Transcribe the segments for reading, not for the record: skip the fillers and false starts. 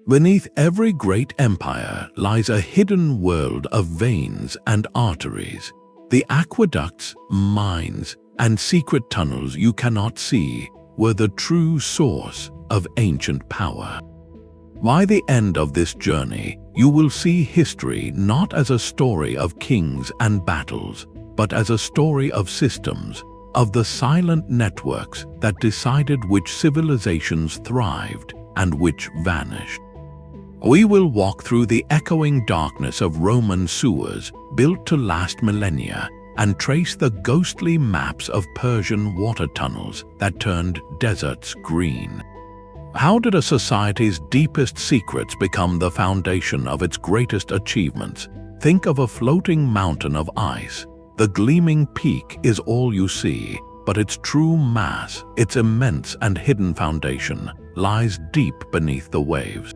Beneath every great empire lies a hidden world of veins and arteries. The aqueducts, mines, and secret tunnels you cannot see were the true source of ancient power. By the end of this journey, you will see history not as a story of kings and battles, but as a story of systems, of the silent networks that decided which civilizations thrived and which vanished. We will walk through the echoing darkness of Roman sewers built to last millennia and trace the ghostly maps of Persian water tunnels that turned deserts green. How did a society's deepest secrets become the foundation of its greatest achievements? Think of a floating mountain of ice. The gleaming peak is all you see, but its true mass, its immense and hidden foundation, lies deep beneath the waves.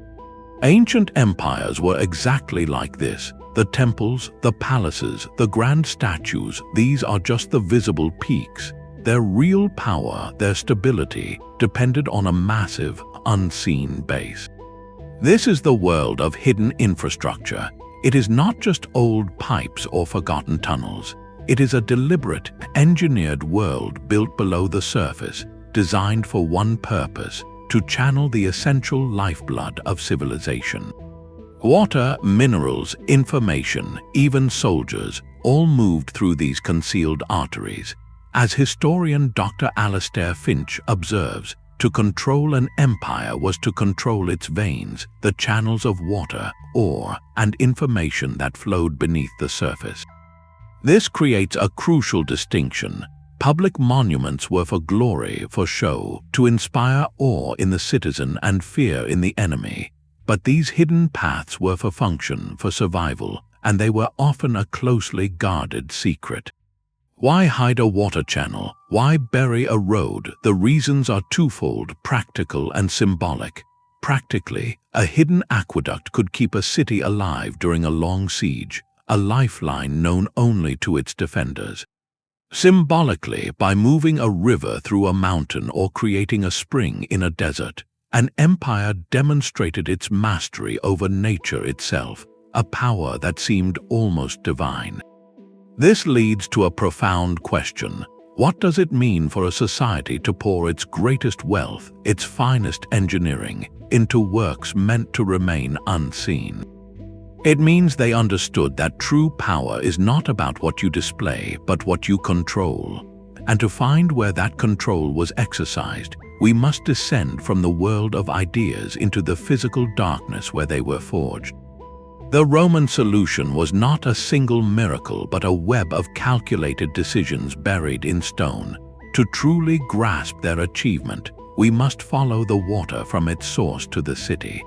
Ancient empires were exactly like this. The temples, the palaces, the grand statues, these are just the visible peaks. Their real power, their stability, depended on a massive, unseen base. This is the world of hidden infrastructure. It is not just old pipes or forgotten tunnels. It is a deliberate, engineered world built below the surface, designed for one purpose: to channel the essential lifeblood of civilization. Water, minerals, information, even soldiers, all moved through these concealed arteries. As historian Dr. Alastair Finch observes, to control an empire was to control its veins, the channels of water, ore, and information that flowed beneath the surface. This creates a crucial distinction. Public monuments were for glory, for show, to inspire awe in the citizen and fear in the enemy. But these hidden paths were for function, for survival, and they were often a closely guarded secret. Why hide a water channel? Why bury a road? The reasons are twofold: practical and symbolic. Practically, a hidden aqueduct could keep a city alive during a long siege, a lifeline known only to its defenders. Symbolically, by moving a river through a mountain or creating a spring in a desert, an empire demonstrated its mastery over nature itself, a power that seemed almost divine. This leads to a profound question. What does it mean for a society to pour its greatest wealth, its finest engineering, into works meant to remain unseen? It means they understood that true power is not about what you display, but what you control. And to find where that control was exercised, we must descend from the world of ideas into the physical darkness where they were forged. The Roman solution was not a single miracle, but a web of calculated decisions buried in stone. To truly grasp their achievement, we must follow the water from its source to the city.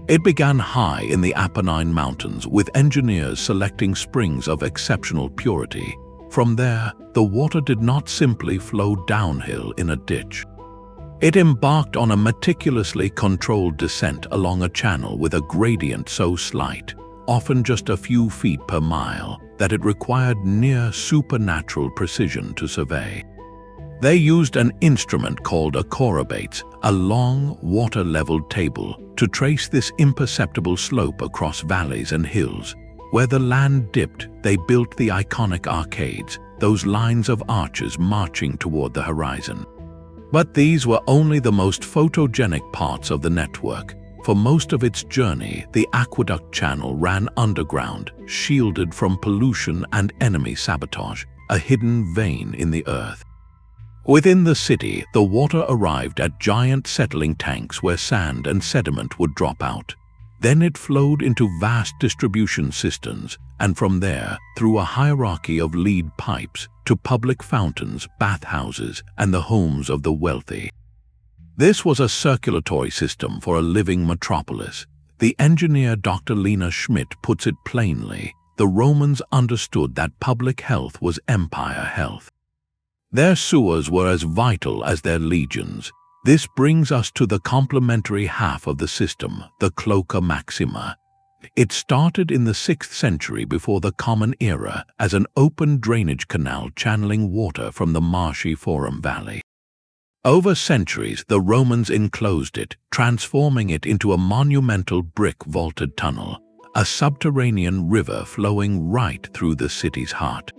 It began high in the Apennine Mountains, with engineers selecting springs of exceptional purity. From there, the water did not simply flow downhill in a ditch. It embarked on a meticulously controlled descent along a channel with a gradient so slight, often just a few feet per mile, that it required near supernatural precision to survey. They used an instrument called a chorobates, a long, water-leveled table, to trace this imperceptible slope across valleys and hills. Where the land dipped, they built the iconic arcades, those lines of arches marching toward the horizon. But these were only the most photogenic parts of the network. For most of its journey, the aqueduct channel ran underground, shielded from pollution and enemy sabotage, a hidden vein in the earth. Within the city, the water arrived at giant settling tanks where sand and sediment would drop out. Then it flowed into vast distribution cisterns, and from there, through a hierarchy of lead pipes, to public fountains, bathhouses, and the homes of the wealthy. This was a circulatory system for a living metropolis. The engineer Dr. Lena Schmidt puts it plainly: the Romans understood that public health was empire health. Their sewers were as vital as their legions. This brings us to the complementary half of the system, the Cloaca Maxima. It started in the 6th century before the Common Era as an open drainage canal channeling water from the marshy Forum Valley. Over centuries, the Romans enclosed it, transforming it into a monumental brick-vaulted tunnel, a subterranean river flowing right through the city's heart.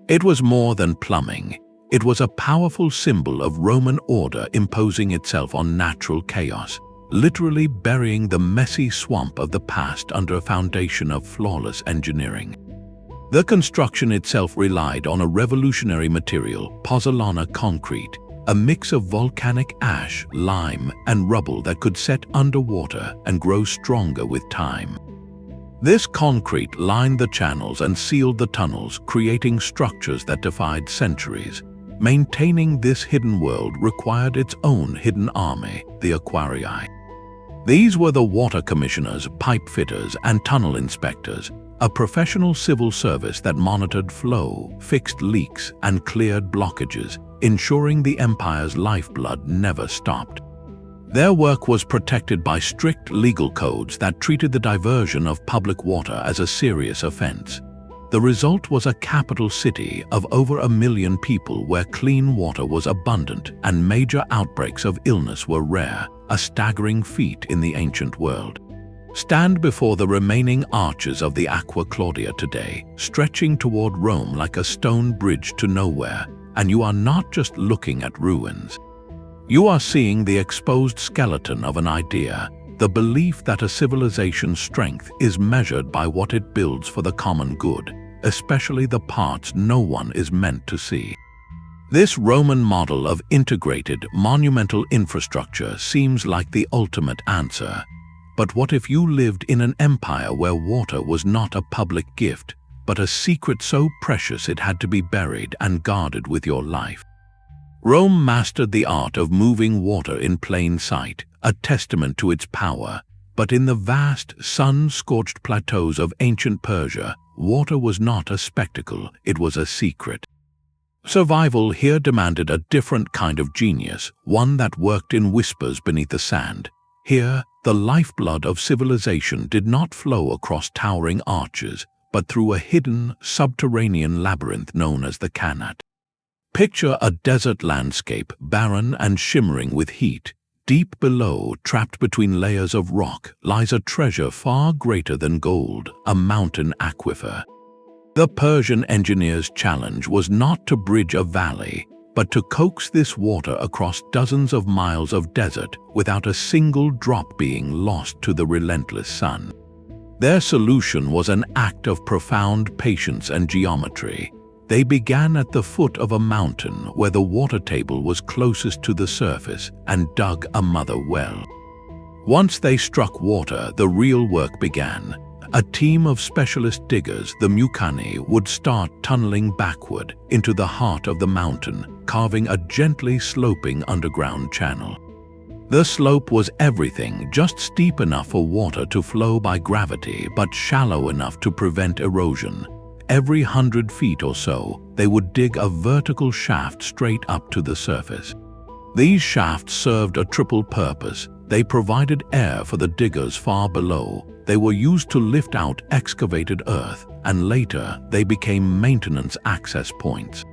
It was more than plumbing. It was a powerful symbol of Roman order imposing itself on natural chaos, literally burying the messy swamp of the past under a foundation of flawless engineering. The construction itself relied on a revolutionary material, pozzolana concrete, a mix of volcanic ash, lime, and rubble that could set underwater and grow stronger with time. This concrete lined the channels and sealed the tunnels, creating structures that defied centuries. Maintaining this hidden world required its own hidden army, the Aquarii. These were the water commissioners, pipe fitters, and tunnel inspectors, a professional civil service that monitored flow, fixed leaks, and cleared blockages, ensuring the empire's lifeblood never stopped. Their work was protected by strict legal codes that treated the diversion of public water as a serious offense. The result was a capital city of over 1 million people where clean water was abundant and major outbreaks of illness were rare, a staggering feat in the ancient world. Stand before the remaining arches of the Aqua Claudia today, stretching toward Rome like a stone bridge to nowhere, and you are not just looking at ruins. You are seeing the exposed skeleton of an idea, the belief that a civilization's strength is measured by what it builds for the common good, especially the parts no one is meant to see. This Roman model of integrated, monumental infrastructure seems like the ultimate answer. But what if you lived in an empire where water was not a public gift, but a secret so precious it had to be buried and guarded with your life? Rome mastered the art of moving water in plain sight, a testament to its power. But in the vast, sun-scorched plateaus of ancient Persia, water was not a spectacle, it was a secret. Survival here demanded a different kind of genius, one that worked in whispers beneath the sand. Here, the lifeblood of civilization did not flow across towering arches, but through a hidden, subterranean labyrinth known as the Qanat. Picture a desert landscape, barren and shimmering with heat. Deep below, trapped between layers of rock, lies a treasure far greater than gold, a mountain aquifer. The Persian engineer's challenge was not to bridge a valley, but to coax this water across dozens of miles of desert without a single drop being lost to the relentless sun. Their solution was an act of profound patience and geometry. They began at the foot of a mountain where the water table was closest to the surface and dug a mother well. Once they struck water, the real work began. A team of specialist diggers, the Mucani, would start tunneling backward into the heart of the mountain, carving a gently sloping underground channel. The slope was everything, just steep enough for water to flow by gravity, but shallow enough to prevent erosion. Every 100 feet or so, they would dig a vertical shaft straight up to the surface. These shafts served a triple purpose. They provided air for the diggers far below. They were used to lift out excavated earth, and later they became maintenance access points.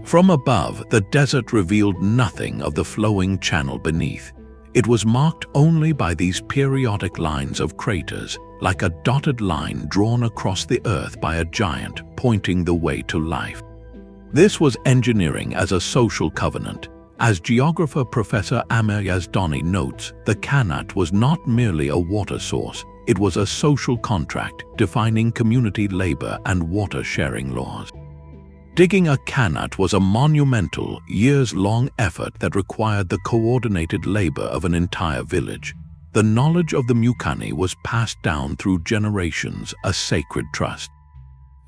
From above, the desert revealed nothing of the flowing channel beneath. It was marked only by these periodic lines of craters, like a dotted line drawn across the earth by a giant pointing the way to life. This was engineering as a social covenant. As geographer Professor Amir Yazdani notes, the Qanat was not merely a water source, it was a social contract defining community labor and water-sharing laws. Digging a Qanat was a monumental, years-long effort that required the coordinated labor of an entire village. The knowledge of the Mucani was passed down through generations, a sacred trust.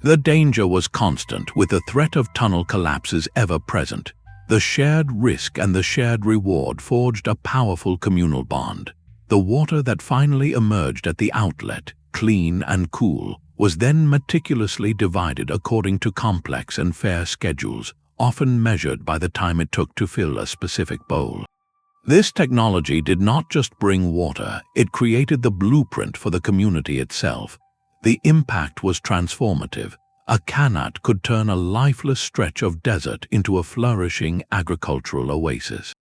The danger was constant, with the threat of tunnel collapses ever present. The shared risk and the shared reward forged a powerful communal bond. The water that finally emerged at the outlet, clean and cool, was then meticulously divided according to complex and fair schedules, often measured by the time it took to fill a specific bowl. This technology did not just bring water, it created the blueprint for the community itself. The impact was transformative. A Qanat could turn a lifeless stretch of desert into a flourishing agricultural oasis.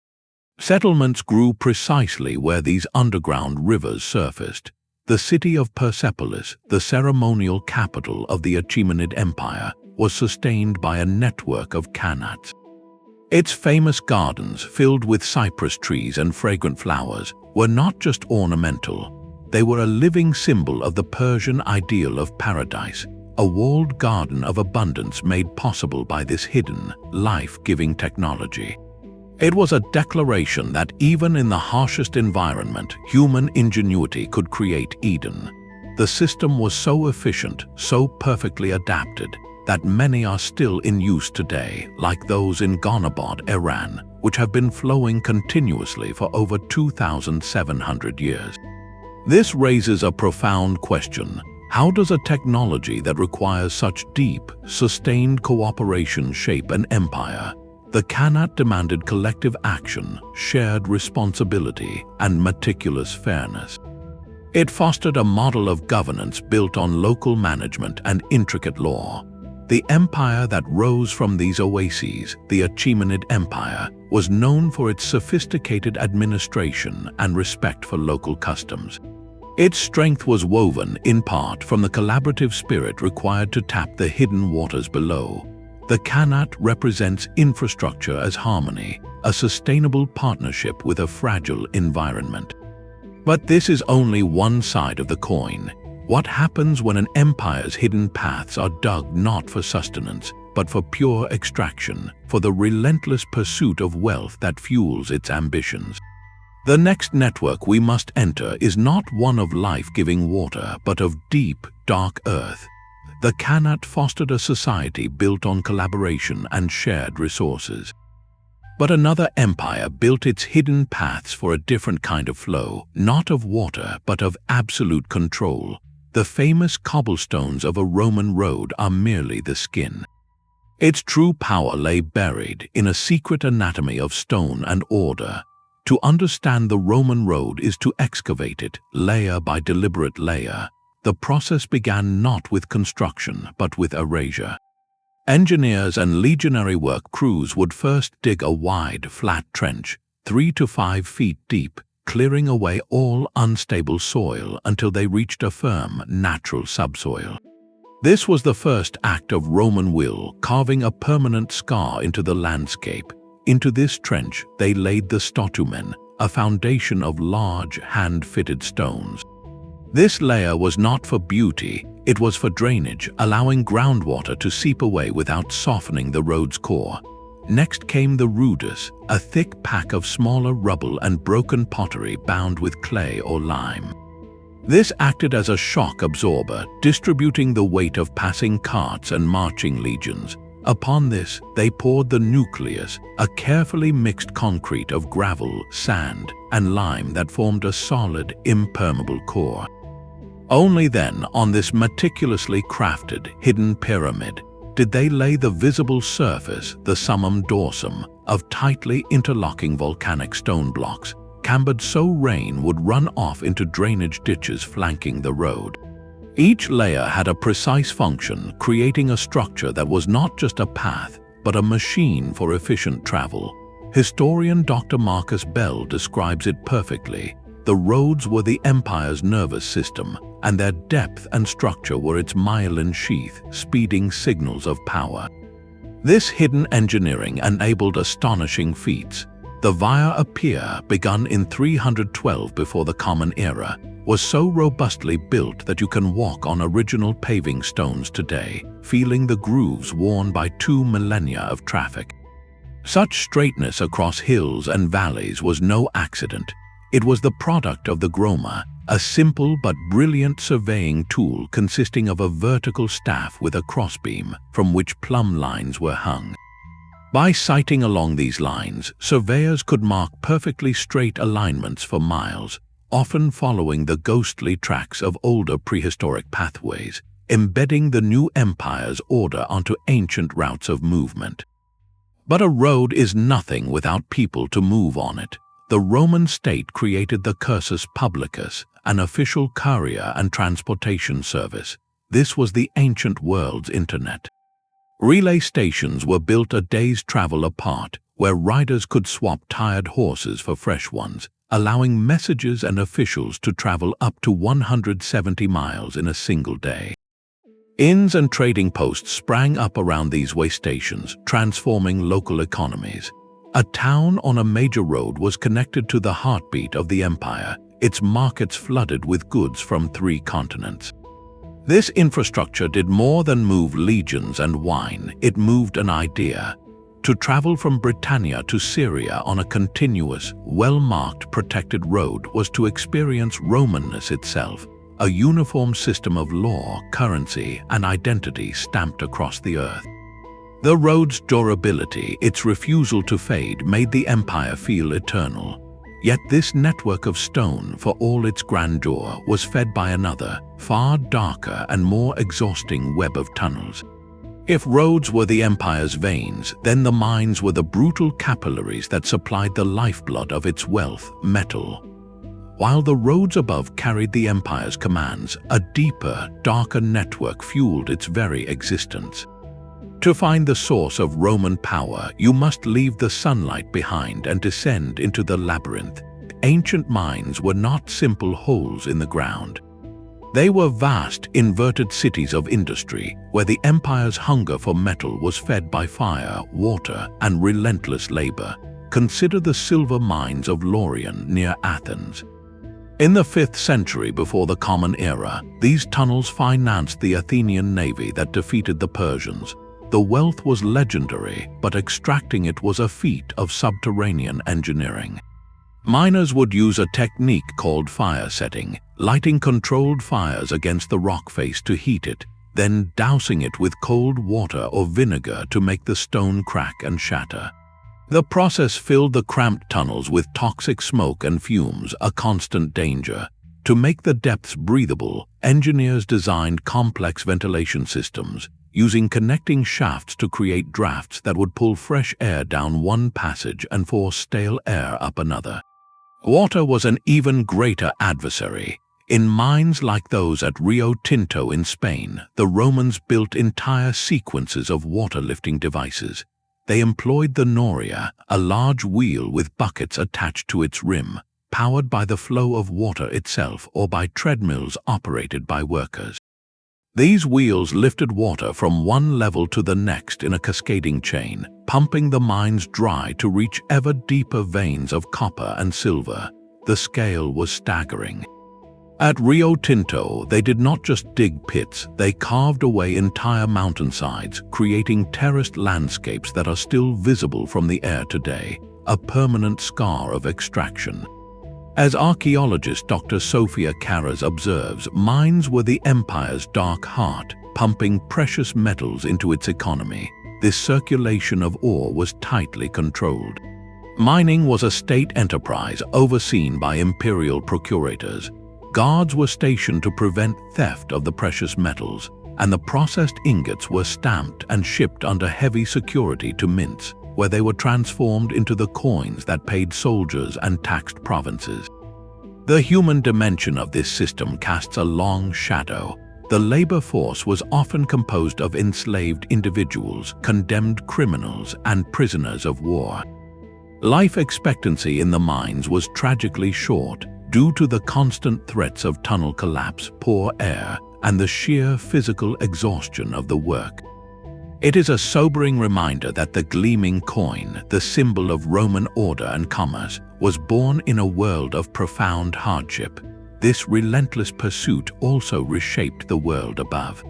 Settlements grew precisely where these underground rivers surfaced. The city of Persepolis, the ceremonial capital of the Achaemenid Empire, was sustained by a network of Qanats. Its famous gardens, filled with cypress trees and fragrant flowers, were not just ornamental. They were a living symbol of the Persian ideal of paradise, a walled garden of abundance made possible by this hidden, life-giving technology. It was a declaration that even in the harshest environment, human ingenuity could create Eden. The system was so efficient, so perfectly adapted, that many are still in use today, like those in Gonabad, Iran, which have been flowing continuously for over 2,700 years. This raises a profound question. How does a technology that requires such deep, sustained cooperation shape an empire? The Qanat demanded collective action, shared responsibility, and meticulous fairness. It fostered a model of governance built on local management and intricate law. The empire that rose from these oases, the Achaemenid Empire, was known for its sophisticated administration and respect for local customs. Its strength was woven, in part, from the collaborative spirit required to tap the hidden waters below. The Qanat represents infrastructure as harmony, a sustainable partnership with a fragile environment. But this is only one side of the coin. What happens when an empire's hidden paths are dug not for sustenance, but for pure extraction, for the relentless pursuit of wealth that fuels its ambitions? The next network we must enter is not one of life-giving water, but of deep, dark earth. The Qanat fostered a society built on collaboration and shared resources. But another empire built its hidden paths for a different kind of flow, not of water, but of absolute control. The famous cobblestones of a Roman road are merely the skin. Its true power lay buried in a secret anatomy of stone and order. To understand the Roman road is to excavate it, layer by deliberate layer. The process began not with construction, but with erasure. Engineers and legionary work crews would first dig a wide, flat trench, 3 to 5 feet deep, clearing away all unstable soil until they reached a firm, natural subsoil. This was the first act of Roman will, carving a permanent scar into the landscape. Into this trench they laid the stotumen, a foundation of large, hand-fitted stones. This layer was not for beauty, it was for drainage, allowing groundwater to seep away without softening the road's core. Next came the rudus, a thick pack of smaller rubble and broken pottery bound with clay or lime. This acted as a shock absorber, distributing the weight of passing carts and marching legions. Upon this, they poured the nucleus, a carefully mixed concrete of gravel, sand, and lime that formed a solid, impermeable core. Only then, on this meticulously crafted, hidden pyramid, did they lay the visible surface, the summum dorsum, of tightly interlocking volcanic stone blocks, cambered so rain would run off into drainage ditches flanking the road. Each layer had a precise function, creating a structure that was not just a path, but a machine for efficient travel. Historian Dr. Marcus Bell describes it perfectly. The roads were the empire's nervous system, and their depth and structure were its myelin sheath, speeding signals of power. This hidden engineering enabled astonishing feats. The Via Appia, begun in 312 before the Common Era, was so robustly built that you can walk on original paving stones today, feeling the grooves worn by 2 millennia of traffic. Such straightness across hills and valleys was no accident. It was the product of the groma, a simple but brilliant surveying tool consisting of a vertical staff with a crossbeam from which plumb lines were hung. By sighting along these lines, surveyors could mark perfectly straight alignments for miles, often following the ghostly tracks of older prehistoric pathways, embedding the new empire's order onto ancient routes of movement. But a road is nothing without people to move on it. The Roman state created the Cursus Publicus, an official courier and transportation service. This was the ancient world's internet. Relay stations were built a day's travel apart, where riders could swap tired horses for fresh ones, allowing messages and officials to travel up to 170 miles in a single day. Inns and trading posts sprang up around these way stations, transforming local economies. A town on a major road was connected to the heartbeat of the empire, its markets flooded with goods from 3 continents. This infrastructure did more than move legions and wine, it moved an idea. To travel from Britannia to Syria on a continuous, well-marked, protected road was to experience Romanness itself, a uniform system of law, currency, and identity stamped across the earth. The road's durability, its refusal to fade, made the empire feel eternal. Yet this network of stone, for all its grandeur, was fed by another, far darker and more exhausting web of tunnels. If roads were the empire's veins, then the mines were the brutal capillaries that supplied the lifeblood of its wealth, metal. While the roads above carried the empire's commands, a deeper, darker network fueled its very existence. To find the source of Roman power, you must leave the sunlight behind and descend into the labyrinth. Ancient mines were not simple holes in the ground. They were vast, inverted cities of industry, where the empire's hunger for metal was fed by fire, water, and relentless labor. Consider the silver mines of Laurion near Athens. In the 5th century before the Common Era, these tunnels financed the Athenian navy that defeated the Persians. The wealth was legendary, but extracting it was a feat of subterranean engineering. Miners would use a technique called fire setting, lighting controlled fires against the rock face to heat it, then dousing it with cold water or vinegar to make the stone crack and shatter. The process filled the cramped tunnels with toxic smoke and fumes, a constant danger. To make the depths breathable, engineers designed complex ventilation systems, using connecting shafts to create drafts that would pull fresh air down one passage and force stale air up another. Water was an even greater adversary. In mines like those at Rio Tinto in Spain, the Romans built entire sequences of water-lifting devices. They employed the noria, a large wheel with buckets attached to its rim, powered by the flow of water itself or by treadmills operated by workers. These wheels lifted water from one level to the next in a cascading chain, pumping the mines dry to reach ever deeper veins of copper and silver. The scale was staggering. At Rio Tinto, they did not just dig pits, they carved away entire mountainsides, creating terraced landscapes that are still visible from the air today, a permanent scar of extraction. As archaeologist Dr. Sofia Karas observes, mines were the empire's dark heart, pumping precious metals into its economy. This circulation of ore was tightly controlled. Mining was a state enterprise overseen by imperial procurators. Guards were stationed to prevent theft of the precious metals, and the processed ingots were stamped and shipped under heavy security to mints, where they were transformed into the coins that paid soldiers and taxed provinces. The human dimension of this system casts a long shadow. The labor force was often composed of enslaved individuals, condemned criminals, and prisoners of war. Life expectancy in the mines was tragically short due to the constant threats of tunnel collapse, poor air, and the sheer physical exhaustion of the work. It is a sobering reminder that the gleaming coin, the symbol of Roman order and commerce, was born in a world of profound hardship. This relentless pursuit also reshaped the world above.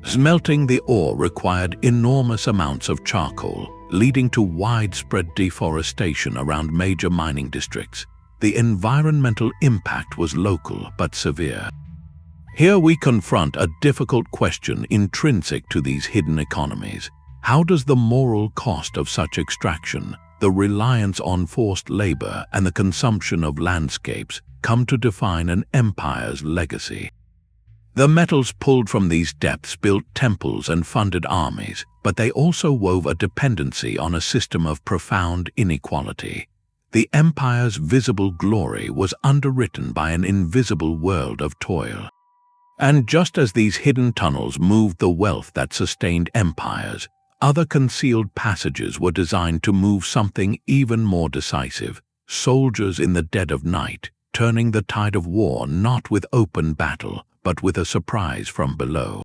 Smelting the ore required enormous amounts of charcoal, leading to widespread deforestation around major mining districts. The environmental impact was local but severe. Here we confront a difficult question intrinsic to these hidden economies. How does the moral cost of such extraction, the reliance on forced labor, and the consumption of landscapes come to define an empire's legacy? The metals pulled from these depths built temples and funded armies, but they also wove a dependency on a system of profound inequality. The empire's visible glory was underwritten by an invisible world of toil. And just as these hidden tunnels moved the wealth that sustained empires, Other concealed passages were designed to move something even more decisive: soldiers in the dead of night, turning the tide of war not with open battle, but with a surprise from below.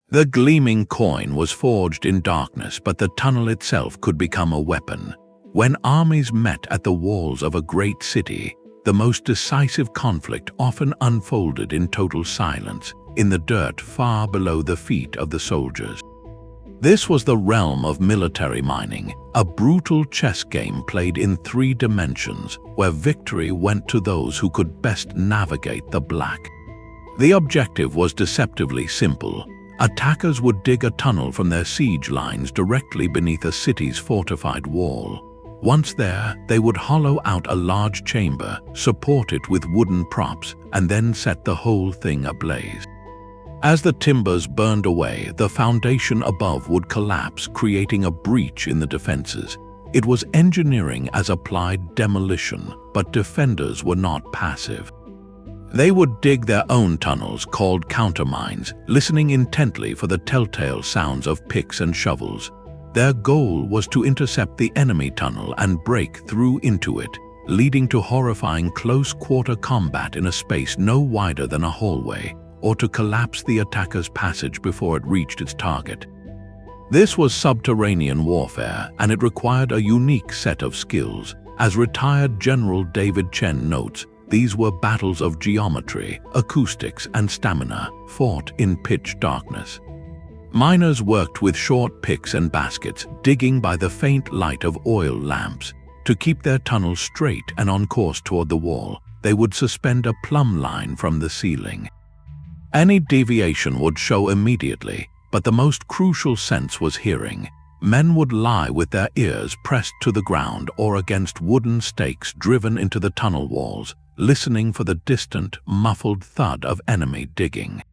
The gleaming coin was forged in darkness, but the tunnel itself could become a weapon. When armies met at the walls of a great city, the most decisive conflict often unfolded in total silence, in the dirt far below the feet of the soldiers. This was the realm of military mining, a brutal chess game played in 3 dimensions, where victory went to those who could best navigate the black. The objective was deceptively simple. Attackers would dig a tunnel from their siege lines directly beneath a city's fortified wall. Once there, they would hollow out a large chamber, support it with wooden props, and then set the whole thing ablaze. As the timbers burned away, the foundation above would collapse, creating a breach in the defenses. It was engineering as applied demolition, but defenders were not passive. They would dig their own tunnels, called countermines, listening intently for the telltale sounds of picks and shovels. Their goal was to intercept the enemy tunnel and break through into it, leading to horrifying close-quarter combat in a space no wider than a hallway, or to collapse the attacker's passage before it reached its target. This was subterranean warfare, and it required a unique set of skills. As retired General David Chen notes, these were battles of geometry, acoustics, and stamina, fought in pitch darkness. Miners worked with short picks and baskets, digging by the faint light of oil lamps. To keep their tunnels straight and on course toward the wall, they would suspend a plumb line from the ceiling. Any deviation would show immediately, but the most crucial sense was hearing. Men would lie with their ears pressed to the ground or against wooden stakes driven into the tunnel walls, listening for the distant, muffled thud of enemy digging.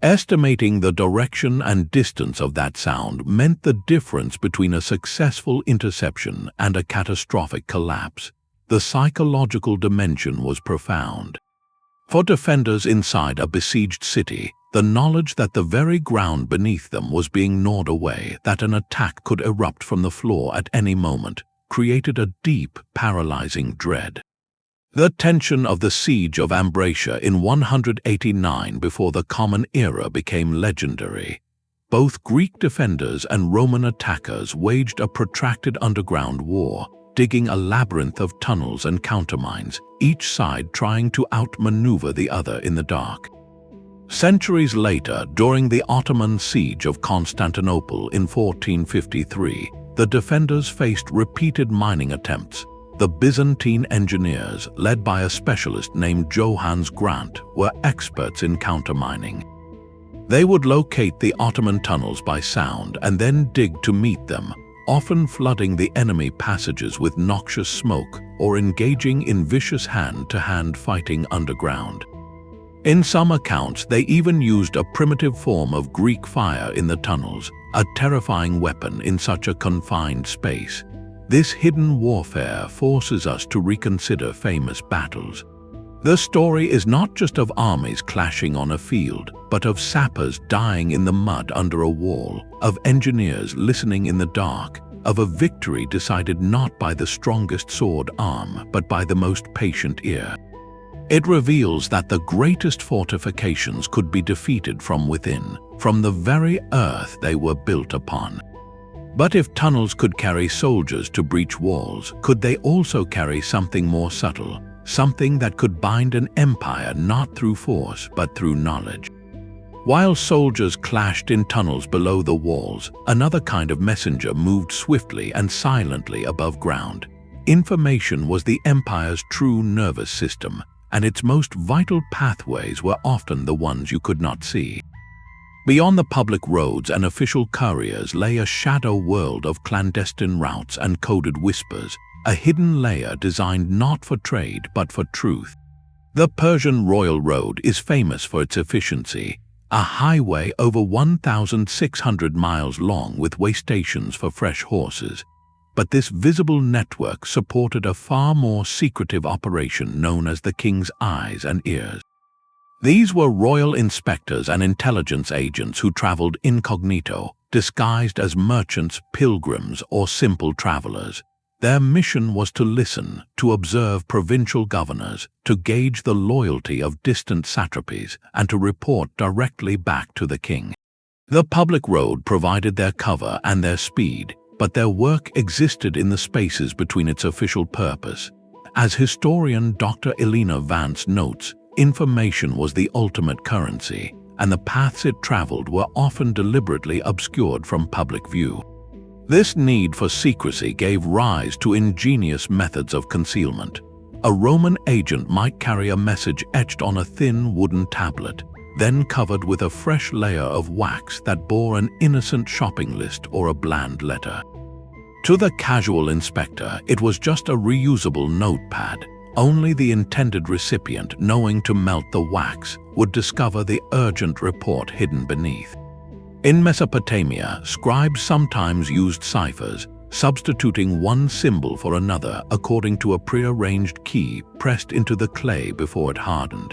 Estimating the direction and distance of that sound meant the difference between a successful interception and a catastrophic collapse. The psychological dimension was profound. For defenders inside a besieged city, the knowledge that the very ground beneath them was being gnawed away, that an attack could erupt from the floor at any moment, created a deep, paralyzing dread. The tension of the siege of Ambracia in 189 before the Common Era became legendary. Both Greek defenders and Roman attackers waged a protracted underground war, digging a labyrinth of tunnels and countermines, each side trying to outmaneuver the other in the dark. Centuries later, during the Ottoman siege of Constantinople in 1453, the defenders faced repeated mining attempts. The Byzantine engineers, led by a specialist named Johannes Grant, were experts in countermining. They would locate the Ottoman tunnels by sound and then dig to meet them, often flooding the enemy passages with noxious smoke or engaging in vicious hand-to-hand fighting underground. In some accounts, they even used a primitive form of Greek fire in the tunnels, a terrifying weapon in such a confined space. This hidden warfare forces us to reconsider famous battles. The story is not just of armies clashing on a field, but of sappers dying in the mud under a wall, of engineers listening in the dark, of a victory decided not by the strongest sword arm, but by the most patient ear. It reveals that the greatest fortifications could be defeated from within, from the very earth they were built upon. But if tunnels could carry soldiers to breach walls, could they also carry something more subtle, something that could bind an empire not through force but through knowledge? While soldiers clashed in tunnels below the walls, another kind of messenger moved swiftly and silently above ground. Information was the empire's true nervous system, and its most vital pathways were often the ones you could not see. Beyond the public roads and official couriers lay a shadow world of clandestine routes and coded whispers, a hidden layer designed not for trade but for truth. The Persian Royal Road is famous for its efficiency, a highway over 1,600 miles long with way stations for fresh horses. But this visible network supported a far more secretive operation known as the King's Eyes and Ears. These were royal inspectors and intelligence agents who traveled incognito, disguised as merchants, pilgrims, or simple travelers. Their mission was to listen, to observe provincial governors, to gauge the loyalty of distant satrapies, and to report directly back to the king. The public road provided their cover and their speed, but their work existed in the spaces between its official purpose. As historian Dr. Elena Vance notes, information was the ultimate currency, and the paths it traveled were often deliberately obscured from public view. This need for secrecy gave rise to ingenious methods of concealment. A Roman agent might carry a message etched on a thin wooden tablet, then covered with a fresh layer of wax that bore an innocent shopping list or a bland letter. To the casual inspector, it was just a reusable notepad. Only the intended recipient, knowing to melt the wax, would discover the urgent report hidden beneath. In Mesopotamia, scribes sometimes used ciphers, substituting one symbol for another according to a prearranged key pressed into the clay before it hardened.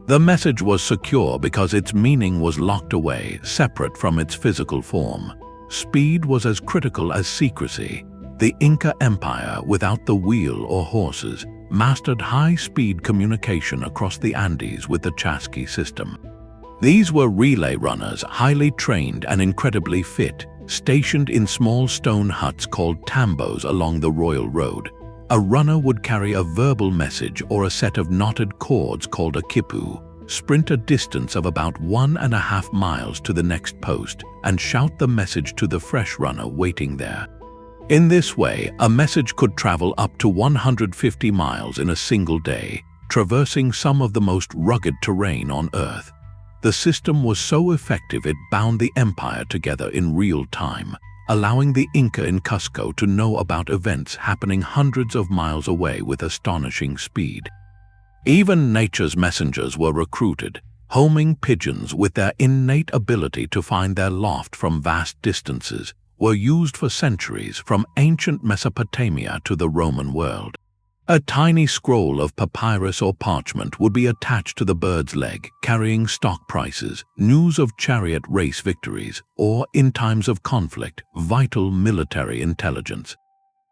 The message was secure because its meaning was locked away, separate from its physical form. Speed was as critical as secrecy. The Inca Empire, without the wheel or horses, mastered high-speed communication across the Andes with the Chasqui system. These were relay runners, highly trained and incredibly fit, stationed in small stone huts called tambos along the royal road. A runner would carry a verbal message or a set of knotted cords called a quipu, sprint a distance of about 1.5 miles to the next post, and shout the message to the fresh runner waiting there. In this way, a message could travel up to 150 miles in a single day, traversing some of the most rugged terrain on Earth. The system was so effective it bound the empire together in real time, allowing the Inca in Cusco to know about events happening hundreds of miles away with astonishing speed. Even nature's messengers were recruited. Homing pigeons, with their innate ability to find their loft from vast distances, were used for centuries from ancient Mesopotamia to the Roman world. A tiny scroll of papyrus or parchment would be attached to the bird's leg, carrying stock prices, news of chariot race victories, or, in times of conflict, vital military intelligence.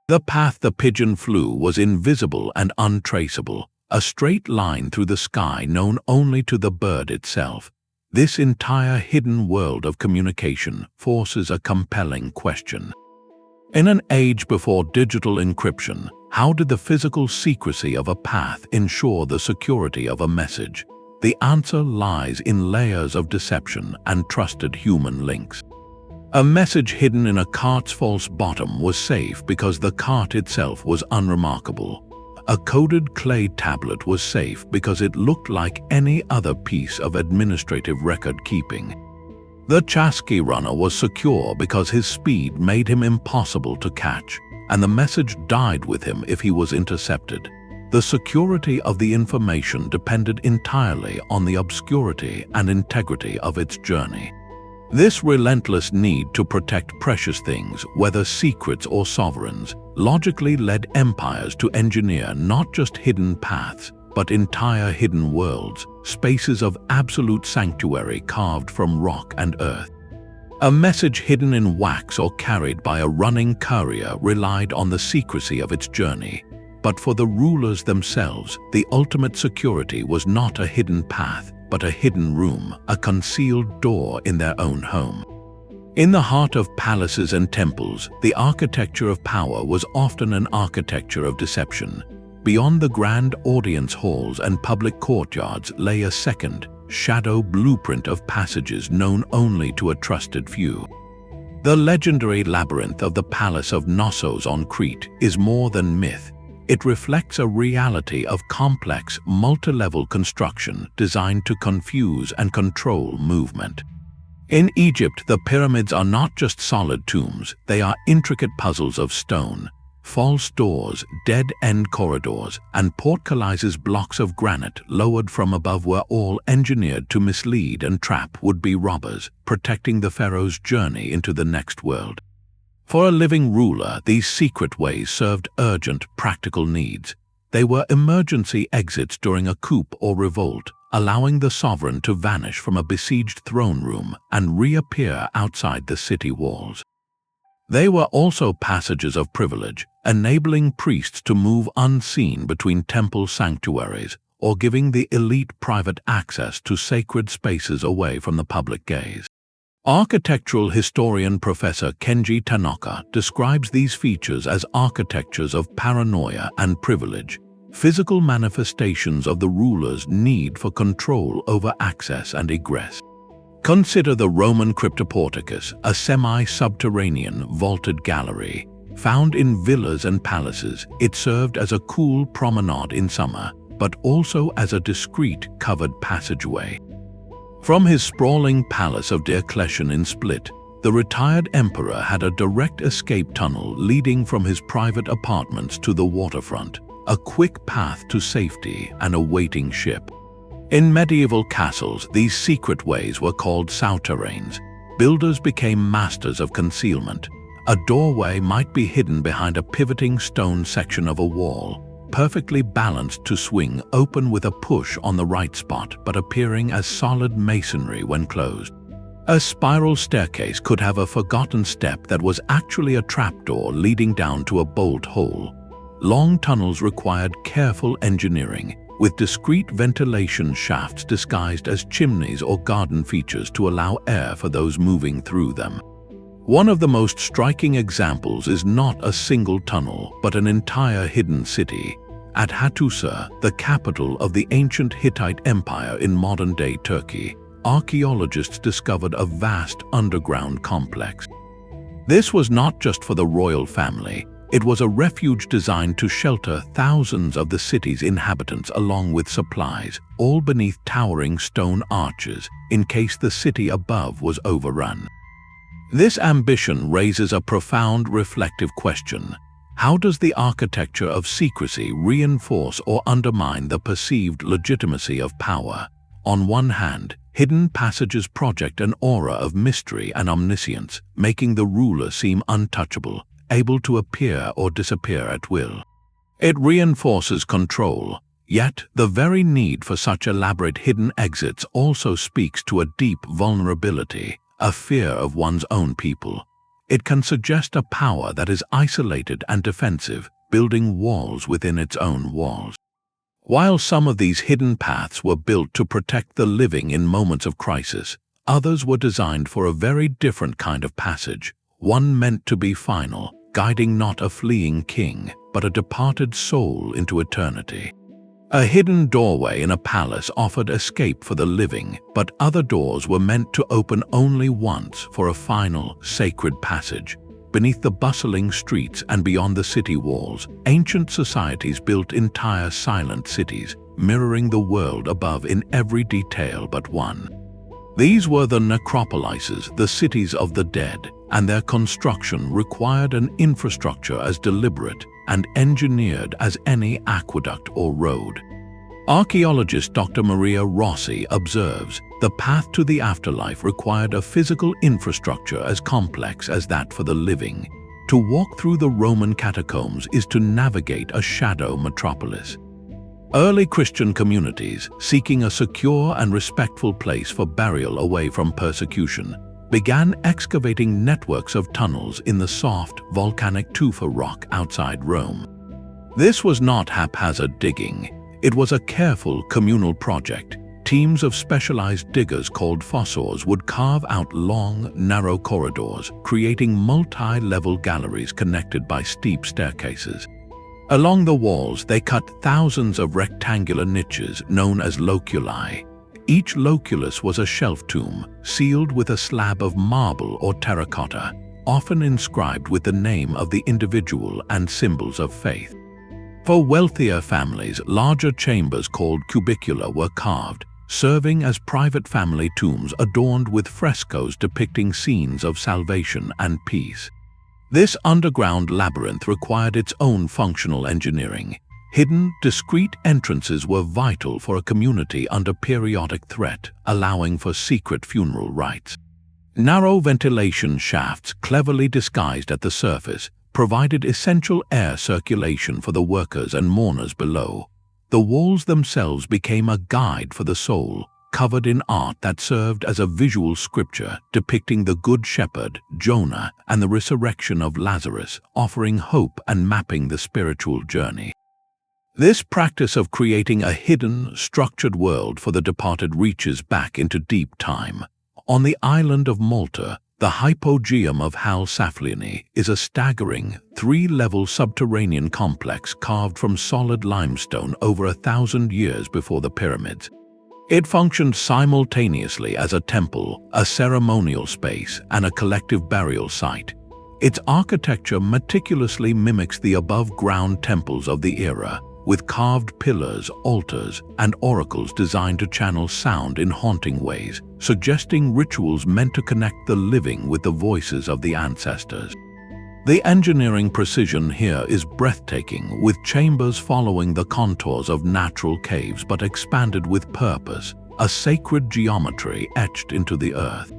The path the pigeon flew was invisible and untraceable, a straight line through the sky known only to the bird itself. This entire hidden world of communication forces a compelling question. In an age before digital encryption, how did the physical secrecy of a path ensure the security of a message? The answer lies in layers of deception and trusted human links. A message hidden in a cart's false bottom was safe because the cart itself was unremarkable. A coded clay tablet was safe because it looked like any other piece of administrative record-keeping. The Chasqui runner was secure because his speed made him impossible to catch, and the message died with him if he was intercepted. The security of the information depended entirely on the obscurity and integrity of its journey. This relentless need to protect precious things, whether secrets or sovereigns, logically led empires to engineer not just hidden paths, but entire hidden worlds, spaces of absolute sanctuary carved from rock and earth. A message hidden in wax or carried by a running courier relied on the secrecy of its journey. But for the rulers themselves, the ultimate security was not a hidden path, but a hidden room, a concealed door in their own home. In the heart of palaces and temples, the architecture of power was often an architecture of deception. Beyond the grand audience halls and public courtyards lay a second, shadow blueprint of passages known only to a trusted few. The legendary labyrinth of the Palace of Knossos on Crete is more than myth. It reflects a reality of complex, multi-level construction designed to confuse and control movement. In Egypt, the pyramids are not just solid tombs, they are intricate puzzles of stone. False doors, dead-end corridors, and portcullises blocks of granite lowered from above were all engineered to mislead and trap would-be robbers, protecting the pharaoh's journey into the next world. For a living ruler, these secret ways served urgent, practical needs. They were emergency exits during a coup or revolt, allowing the sovereign to vanish from a besieged throne room and reappear outside the city walls. They were also passages of privilege, enabling priests to move unseen between temple sanctuaries or giving the elite private access to sacred spaces away from the public gaze. Architectural historian Professor Kenji Tanaka describes these features as architectures of paranoia and privilege, physical manifestations of the ruler's need for control over access and egress. Consider the Roman Cryptoporticus, a semi-subterranean vaulted gallery. Found in villas and palaces, it served as a cool promenade in summer, but also as a discreet covered passageway. From his sprawling palace of Diocletian in Split, the retired emperor had a direct escape tunnel leading from his private apartments to the waterfront, a quick path to safety and a waiting ship. In medieval castles, these secret ways were called souterrains. Builders became masters of concealment. A doorway might be hidden behind a pivoting stone section of a wall, perfectly balanced to swing open with a push on the right spot but appearing as solid masonry when closed. A spiral staircase could have a forgotten step that was actually a trapdoor leading down to a bolt hole. Long tunnels required careful engineering, with discreet ventilation shafts disguised as chimneys or garden features to allow air for those moving through them. One of the most striking examples is not a single tunnel, but an entire hidden city. At Hattusa, the capital of the ancient Hittite Empire in modern-day Turkey, archaeologists discovered a vast underground complex. This was not just for the royal family. It was a refuge designed to shelter thousands of the city's inhabitants along with supplies, all beneath towering stone arches, in case the city above was overrun. This ambition raises a profound reflective question. How does the architecture of secrecy reinforce or undermine the perceived legitimacy of power? On one hand, hidden passages project an aura of mystery and omniscience, making the ruler seem untouchable, able to appear or disappear at will. It reinforces control, yet the very need for such elaborate hidden exits also speaks to a deep vulnerability, a fear of one's own people. It can suggest a power that is isolated and defensive, building walls within its own walls. While some of these hidden paths were built to protect the living in moments of crisis, others were designed for a very different kind of passage, one meant to be final, guiding not a fleeing king, but a departed soul into eternity. A hidden doorway in a palace offered escape for the living, but other doors were meant to open only once for a final, sacred passage. Beneath the bustling streets and beyond the city walls, ancient societies built entire silent cities, mirroring the world above in every detail but one. These were the Necropolises, the cities of the dead, and their construction required an infrastructure as deliberate and engineered as any aqueduct or road. Archaeologist Dr. Maria Rossi observes, the path to the afterlife required a physical infrastructure as complex as that for the living. To walk through the Roman catacombs is to navigate a shadow metropolis. Early Christian communities, seeking a secure and respectful place for burial away from persecution, began excavating networks of tunnels in the soft, volcanic tufa rock outside Rome. This was not haphazard digging. It was a careful communal project. Teams of specialized diggers called fossors would carve out long, narrow corridors, creating multi-level galleries connected by steep staircases. Along the walls, they cut thousands of rectangular niches known as loculi. Each loculus was a shelf tomb, sealed with a slab of marble or terracotta, often inscribed with the name of the individual and symbols of faith. For wealthier families, larger chambers called cubicula were carved, serving as private family tombs adorned with frescoes depicting scenes of salvation and peace. This underground labyrinth required its own functional engineering. Hidden, discreet entrances were vital for a community under periodic threat, allowing for secret funeral rites. Narrow ventilation shafts, cleverly disguised at the surface, provided essential air circulation for the workers and mourners below. the walls themselves became a guide for the soul, covered in art that served as a visual scripture depicting the Good Shepherd, Jonah, and the resurrection of Lazarus, offering hope and mapping the spiritual journey. This practice of creating a hidden, structured world for the departed reaches back into deep time. On the island of Malta, the hypogeum of Hal-Saflieni is a staggering, three-level subterranean complex carved from solid limestone over 1,000 years before the pyramids. It functioned simultaneously as a temple, a ceremonial space, and a collective burial site. Its architecture meticulously mimics the above-ground temples of the era, with carved pillars, altars, and oracles designed to channel sound in haunting ways, suggesting rituals meant to connect the living with the voices of the ancestors. The engineering precision here is breathtaking, with chambers following the contours of natural caves but expanded with purpose, a sacred geometry etched into the earth.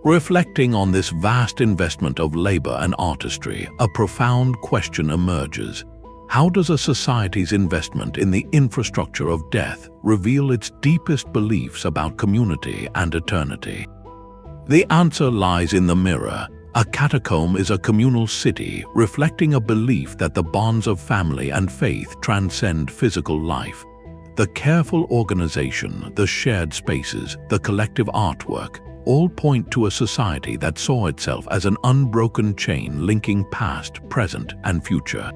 Reflecting on this vast investment of labor and artistry, a profound question emerges. How does a society's investment in the infrastructure of death reveal its deepest beliefs about community and eternity? The answer lies in the mirror. A catacomb is a communal city reflecting a belief that the bonds of family and faith transcend physical life. The careful organization, the shared spaces, the collective artwork, all point to a society that saw itself as an unbroken chain linking past, present, and future.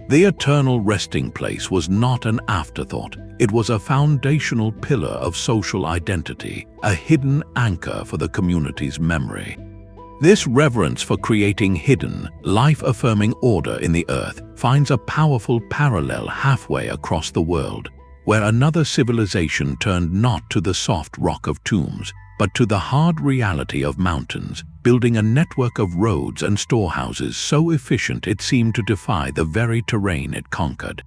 The eternal resting place was not an afterthought. It was a foundational pillar of social identity, a hidden anchor for the community's memory. This reverence for creating hidden, life-affirming order in the earth finds a powerful parallel halfway across the world, where another civilization turned not to the soft rock of tombs, but to the hard reality of mountains, building a network of roads and storehouses so efficient it seemed to defy the very terrain it conquered.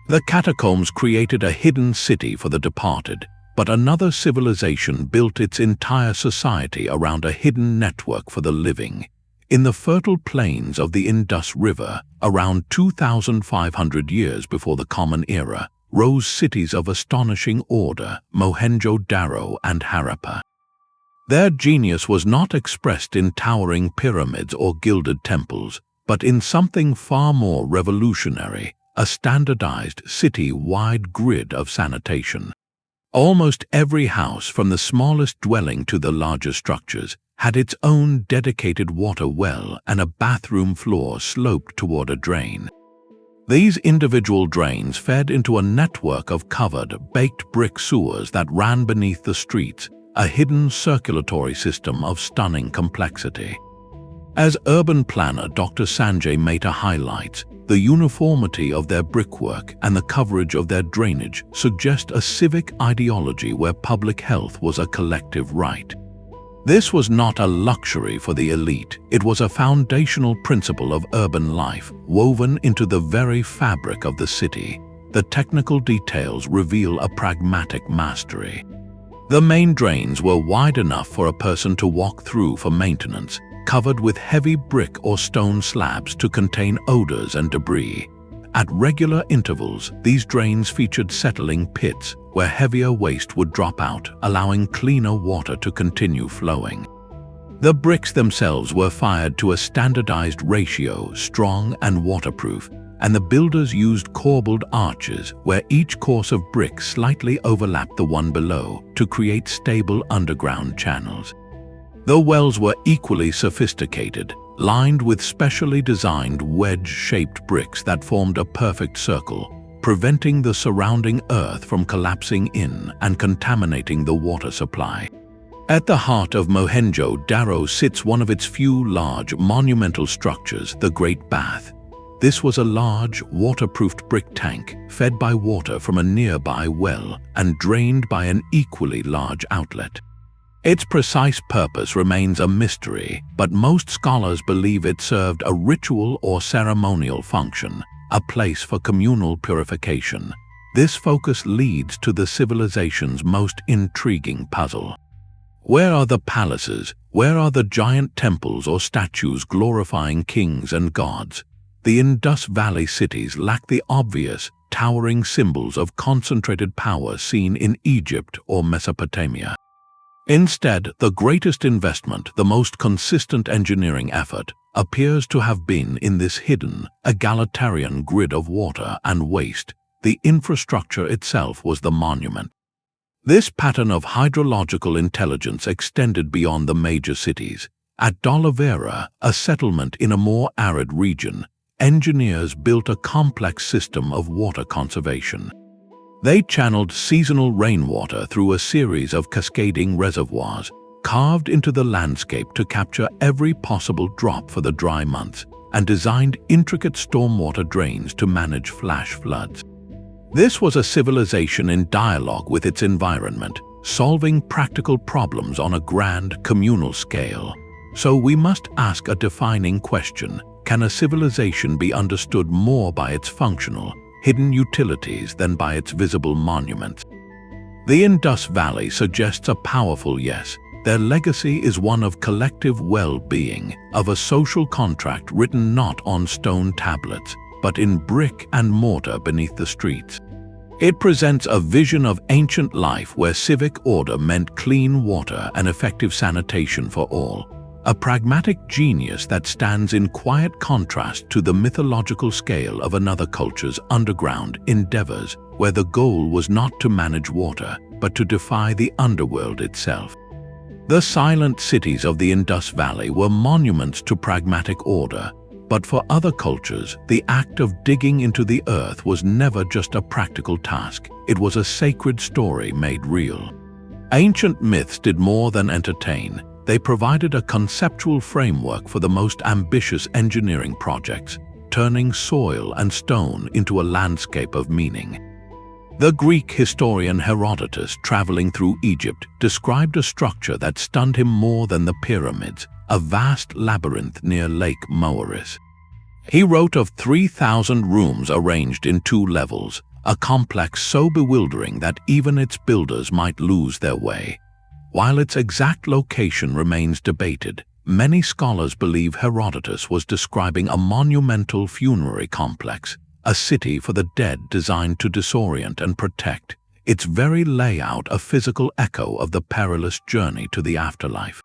The catacombs created a hidden city for the departed, but another civilization built its entire society around a hidden network for the living. In the fertile plains of the Indus River, around 2,500 years before the Common Era, rose cities of astonishing order, Mohenjo-Daro and Harappa. Their genius was not expressed in towering pyramids or gilded temples, but in something far more revolutionary, a standardized city-wide grid of sanitation. Almost every house, from the smallest dwelling to the larger structures, had its own dedicated water well and a bathroom floor sloped toward a drain. These individual drains fed into a network of covered, baked brick sewers that ran beneath the streets, a hidden circulatory system of stunning complexity. As urban planner Dr. Sanjay Mehta highlights, the uniformity of their brickwork and the coverage of their drainage suggest a civic ideology where public health was a collective right. This was not a luxury for the elite, it was a foundational principle of urban life, woven into the very fabric of the city. The technical details reveal a pragmatic mastery. The main drains were wide enough for a person to walk through for maintenance, covered with heavy brick or stone slabs to contain odors and debris. At regular intervals, these drains featured settling pits where heavier waste would drop out, allowing cleaner water to continue flowing. The bricks themselves were fired to a standardized ratio, strong and waterproof, and the builders used corbelled arches where each course of brick slightly overlapped the one below to create stable underground channels. The wells were equally sophisticated, lined with specially designed wedge-shaped bricks that formed a perfect circle, preventing the surrounding earth from collapsing in and contaminating the water supply. At the heart of Mohenjo-Daro sits one of its few large, monumental structures, the Great Bath. This was a large, waterproofed brick tank fed by water from a nearby well and drained by an equally large outlet. Its precise purpose remains a mystery, but most scholars believe it served a ritual or ceremonial function, a place for communal purification. This focus leads to the civilization's most intriguing puzzle. Where are the palaces? Where are the giant temples or statues glorifying kings and gods? The Indus Valley cities lack the obvious, towering symbols of concentrated power seen in Egypt or Mesopotamia. Instead, the greatest investment, the most consistent engineering effort, appears to have been in this hidden, egalitarian grid of water and waste. The infrastructure itself was the monument. This pattern of hydrological intelligence extended beyond the major cities. At Dolivera, a settlement in a more arid region, engineers built a complex system of water conservation. They channeled seasonal rainwater through a series of cascading reservoirs, carved into the landscape to capture every possible drop for the dry months, and designed intricate stormwater drains to manage flash floods. This was a civilization in dialogue with its environment, solving practical problems on a grand communal scale. So we must ask a defining question: can a civilization be understood more by its functional, hidden utilities than by its visible monuments? The Indus Valley suggests a powerful yes. Their legacy is one of collective well-being, of a social contract written not on stone tablets, but in brick and mortar beneath the streets. It presents a vision of ancient life where civic order meant clean water and effective sanitation for all. A pragmatic genius that stands in quiet contrast to the mythological scale of another culture's underground endeavors, where the goal was not to manage water, but to defy the underworld itself. The silent cities of the Indus Valley were monuments to pragmatic order, but for other cultures, the act of digging into the earth was never just a practical task. It was a sacred story made real. Ancient myths did more than entertain. They provided a conceptual framework for the most ambitious engineering projects, turning soil and stone into a landscape of meaning. The Greek historian Herodotus, traveling through Egypt, described a structure that stunned him more than the pyramids, a vast labyrinth near Lake Moeris. He wrote of 3,000 rooms arranged in 2 levels, a complex so bewildering that even its builders might lose their way. While its exact location remains debated, many scholars believe Herodotus was describing a monumental funerary complex, a city for the dead designed to disorient and protect, its very layout a physical echo of the perilous journey to the afterlife.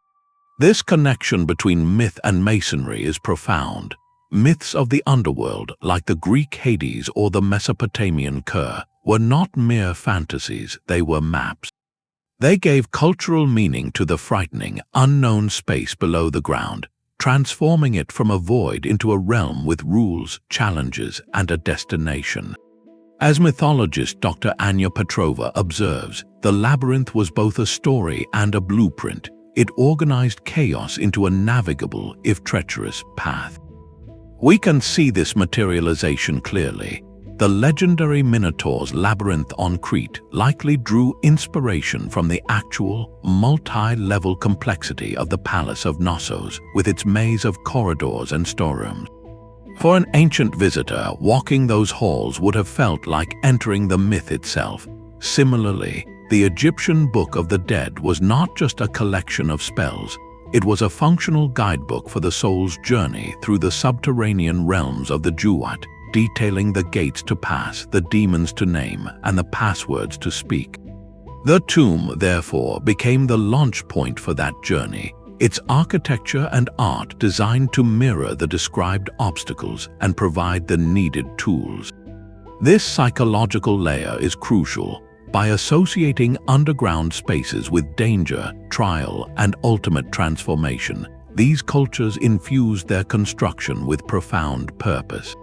This connection between myth and masonry is profound. Myths of the underworld, like the Greek Hades or the Mesopotamian Kur, were not mere fantasies, they were maps. They gave cultural meaning to the frightening, unknown space below the ground, transforming it from a void into a realm with rules, challenges, and a destination. As mythologist Dr. Anya Petrova observes, the labyrinth was both a story and a blueprint. It organized chaos into a navigable, if treacherous, path. We can see this materialization clearly. The legendary Minotaur's labyrinth on Crete likely drew inspiration from the actual, multi-level complexity of the Palace of Knossos, with its maze of corridors and storerooms. For an ancient visitor, walking those halls would have felt like entering the myth itself. Similarly, the Egyptian Book of the Dead was not just a collection of spells. It was a functional guidebook for the soul's journey through the subterranean realms of the Juat, detailing the gates to pass, the demons to name, and the passwords to speak. The tomb, therefore, became the launch point for that journey, its architecture and art designed to mirror the described obstacles and provide the needed tools. This psychological layer is crucial. By associating underground spaces with danger, trial, and ultimate transformation, these cultures infused their construction with profound purpose.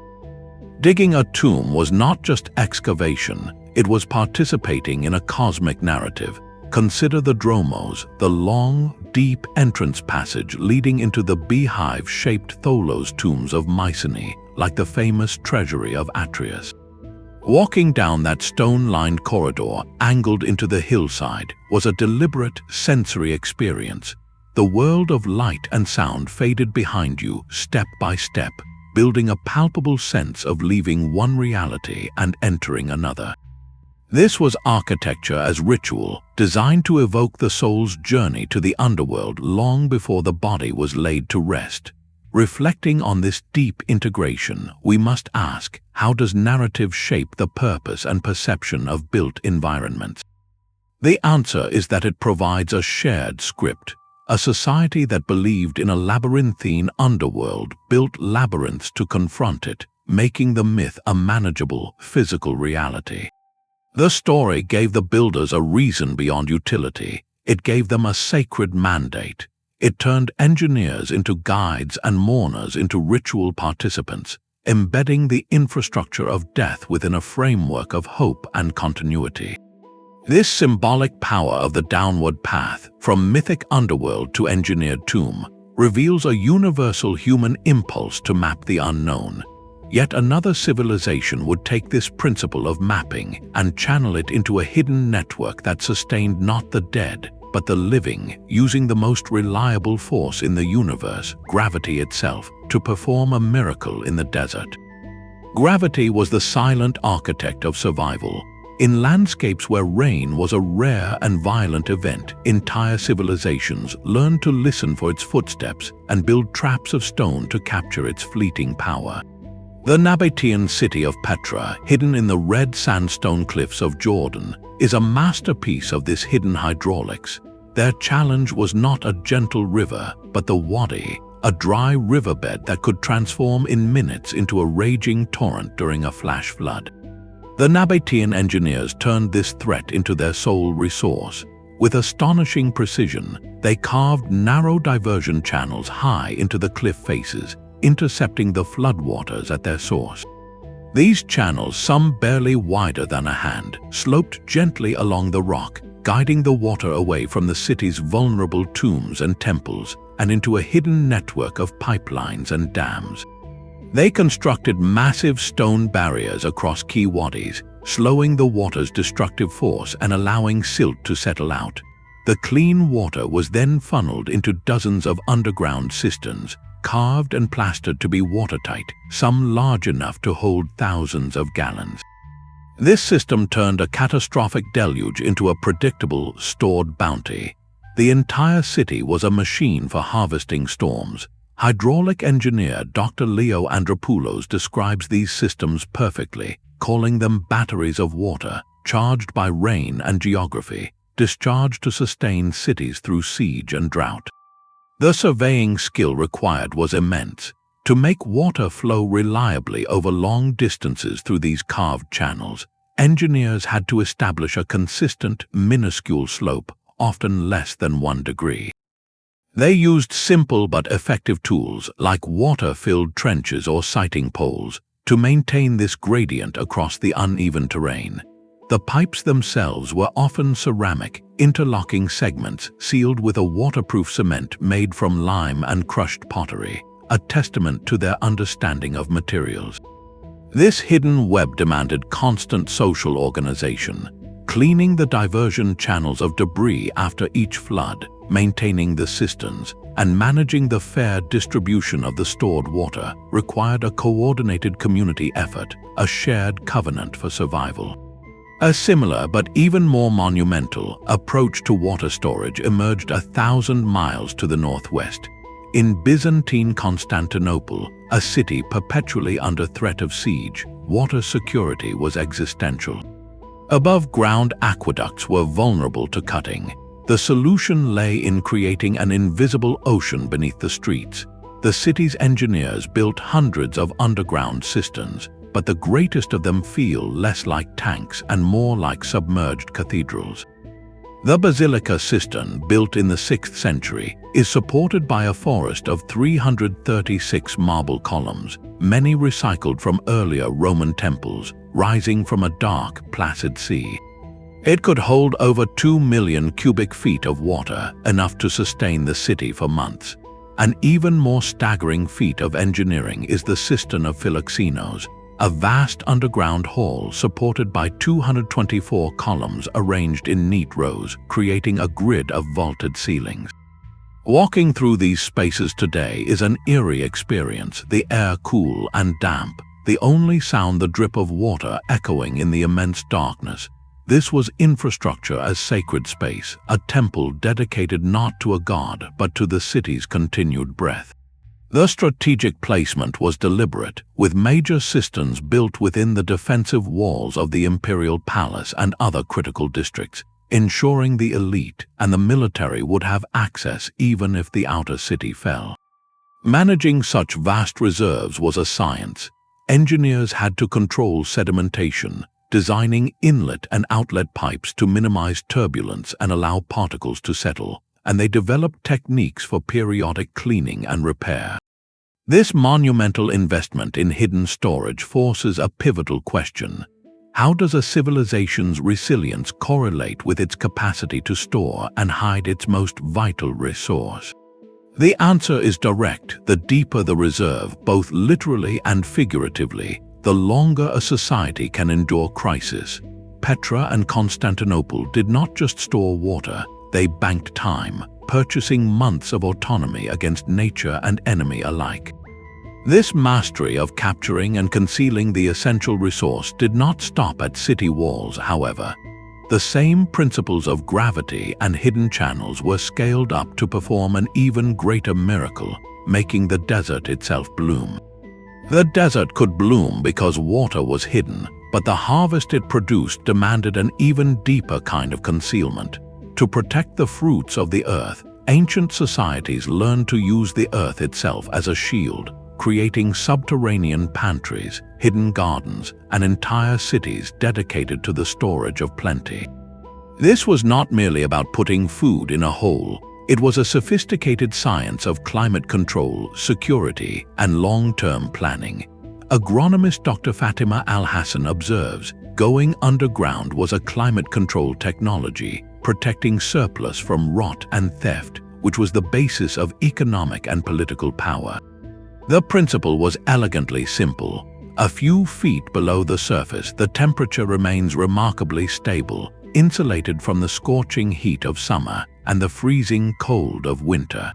Digging a tomb was not just excavation, it was participating in a cosmic narrative. Consider the dromos, the long, deep entrance passage leading into the beehive-shaped tholos tombs of Mycenae, like the famous treasury of Atreus. Walking down that stone-lined corridor, angled into the hillside, was a deliberate sensory experience. The world of light and sound faded behind you, step by step, building a palpable sense of leaving one reality and entering another. This was architecture as ritual, designed to evoke the soul's journey to the underworld long before the body was laid to rest. Reflecting on this deep integration, we must ask, how does narrative shape the purpose and perception of built environments? The answer is that it provides a shared script. A society that believed in a labyrinthine underworld built labyrinths to confront it, making the myth a manageable, physical reality. The story gave the builders a reason beyond utility. It gave them a sacred mandate. It turned engineers into guides and mourners into ritual participants, embedding the infrastructure of death within a framework of hope and continuity. This symbolic power of the downward path, from mythic underworld to engineered tomb, reveals a universal human impulse to map the unknown. Yet another civilization would take this principle of mapping and channel it into a hidden network that sustained not the dead, but the living, using the most reliable force in the universe, gravity itself, to perform a miracle in the desert. Gravity was the silent architect of survival. In landscapes where rain was a rare and violent event, entire civilizations learned to listen for its footsteps and build traps of stone to capture its fleeting power. The Nabatean city of Petra, hidden in the red sandstone cliffs of Jordan, is a masterpiece of this hidden hydraulics. Their challenge was not a gentle river, but the Wadi, a dry riverbed that could transform in minutes into a raging torrent during a flash flood. The Nabatean engineers turned this threat into their sole resource. With astonishing precision, they carved narrow diversion channels high into the cliff faces, intercepting the floodwaters at their source. These channels, some barely wider than a hand, sloped gently along the rock, guiding the water away from the city's vulnerable tombs and temples and into a hidden network of pipelines and dams. They constructed massive stone barriers across key wadis, slowing the water's destructive force and allowing silt to settle out. The clean water was then funneled into dozens of underground cisterns, carved and plastered to be watertight, some large enough to hold thousands of gallons. This system turned a catastrophic deluge into a predictable, stored bounty. The entire city was a machine for harvesting storms. Hydraulic engineer Dr. Leo Andropoulos describes these systems perfectly, calling them batteries of water, charged by rain and geography, discharged to sustain cities through siege and drought. The surveying skill required was immense. To make water flow reliably over long distances through these carved channels, engineers had to establish a consistent, minuscule slope, often less than 1 degree. They used simple but effective tools like water-filled trenches or sighting poles to maintain this gradient across the uneven terrain. The pipes themselves were often ceramic, interlocking segments sealed with a waterproof cement made from lime and crushed pottery, a testament to their understanding of materials. This hidden web demanded constant social organization, cleaning the diversion channels of debris after each flood, maintaining the cisterns, and managing the fair distribution of the stored water required a coordinated community effort, a shared covenant for survival. A similar but even more monumental approach to water storage emerged 1,000 miles to the northwest. In Byzantine Constantinople, a city perpetually under threat of siege, water security was existential. Above-ground aqueducts were vulnerable to cutting. The solution lay in creating an invisible ocean beneath the streets. The city's engineers built hundreds of underground cisterns, but the greatest of them feel less like tanks and more like submerged cathedrals. The Basilica cistern, built in the 6th century, is supported by a forest of 336 marble columns, many recycled from earlier Roman temples, rising from a dark, placid sea. It could hold over 2 million cubic feet of water, enough to sustain the city for months. An even more staggering feat of engineering is the cistern of Philoxenos, a vast underground hall supported by 224 columns arranged in neat rows, creating a grid of vaulted ceilings. Walking through these spaces today is an eerie experience, the air cool and damp, the only sound the drip of water echoing in the immense darkness. This was infrastructure as sacred space, a temple dedicated not to a god but to the city's continued breath. The strategic placement was deliberate, with major cisterns built within the defensive walls of the imperial palace and other critical districts, ensuring the elite and the military would have access even if the outer city fell. Managing such vast reserves was a science. Engineers had to control sedimentation, designing inlet and outlet pipes to minimize turbulence and allow particles to settle, and they developed techniques for periodic cleaning and repair. This monumental investment in hidden storage forces a pivotal question. How does a civilization's resilience correlate with its capacity to store and hide its most vital resource? The answer is direct. The deeper the reserve, both literally and figuratively, the longer a society can endure crisis. Petra and Constantinople did not just store water, they banked time, purchasing months of autonomy against nature and enemy alike. This mastery of capturing and concealing the essential resource did not stop at city walls, however. The same principles of gravity and hidden channels were scaled up to perform an even greater miracle, making the desert itself bloom. The desert could bloom because water was hidden, but the harvest it produced demanded an even deeper kind of concealment. To protect the fruits of the earth, ancient societies learned to use the earth itself as a shield, creating subterranean pantries, hidden gardens, and entire cities dedicated to the storage of plenty. This was not merely about putting food in a hole. It was a sophisticated science of climate control, security, and long-term planning. Agronomist Dr. Fatima Al-Hassan observes, going underground was a climate control technology, protecting surplus from rot and theft, which was the basis of economic and political power. The principle was elegantly simple. A few feet below the surface, the temperature remains remarkably stable, insulated from the scorching heat of summer and the freezing cold of winter.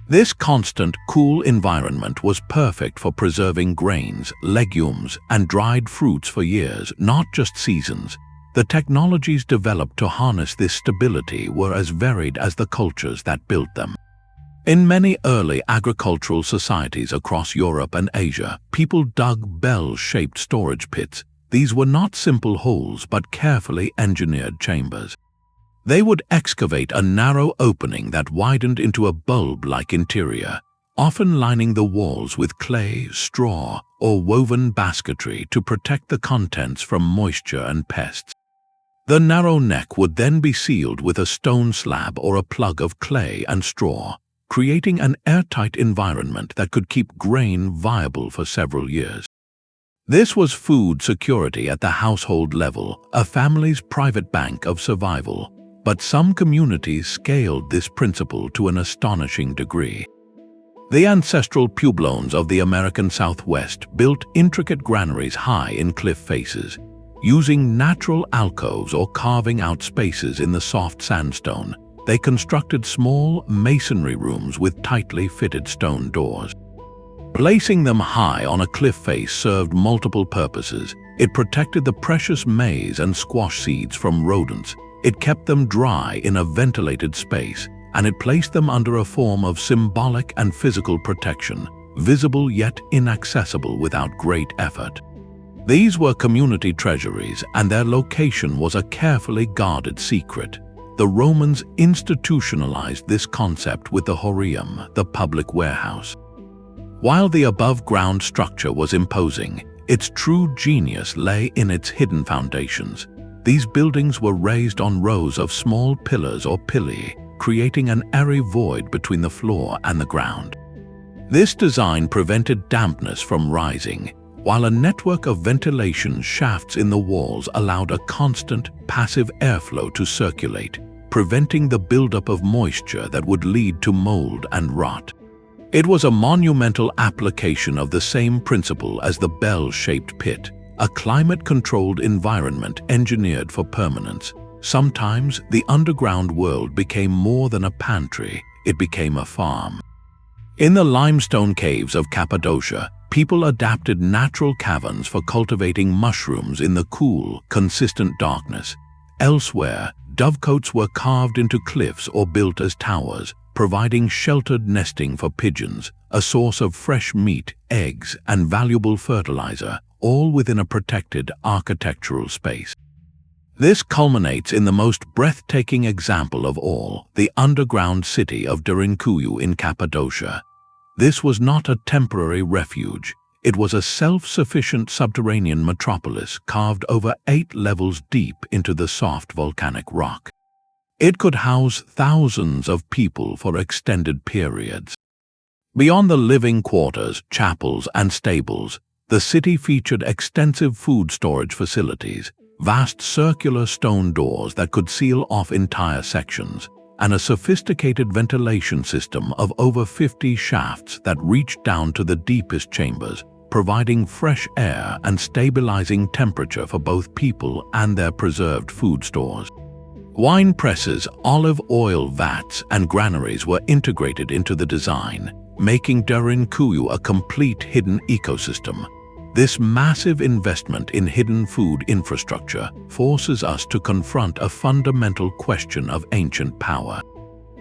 This constant, cool environment was perfect for preserving grains, legumes, and dried fruits for years, not just seasons. The technologies developed to harness this stability were as varied as the cultures that built them. In many early agricultural societies across Europe and Asia, people dug bell-shaped storage pits. These were not simple holes but carefully engineered chambers. They would excavate a narrow opening that widened into a bulb-like interior, often lining the walls with clay, straw, or woven basketry to protect the contents from moisture and pests. The narrow neck would then be sealed with a stone slab or a plug of clay and straw, creating an airtight environment that could keep grain viable for several years. This was food security at the household level, a family's private bank of survival. But some communities scaled this principle to an astonishing degree. The ancestral Pueblones of the American Southwest built intricate granaries high in cliff faces, using natural alcoves or carving out spaces in the soft sandstone. They constructed small masonry rooms with tightly fitted stone doors. Placing them high on a cliff face served multiple purposes. It protected the precious maize and squash seeds from rodents. It kept them dry in a ventilated space, and it placed them under a form of symbolic and physical protection, visible yet inaccessible without great effort. These were community treasuries, and their location was a carefully guarded secret. The Romans institutionalized this concept with the Horium, the public warehouse. While the above-ground structure was imposing, its true genius lay in its hidden foundations. These buildings were raised on rows of small pillars or pilli, creating an airy void between the floor and the ground. This design prevented dampness from rising, while a network of ventilation shafts in the walls allowed a constant, passive airflow to circulate, preventing the buildup of moisture that would lead to mold and rot. It was a monumental application of the same principle as the bell-shaped pit, a climate-controlled environment engineered for permanence. Sometimes the underground world became more than a pantry, it became a farm. In the limestone caves of Cappadocia, people adapted natural caverns for cultivating mushrooms in the cool, consistent darkness. Elsewhere, dovecotes were carved into cliffs or built as towers, providing sheltered nesting for pigeons, a source of fresh meat, eggs, and valuable fertilizer, all within a protected architectural space. This culminates in the most breathtaking example of all, the underground city of Derinkuyu in Cappadocia. This was not a temporary refuge. It was a self-sufficient subterranean metropolis carved over 8 levels deep into the soft volcanic rock. It could house thousands of people for extended periods. Beyond the living quarters, chapels, and stables, the city featured extensive food storage facilities, vast circular stone doors that could seal off entire sections, and a sophisticated ventilation system of over 50 shafts that reached down to the deepest chambers, providing fresh air and stabilizing temperature for both people and their preserved food stores. Wine presses, olive oil vats, and granaries were integrated into the design, making Derinkuyu a complete hidden ecosystem. This massive investment in hidden food infrastructure forces us to confront a fundamental question of ancient power.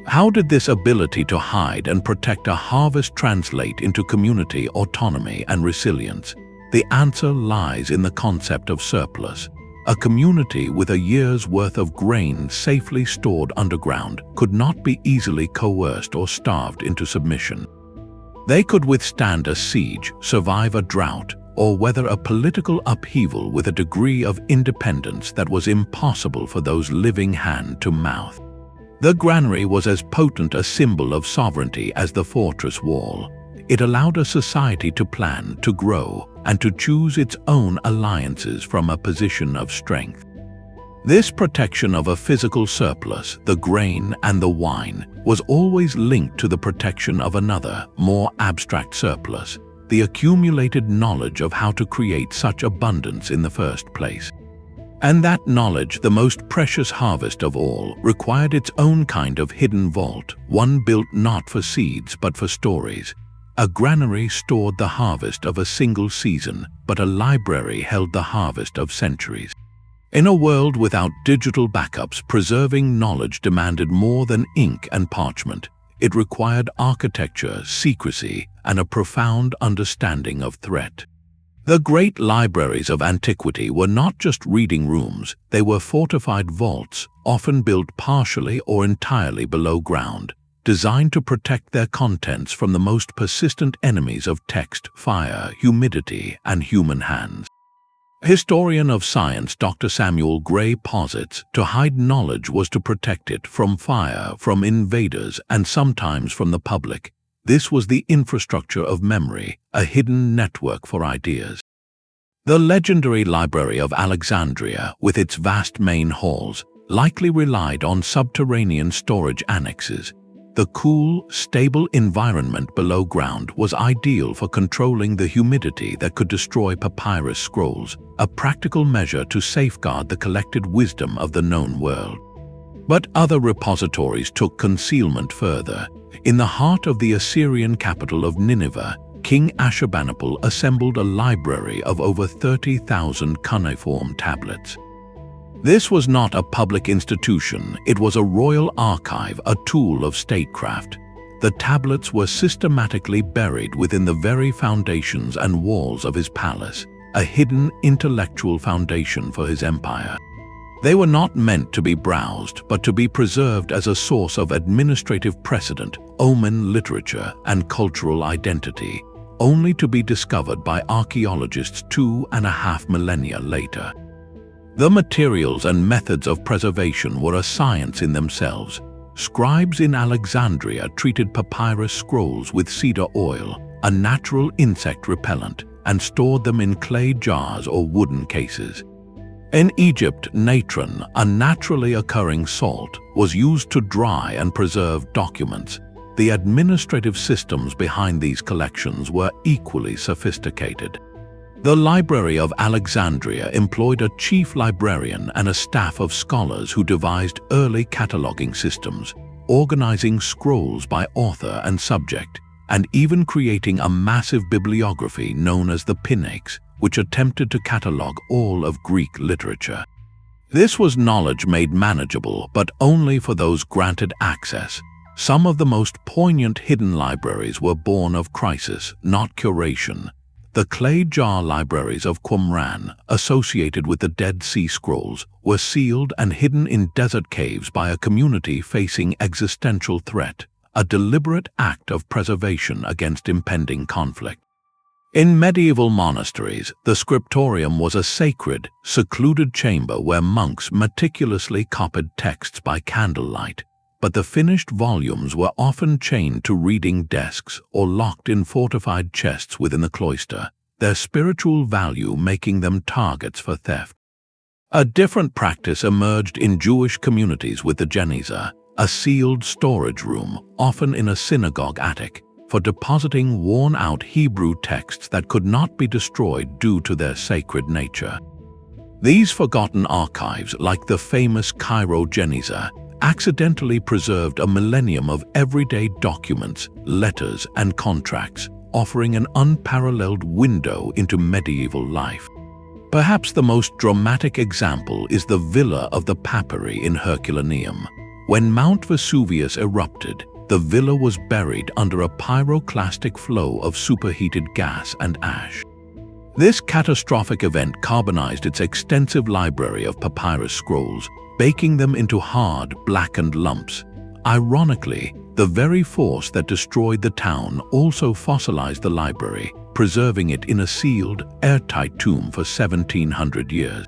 How did this ability to hide and protect a harvest translate into community autonomy and resilience? The answer lies in the concept of surplus. A community with a year's worth of grain safely stored underground could not be easily coerced or starved into submission. They could withstand a siege, survive a drought, or weather a political upheaval with a degree of independence that was impossible for those living hand to mouth. The granary was as potent a symbol of sovereignty as the fortress wall. It allowed a society to plan, to grow, and to choose its own alliances from a position of strength. This protection of a physical surplus, the grain and the wine, was always linked to the protection of another, more abstract surplus, the accumulated knowledge of how to create such abundance in the first place. And that knowledge, the most precious harvest of all, required its own kind of hidden vault, one built not for seeds but for stories. A granary stored the harvest of a single season, but a library held the harvest of centuries. In a world without digital backups, preserving knowledge demanded more than ink and parchment. It required architecture, secrecy, and a profound understanding of threat. The great libraries of antiquity were not just reading rooms, they were fortified vaults, often built partially or entirely below ground, designed to protect their contents from the most persistent enemies of text, fire, humidity, and human hands. Historian of science Dr. Samuel Gray posits, to hide knowledge was to protect it from fire, from invaders, and sometimes from the public. This was the infrastructure of memory, a hidden network for ideas. The legendary Library of Alexandria, with its vast main halls, likely relied on subterranean storage annexes. The cool, stable environment below ground was ideal for controlling the humidity that could destroy papyrus scrolls, a practical measure to safeguard the collected wisdom of the known world. But other repositories took concealment further. In the heart of the Assyrian capital of Nineveh, King Ashurbanipal assembled a library of over 30,000 cuneiform tablets. This was not a public institution, it was a royal archive, a tool of statecraft. The tablets were systematically buried within the very foundations and walls of his palace, a hidden intellectual foundation for his empire. They were not meant to be browsed, but to be preserved as a source of administrative precedent, omen literature, and cultural identity, only to be discovered by archaeologists 2.5 millennia later. The materials and methods of preservation were a science in themselves. Scribes in Alexandria treated papyrus scrolls with cedar oil, a natural insect repellent, and stored them in clay jars or wooden cases. In Egypt, natron, a naturally occurring salt, was used to dry and preserve documents. The administrative systems behind these collections were equally sophisticated. The Library of Alexandria employed a chief librarian and a staff of scholars who devised early cataloging systems, organizing scrolls by author and subject, and even creating a massive bibliography known as the Pinax, which attempted to catalog all of Greek literature. This was knowledge made manageable, but only for those granted access. Some of the most poignant hidden libraries were born of crisis, not curation. The clay jar libraries of Qumran, associated with the Dead Sea Scrolls, were sealed and hidden in desert caves by a community facing existential threat, a deliberate act of preservation against impending conflict. In medieval monasteries, the scriptorium was a sacred, secluded chamber where monks meticulously copied texts by candlelight, but the finished volumes were often chained to reading desks or locked in fortified chests within the cloister, their spiritual value making them targets for theft. A different practice emerged in Jewish communities with the Geniza, a sealed storage room, often in a synagogue attic, for depositing worn-out Hebrew texts that could not be destroyed due to their sacred nature. These forgotten archives, like the famous Cairo Geniza, accidentally preserved a millennium of everyday documents, letters, and contracts, offering an unparalleled window into medieval life. Perhaps the most dramatic example is the Villa of the Papyri in Herculaneum. When Mount Vesuvius erupted, the villa was buried under a pyroclastic flow of superheated gas and ash. This catastrophic event carbonized its extensive library of papyrus scrolls, baking them into hard, blackened lumps. Ironically, the very force that destroyed the town also fossilized the library, preserving it in a sealed, airtight tomb for 1,700 years.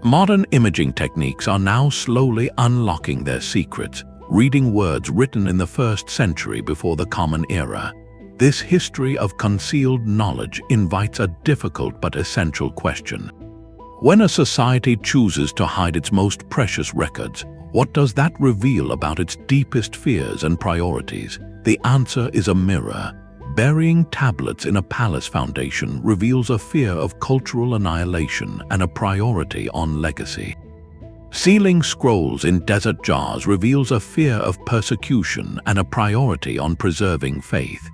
Modern imaging techniques are now slowly unlocking their secrets, reading words written in the 1st century before the Common Era. This history of concealed knowledge invites a difficult but essential question. When a society chooses to hide its most precious records, what does that reveal about its deepest fears and priorities? The answer is a mirror. Burying tablets in a palace foundation reveals a fear of cultural annihilation and a priority on legacy. Sealing scrolls in desert jars reveals a fear of persecution and a priority on preserving faith.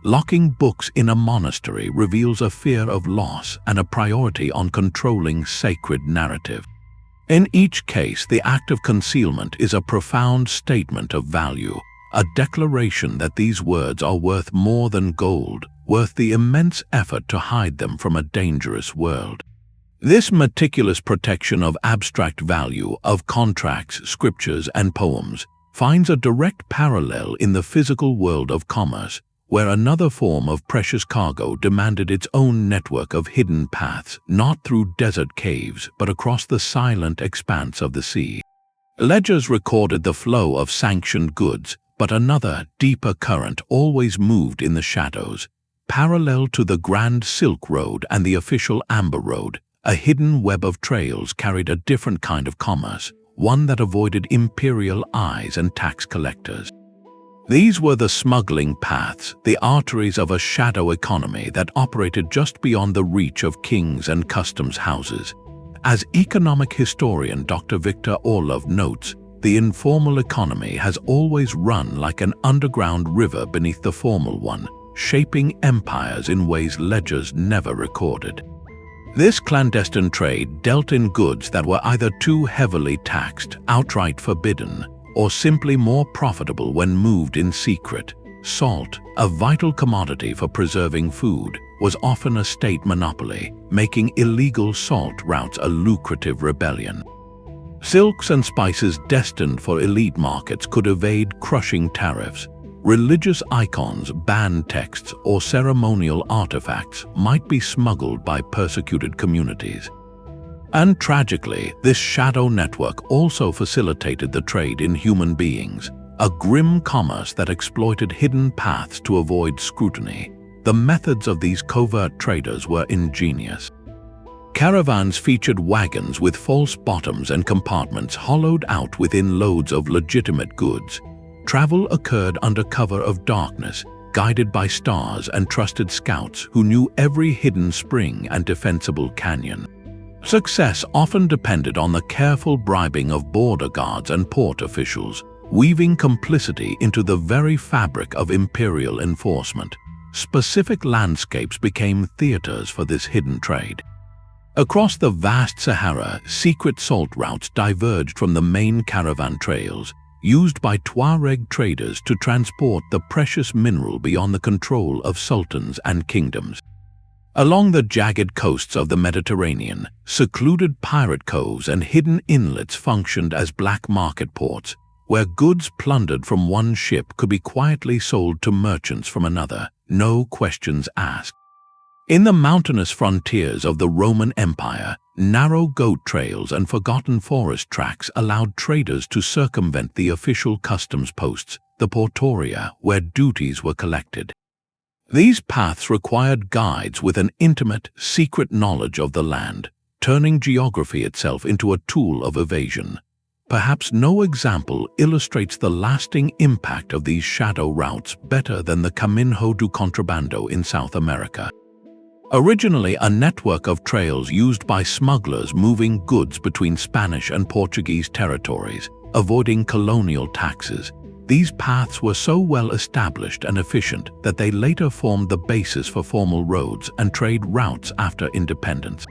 Locking books in a monastery reveals a fear of loss and a priority on controlling sacred narrative. In each case, the act of concealment is a profound statement of value, a declaration that these words are worth more than gold, worth the immense effort to hide them from a dangerous world. This meticulous protection of abstract value, of contracts, scriptures, and poems, finds a direct parallel in the physical world of commerce, where another form of precious cargo demanded its own network of hidden paths, not through desert caves, but across the silent expanse of the sea. Ledgers recorded the flow of sanctioned goods, but another, deeper current always moved in the shadows. Parallel to the Grand Silk Road and the official Amber Road, a hidden web of trails carried a different kind of commerce, one that avoided imperial eyes and tax collectors. These were the smuggling paths, the arteries of a shadow economy that operated just beyond the reach of kings and customs houses. As economic historian Dr. Victor Orlov notes, the informal economy has always run like an underground river beneath the formal one, shaping empires in ways ledgers never recorded. This clandestine trade dealt in goods that were either too heavily taxed, outright forbidden, or simply more profitable when moved in secret. Salt, a vital commodity for preserving food, was often a state monopoly, making illegal salt routes a lucrative rebellion. Silks and spices destined for elite markets could evade crushing tariffs. Religious icons, banned texts, or ceremonial artifacts might be smuggled by persecuted communities. And tragically, this shadow network also facilitated the trade in human beings, a grim commerce that exploited hidden paths to avoid scrutiny. The methods of these covert traders were ingenious. Caravans featured wagons with false bottoms and compartments hollowed out within loads of legitimate goods. Travel occurred under cover of darkness, guided by stars and trusted scouts who knew every hidden spring and defensible canyon. Success often depended on the careful bribing of border guards and port officials, weaving complicity into the very fabric of imperial enforcement. Specific landscapes became theaters for this hidden trade. Across the vast Sahara, secret salt routes diverged from the main caravan trails, used by Tuareg traders to transport the precious mineral beyond the control of sultans and kingdoms. Along the jagged coasts of the Mediterranean, secluded pirate coves and hidden inlets functioned as black market ports, where goods plundered from one ship could be quietly sold to merchants from another, no questions asked. In the mountainous frontiers of the Roman Empire, narrow goat trails and forgotten forest tracks allowed traders to circumvent the official customs posts, the portoria, where duties were collected. These paths required guides with an intimate, secret knowledge of the land, turning geography itself into a tool of evasion. Perhaps no example illustrates the lasting impact of these shadow routes better than the Caminho do Contrabando in South America. Originally a network of trails used by smugglers moving goods between Spanish and Portuguese territories, avoiding colonial taxes, these paths were so well established and efficient that they later formed the basis for formal roads and trade routes after independence.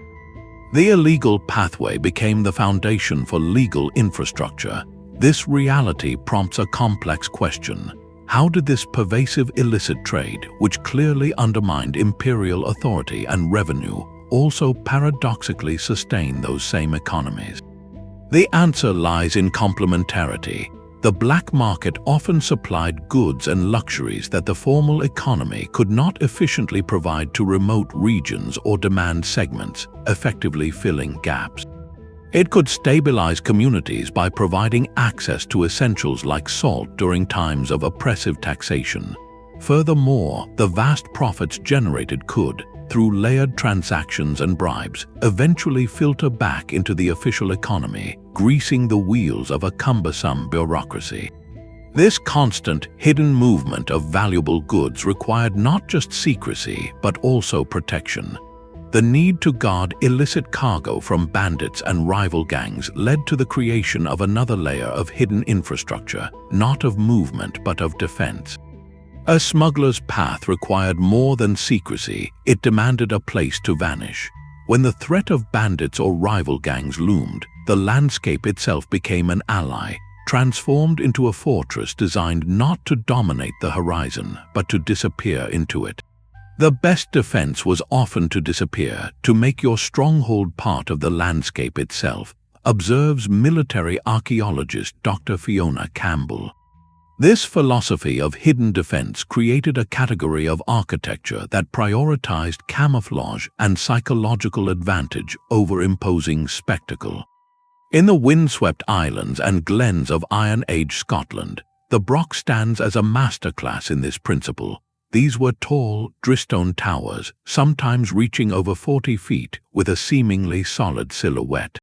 The illegal pathway became the foundation for legal infrastructure. This reality prompts a complex question. How did this pervasive illicit trade, which clearly undermined imperial authority and revenue, also paradoxically sustain those same economies? The answer lies in complementarity. The black market often supplied goods and luxuries that the formal economy could not efficiently provide to remote regions or demand segments, effectively filling gaps. It could stabilize communities by providing access to essentials like salt during times of oppressive taxation. Furthermore, the vast profits generated could, through layered transactions and bribes, eventually filter back into the official economy, greasing the wheels of a cumbersome bureaucracy. This constant, hidden movement of valuable goods required not just secrecy, but also protection. The need to guard illicit cargo from bandits and rival gangs led to the creation of another layer of hidden infrastructure, not of movement but of defense. A smuggler's path required more than secrecy, it demanded a place to vanish. When the threat of bandits or rival gangs loomed, the landscape itself became an ally, transformed into a fortress designed not to dominate the horizon, but to disappear into it. The best defense was often to disappear, to make your stronghold part of the landscape itself, observes military archaeologist Dr. Fiona Campbell. This philosophy of hidden defense created a category of architecture that prioritized camouflage and psychological advantage over imposing spectacle. In the windswept islands and glens of Iron Age Scotland, the Broch stands as a masterclass in this principle. These were tall, drystone towers, sometimes reaching over 40 feet, with a seemingly solid silhouette.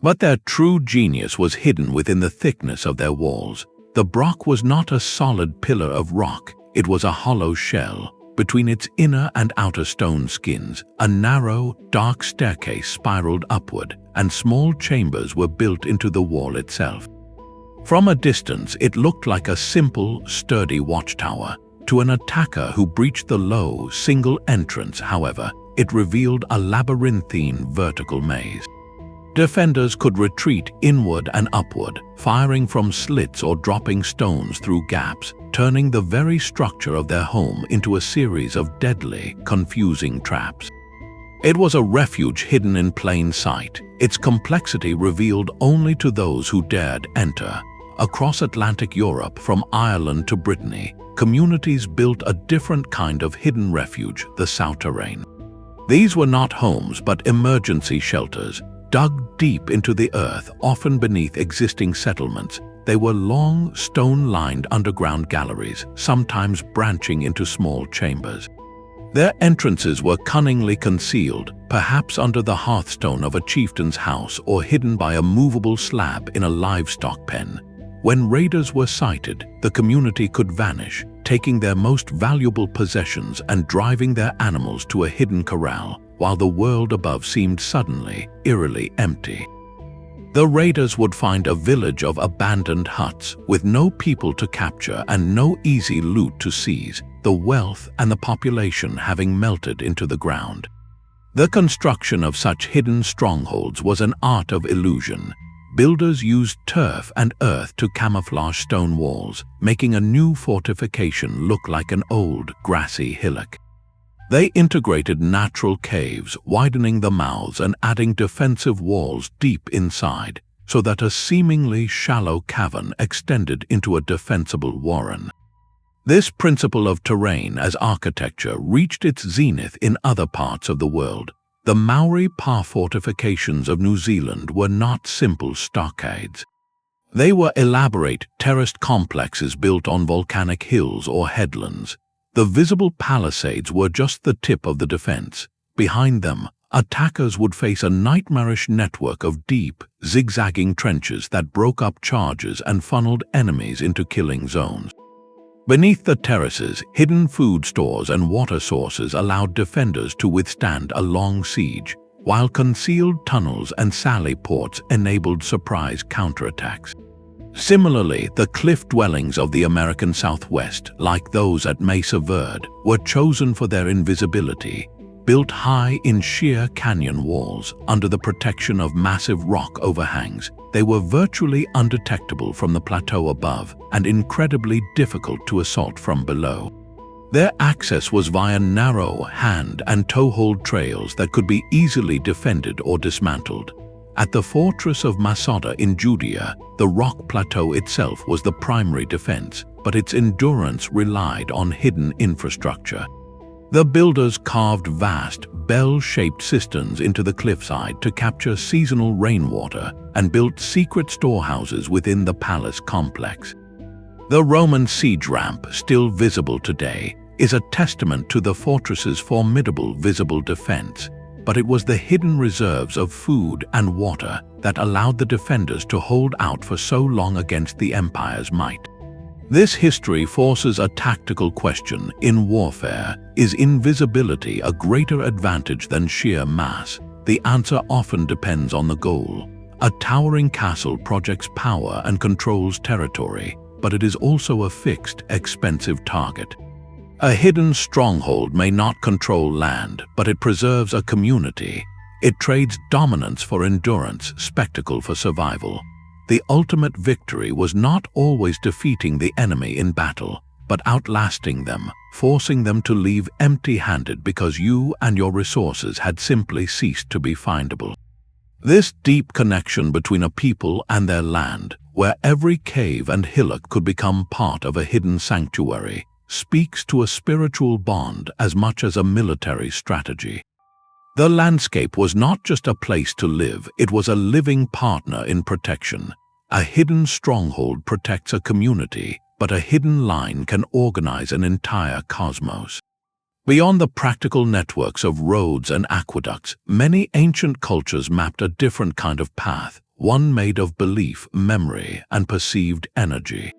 But their true genius was hidden within the thickness of their walls. The Broch was not a solid pillar of rock, it was a hollow shell. Between its inner and outer stone skins, a narrow, dark staircase spiraled upward, and small chambers were built into the wall itself. From a distance, it looked like a simple, sturdy watchtower. To an attacker who breached the low, single entrance, however, it revealed a labyrinthine vertical maze. Defenders could retreat inward and upward, firing from slits or dropping stones through gaps, turning the very structure of their home into a series of deadly, confusing traps. It was a refuge hidden in plain sight, its complexity revealed only to those who dared enter. Across Atlantic Europe, from Ireland to Brittany, communities built a different kind of hidden refuge, the souterrain. These were not homes but emergency shelters, dug deep into the earth, often beneath existing settlements. They were long, stone-lined underground galleries, sometimes branching into small chambers. Their entrances were cunningly concealed, perhaps under the hearthstone of a chieftain's house or hidden by a movable slab in a livestock pen. When raiders were sighted, the community could vanish, taking their most valuable possessions and driving their animals to a hidden corral, while the world above seemed suddenly, eerily empty. The raiders would find a village of abandoned huts, with no people to capture and no easy loot to seize, the wealth and the population having melted into the ground. The construction of such hidden strongholds was an art of illusion. builders used turf and earth to camouflage stone walls, making a new fortification look like an old, grassy hillock. They integrated natural caves, widening the mouths and adding defensive walls deep inside, so that a seemingly shallow cavern extended into a defensible warren. This principle of terrain as architecture reached its zenith in other parts of the world. The Maori Pa fortifications of New Zealand were not simple stockades. They were elaborate, terraced complexes built on volcanic hills or headlands. The visible palisades were just the tip of the defense. Behind them, attackers would face a nightmarish network of deep, zigzagging trenches that broke up charges and funneled enemies into killing zones. Beneath the terraces, hidden food stores and water sources allowed defenders to withstand a long siege, while concealed tunnels and sally ports enabled surprise counterattacks. Similarly, the cliff dwellings of the American Southwest, like those at Mesa Verde, were chosen for their invisibility. Built high in sheer canyon walls, under the protection of massive rock overhangs, they were virtually undetectable from the plateau above and incredibly difficult to assault from below. Their access was via narrow hand- and toe-hold trails that could be easily defended or dismantled. At the fortress of Masada in Judea, the rock plateau itself was the primary defense, but its endurance relied on hidden infrastructure. The builders carved vast, bell-shaped cisterns into the cliffside to capture seasonal rainwater and built secret storehouses within the palace complex. The Roman siege ramp, still visible today, is a testament to the fortress's formidable visible defense, but it was the hidden reserves of food and water that allowed the defenders to hold out for so long against the empire's might. This history forces a tactical question in warfare: is invisibility a greater advantage than sheer mass? The answer often depends on the goal. A towering castle projects power and controls territory, but it is also a fixed, expensive target. A hidden stronghold may not control land, but it preserves a community. It trades dominance for endurance, spectacle for survival. The ultimate victory was not always defeating the enemy in battle, but outlasting them, forcing them to leave empty-handed because you and your resources had simply ceased to be findable. This deep connection between a people and their land, where every cave and hillock could become part of a hidden sanctuary, speaks to a spiritual bond as much as a military strategy. The landscape was not just a place to live, it was a living partner in protection. A hidden stronghold protects a community, but a hidden line can organize an entire cosmos. Beyond the practical networks of roads and aqueducts, many ancient cultures mapped a different kind of path, one made of belief, memory, and perceived energy.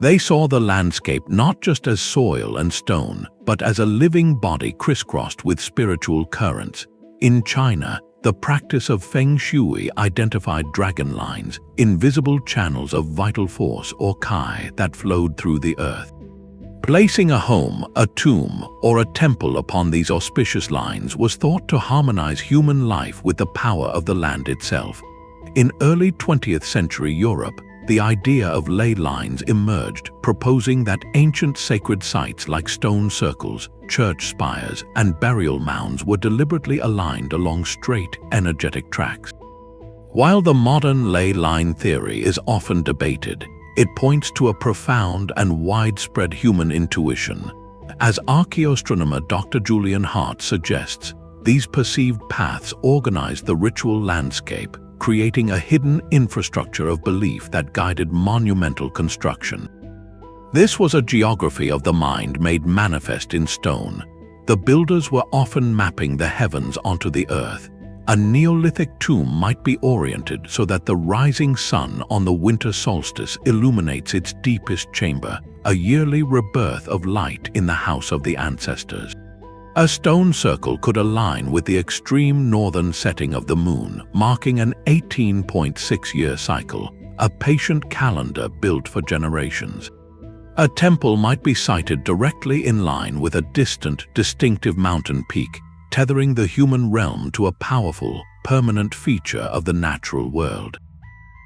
They saw the landscape not just as soil and stone, but as a living body crisscrossed with spiritual currents. In China, the practice of feng shui identified dragon lines, invisible channels of vital force or qi that flowed through the earth. Placing a home, a tomb, or a temple upon these auspicious lines was thought to harmonize human life with the power of the land itself. In early 20th century Europe, the idea of ley lines emerged, proposing that ancient sacred sites like stone circles, church spires, and burial mounds were deliberately aligned along straight, energetic tracks. While the modern ley line theory is often debated, it points to a profound and widespread human intuition. As archaeoastronomer Dr. Julian Hart suggests, these perceived paths organized the ritual landscape, creating a hidden infrastructure of belief that guided monumental construction. This was a geography of the mind made manifest in stone. The builders were often mapping the heavens onto the earth. A Neolithic tomb might be oriented so that the rising sun on the winter solstice illuminates its deepest chamber, a yearly rebirth of light in the house of the ancestors. A stone circle could align with the extreme northern setting of the moon, marking an 18.6-year cycle, a patient calendar built for generations. A temple might be sited directly in line with a distant, distinctive mountain peak, tethering the human realm to a powerful, permanent feature of the natural world.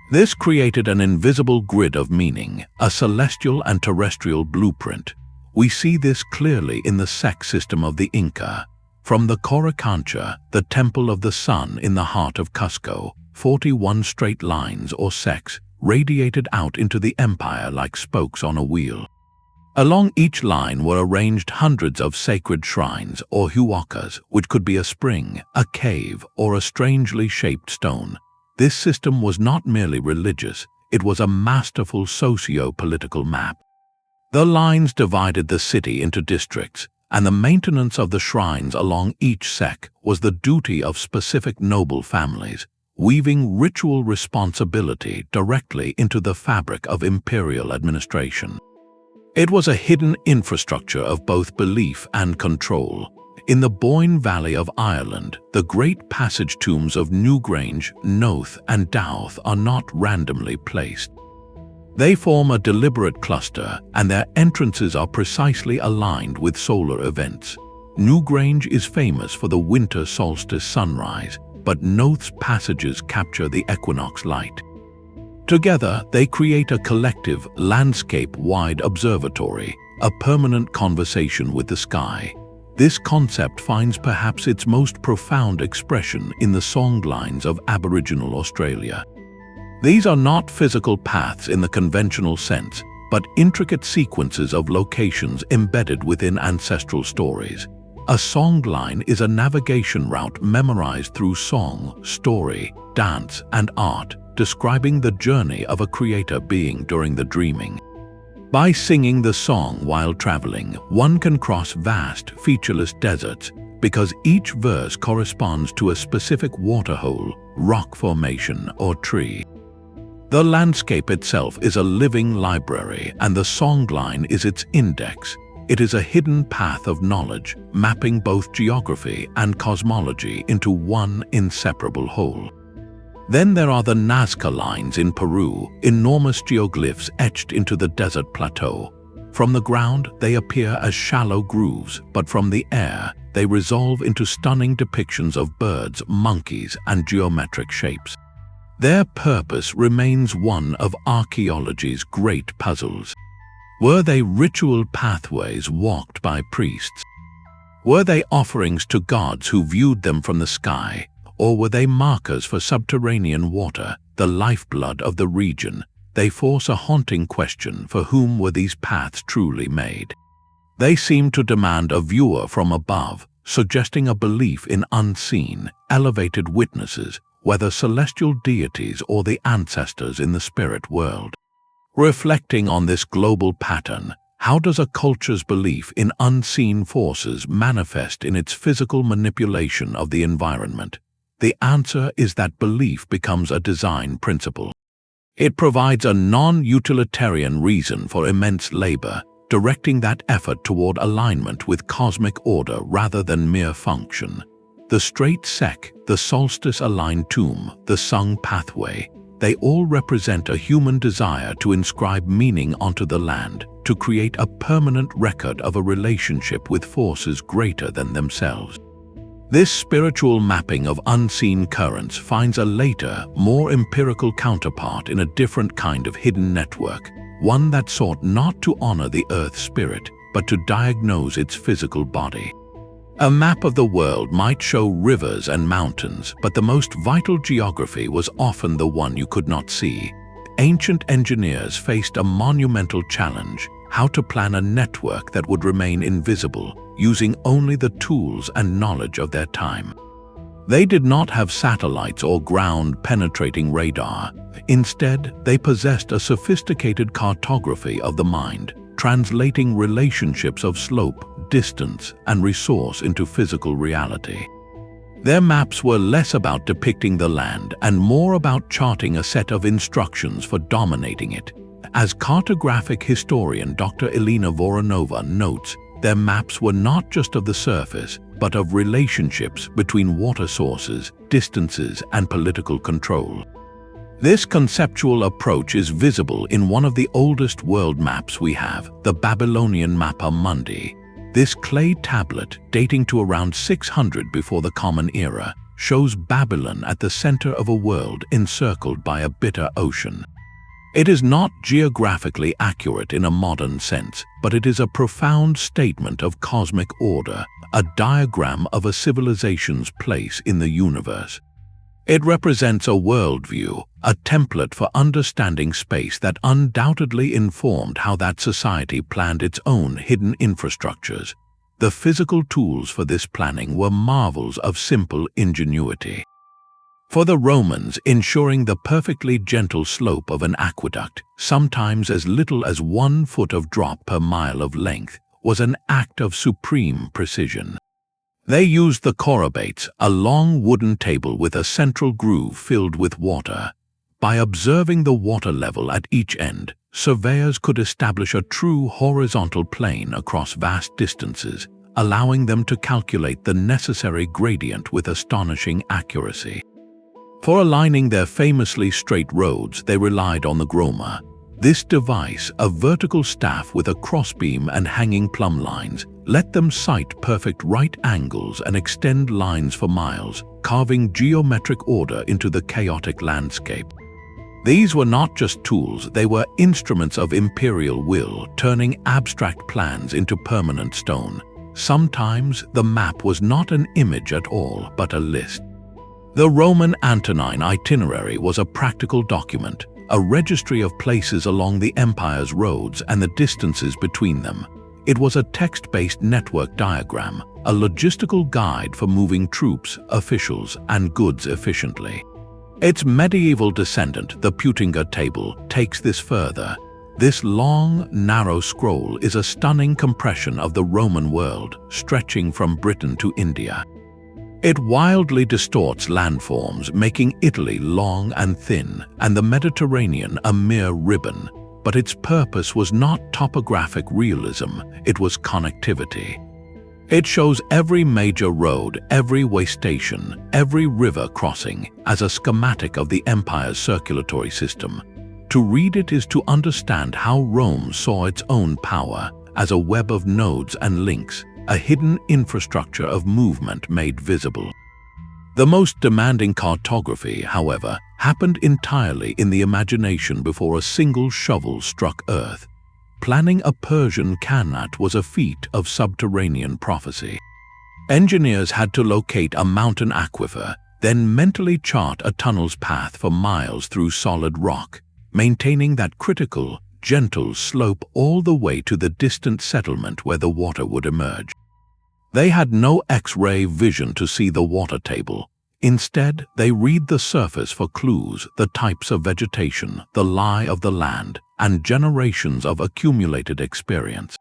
This created an invisible grid of meaning, a celestial and terrestrial blueprint. We see this clearly in the Ceque system of the Inca. From the Coricancha, the temple of the sun in the heart of Cusco, 41 straight lines or ceques radiated out into the empire like spokes on a wheel. Along each line were arranged hundreds of sacred shrines or huacas, which could be a spring, a cave, or a strangely shaped stone. This system was not merely religious, it was a masterful socio-political map. The lines divided the city into districts, and the maintenance of the shrines along each ceque was the duty of specific noble families, weaving ritual responsibility directly into the fabric of imperial administration. It was a hidden infrastructure of both belief and control. In the Boyne Valley of Ireland, the great passage tombs of Newgrange, Noath, and Douth are not randomly placed. They form a deliberate cluster, and their entrances are precisely aligned with solar events. Newgrange is famous for the winter solstice sunrise, but Noath's passages capture the equinox light. Together, they create a collective, landscape-wide observatory, a permanent conversation with the sky. This concept finds perhaps its most profound expression in the songlines of Aboriginal Australia. These are not physical paths in the conventional sense, but intricate sequences of locations embedded within ancestral stories. A songline is a navigation route memorized through song, story, dance, and art, describing the journey of a creator being during the dreaming. By singing the song while traveling, one can cross vast, featureless deserts because each verse corresponds to a specific waterhole, rock formation, or tree. The landscape itself is a living library, and the songline is its index. It is a hidden path of knowledge, mapping both geography and cosmology into one inseparable whole. Then there are the Nazca lines in Peru, enormous geoglyphs etched into the desert plateau. From the ground, they appear as shallow grooves, but from the air, they resolve into stunning depictions of birds, monkeys, and geometric shapes. Their purpose remains one of archaeology's great puzzles. Were they ritual pathways walked by priests? Were they offerings to gods who viewed them from the sky? Or were they markers for subterranean water, the lifeblood of the region? They force a haunting question: for whom were these paths truly made? They seem to demand a viewer from above, suggesting a belief in unseen, elevated witnesses, whether celestial deities or the ancestors in the spirit world. Reflecting on this global pattern, how does a culture's belief in unseen forces manifest in its physical manipulation of the environment? The answer is that belief becomes a design principle. It provides a non-utilitarian reason for immense labor, directing that effort toward alignment with cosmic order rather than mere function. The straight ceque, the solstice-aligned tomb, the sung pathway, they all represent a human desire to inscribe meaning onto the land, to create a permanent record of a relationship with forces greater than themselves. This spiritual mapping of unseen currents finds a later, more empirical counterpart in a different kind of hidden network, one that sought not to honor the Earth's spirit, but to diagnose its physical body. A map of the world might show rivers and mountains, but the most vital geography was often the one you could not see. Ancient engineers faced a monumental challenge: how to plan a network that would remain invisible, using only the tools and knowledge of their time. They did not have satellites or ground-penetrating radar. Instead, they possessed a sophisticated cartography of the mind, translating relationships of slope, distance, and resource into physical reality. Their maps were less about depicting the land and more about charting a set of instructions for dominating it. As cartographic historian Dr. Elena Voronova notes, their maps were not just of the surface, but of relationships between water sources, distances, and political control. This conceptual approach is visible in one of the oldest world maps we have, the Babylonian Mappa Mundi. This clay tablet, dating to around 600 before the Common Era, shows Babylon at the center of a world encircled by a bitter ocean. It is not geographically accurate in a modern sense, but it is a profound statement of cosmic order, a diagram of a civilization's place in the universe. It represents a worldview, a template for understanding space that undoubtedly informed how that society planned its own hidden infrastructures. The physical tools for this planning were marvels of simple ingenuity. For the Romans, ensuring the perfectly gentle slope of an aqueduct, sometimes as little as 1 foot of drop per mile of length, was an act of supreme precision. They used the chorobates, a long wooden table with a central groove filled with water. By observing the water level at each end, surveyors could establish a true horizontal plane across vast distances, allowing them to calculate the necessary gradient with astonishing accuracy. For aligning their famously straight roads, they relied on the groma. This device, a vertical staff with a crossbeam and hanging plumb lines, let them sight perfect right angles and extend lines for miles, carving geometric order into the chaotic landscape. These were not just tools, they were instruments of imperial will, turning abstract plans into permanent stone. Sometimes the map was not an image at all, but a list. The Roman Antonine itinerary was a practical document, a registry of places along the empire's roads and the distances between them. It was a text-based network diagram, a logistical guide for moving troops, officials, and goods efficiently. Its medieval descendant, the Peutingers table, takes this further. This long, narrow scroll is a stunning compression of the Roman world, stretching from Britain to India. It wildly distorts landforms, making Italy long and thin, and the Mediterranean a mere ribbon. But its purpose was not topographic realism, it was connectivity. It shows every major road, every way station, every river crossing as a schematic of the empire's circulatory system. To read it is to understand how Rome saw its own power as a web of nodes and links, a hidden infrastructure of movement made visible. The most demanding cartography, however, happened entirely in the imagination before a single shovel struck earth. Planning a Persian Qanat was a feat of subterranean prophecy. Engineers had to locate a mountain aquifer, then mentally chart a tunnel's path for miles through solid rock, maintaining that critical, gentle slope all the way to the distant settlement where the water would emerge. They had no X-ray vision to see the water table. Instead, they read the surface for clues, the types of vegetation, the lie of the land, and generations of accumulated experience.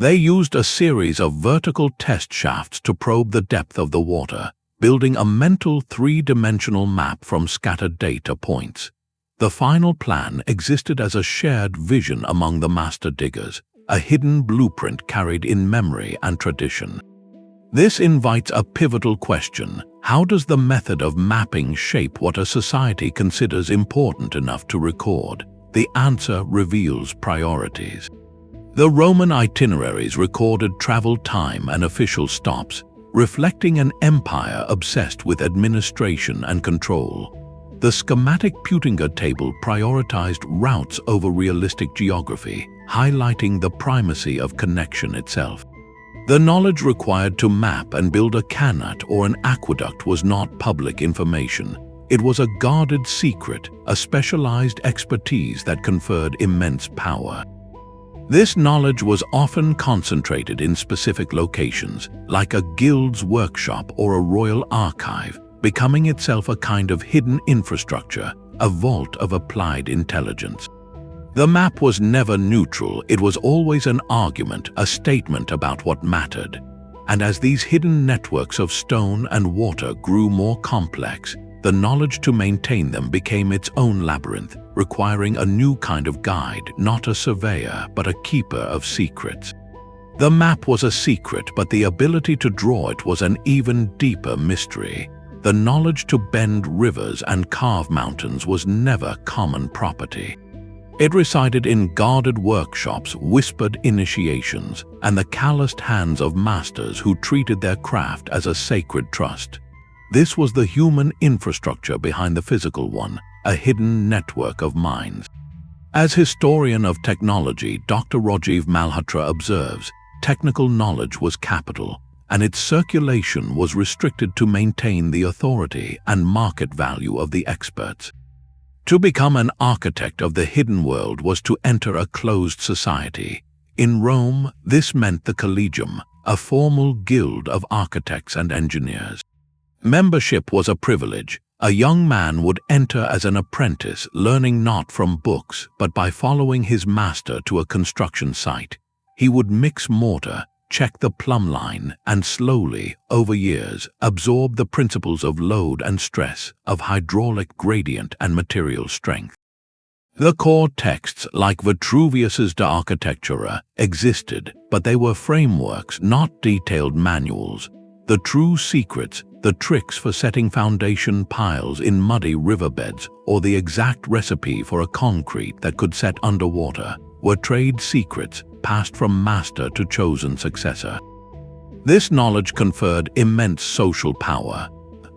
They used a series of vertical test shafts to probe the depth of the water, building a mental three-dimensional map from scattered data points. The final plan existed as a shared vision among the master diggers, a hidden blueprint carried in memory and tradition. This invites a pivotal question. How does the method of mapping shape what a society considers important enough to record? The answer reveals priorities. The Roman itineraries recorded travel time and official stops, reflecting an empire obsessed with administration and control. The schematic Peutingers table prioritized routes over realistic geography, highlighting the primacy of connection itself. The knowledge required to map and build a Qanat or an aqueduct was not public information. It was a guarded secret, a specialized expertise that conferred immense power. This knowledge was often concentrated in specific locations, like a guild's workshop or a royal archive, becoming itself a kind of hidden infrastructure, a vault of applied intelligence. The map was never neutral, it was always an argument, a statement about what mattered. And as these hidden networks of stone and water grew more complex, the knowledge to maintain them became its own labyrinth, requiring a new kind of guide, not a surveyor, but a keeper of secrets. The map was a secret, but the ability to draw it was an even deeper mystery. The knowledge to bend rivers and carve mountains was never common property. It resided in guarded workshops, whispered initiations, and the calloused hands of masters who treated their craft as a sacred trust. This was the human infrastructure behind the physical one, a hidden network of minds. As historian of technology, Dr. Rajiv Malhotra observes, technical knowledge was capital, and its circulation was restricted to maintain the authority and market value of the experts. To become an architect of the hidden world was to enter a closed society. In Rome, this meant the Collegium, a formal guild of architects and engineers. Membership was a privilege. A young man would enter as an apprentice, learning not from books but by following his master to a construction site. He would mix mortar, check the plumb line, and slowly, over years, absorb the principles of load and stress, of hydraulic gradient and material strength. The core texts, like Vitruvius's De Architectura, existed, but they were frameworks, not detailed manuals. The true secrets, the tricks for setting foundation piles in muddy riverbeds, or the exact recipe for a concrete that could set underwater, were trade secrets passed from master to chosen successor. This knowledge conferred immense social power.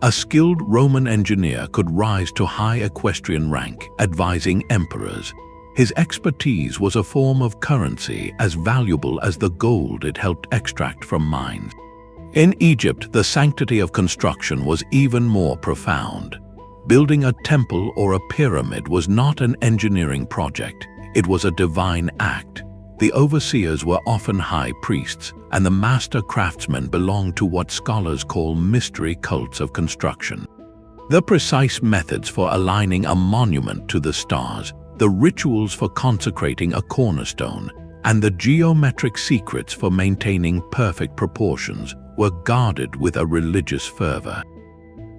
A skilled Roman engineer could rise to high equestrian rank, advising emperors. His expertise was a form of currency as valuable as the gold it helped extract from mines. In Egypt, the sanctity of construction was even more profound. Building a temple or a pyramid was not an engineering project, it was a divine act. The overseers were often high priests, and the master craftsmen belonged to what scholars call mystery cults of construction. The precise methods for aligning a monument to the stars, the rituals for consecrating a cornerstone, and the geometric secrets for maintaining perfect proportions were guarded with a religious fervor.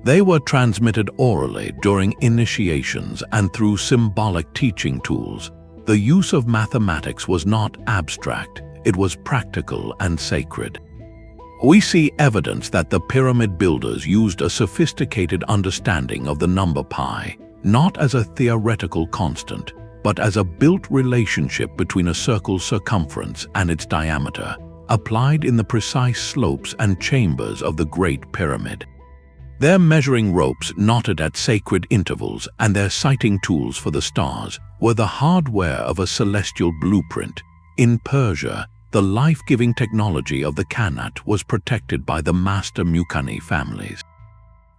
They were transmitted orally during initiations and through symbolic teaching tools. The use of mathematics was not abstract, it was practical and sacred. We see evidence that the pyramid builders used a sophisticated understanding of the number pi, not as a theoretical constant, but as a built relationship between a circle's circumference and its diameter, applied in the precise slopes and chambers of the Great Pyramid. Their measuring ropes knotted at sacred intervals and their sighting tools for the stars were the hardware of a celestial blueprint. In Persia, the life-giving technology of the Qanat was protected by the master Mukani families.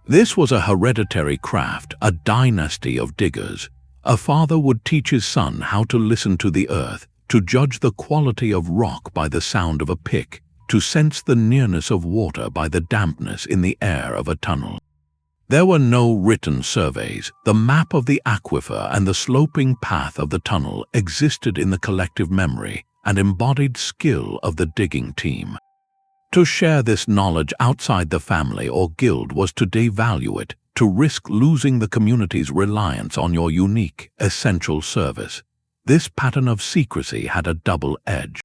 This was a hereditary craft, a dynasty of diggers. A father would teach his son how to listen to the earth, to judge the quality of rock by the sound of a pick, to sense the nearness of water by the dampness in the air of a tunnel. There were no written surveys. The map of the aquifer and the sloping path of the tunnel existed in the collective memory and embodied skill of the digging team. To share this knowledge outside the family or guild was to devalue it, to risk losing the community's reliance on your unique, essential service. This pattern of secrecy had a double edge.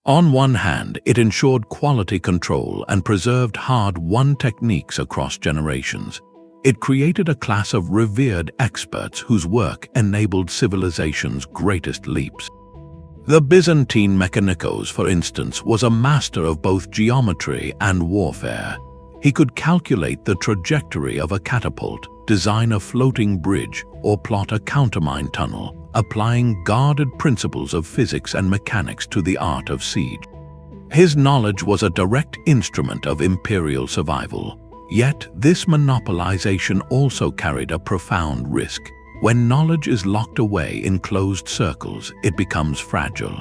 On one hand, it ensured quality control and preserved hard-won techniques across generations. It created a class of revered experts whose work enabled civilization's greatest leaps. The Byzantine Mechanicos, for instance, was a master of both geometry and warfare. He could calculate the trajectory of a catapult, design a floating bridge, or plot a countermine tunnel, applying guarded principles of physics and mechanics to the art of siege. His knowledge was a direct instrument of imperial survival. Yet this monopolization also carried a profound risk. When knowledge is locked away in closed circles, it becomes fragile.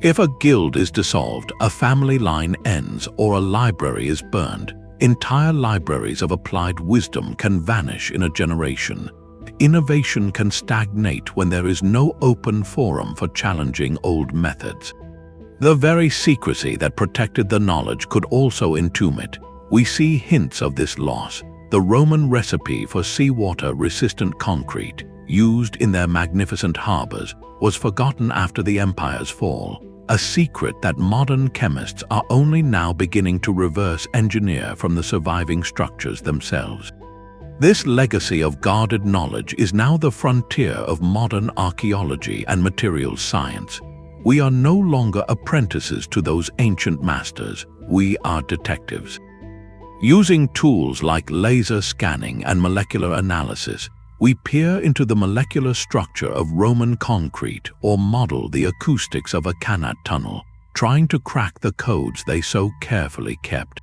If a guild is dissolved, a family line ends, or a library is burned, entire libraries of applied wisdom can vanish in a generation. Innovation can stagnate when there is no open forum for challenging old methods. The very secrecy that protected the knowledge could also entomb it. We see hints of this loss. The Roman recipe for seawater-resistant concrete, used in their magnificent harbors, was forgotten after the empire's fall, a secret that modern chemists are only now beginning to reverse engineer from the surviving structures themselves. This legacy of guarded knowledge is now the frontier of modern archaeology and materials science. We are no longer apprentices to those ancient masters, we are detectives. Using tools like laser scanning and molecular analysis, we peer into the molecular structure of Roman concrete or model the acoustics of a Qanat tunnel, trying to crack the codes they so carefully kept.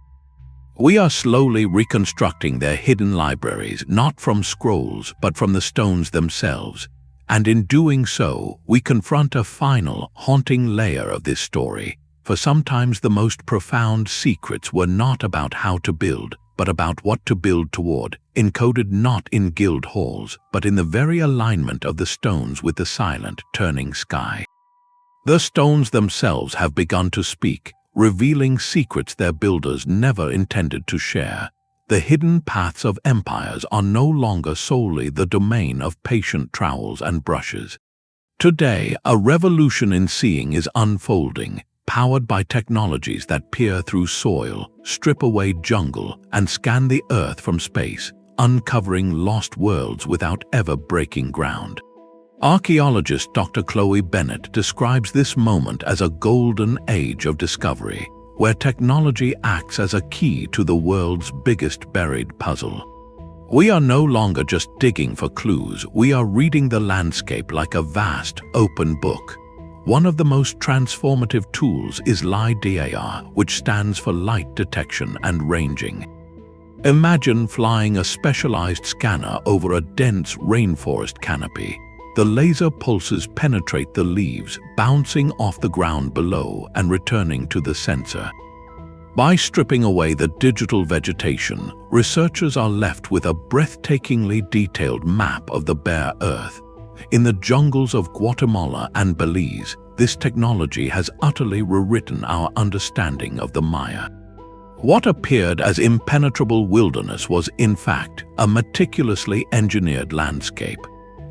We are slowly reconstructing their hidden libraries, not from scrolls, but from the stones themselves. And in doing so, we confront a final, haunting layer of this story. For sometimes the most profound secrets were not about how to build, but about what to build toward, encoded not in guild halls, but in the very alignment of the stones with the silent, turning sky. The stones themselves have begun to speak, revealing secrets their builders never intended to share. The hidden paths of empires are no longer solely the domain of patient trowels and brushes. Today, a revolution in seeing is unfolding, powered by technologies that peer through soil, strip away jungle, and scan the earth from space, uncovering lost worlds without ever breaking ground. Archaeologist Dr. Chloe Bennett describes this moment as a golden age of discovery, where technology acts as a key to the world's biggest buried puzzle. We are no longer just digging for clues, we are reading the landscape like a vast, open book. One of the most transformative tools is LiDAR, which stands for light detection and ranging. Imagine flying a specialized scanner over a dense rainforest canopy. The laser pulses penetrate the leaves, bouncing off the ground below and returning to the sensor. By stripping away the digital vegetation, researchers are left with a breathtakingly detailed map of the bare earth. In the jungles of Guatemala and Belize, this technology has utterly rewritten our understanding of the Maya. What appeared as impenetrable wilderness was, in fact, a meticulously engineered landscape.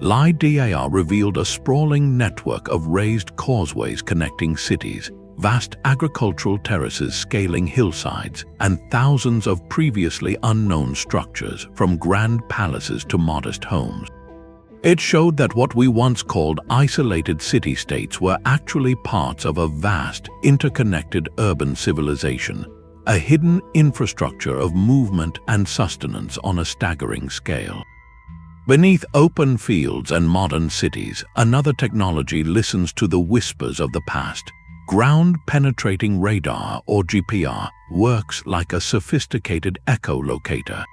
LiDAR revealed a sprawling network of raised causeways connecting cities, vast agricultural terraces scaling hillsides, and thousands of previously unknown structures, from grand palaces to modest homes. It showed that what we once called isolated city-states were actually parts of a vast, interconnected urban civilization, a hidden infrastructure of movement and sustenance on a staggering scale. Beneath open fields and modern cities, another technology listens to the whispers of the past. Ground-penetrating radar, or GPR, works like a sophisticated echolocator.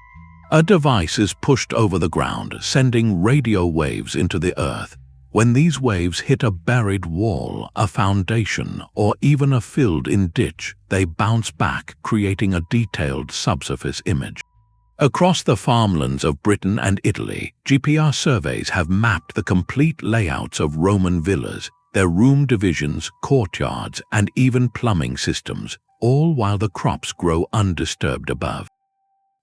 A device is pushed over the ground, sending radio waves into the earth. When these waves hit a buried wall, a foundation, or even a filled-in ditch, they bounce back, creating a detailed subsurface image. Across the farmlands of Britain and Italy, GPR surveys have mapped the complete layouts of Roman villas, their room divisions, courtyards, and even plumbing systems, all while the crops grow undisturbed above.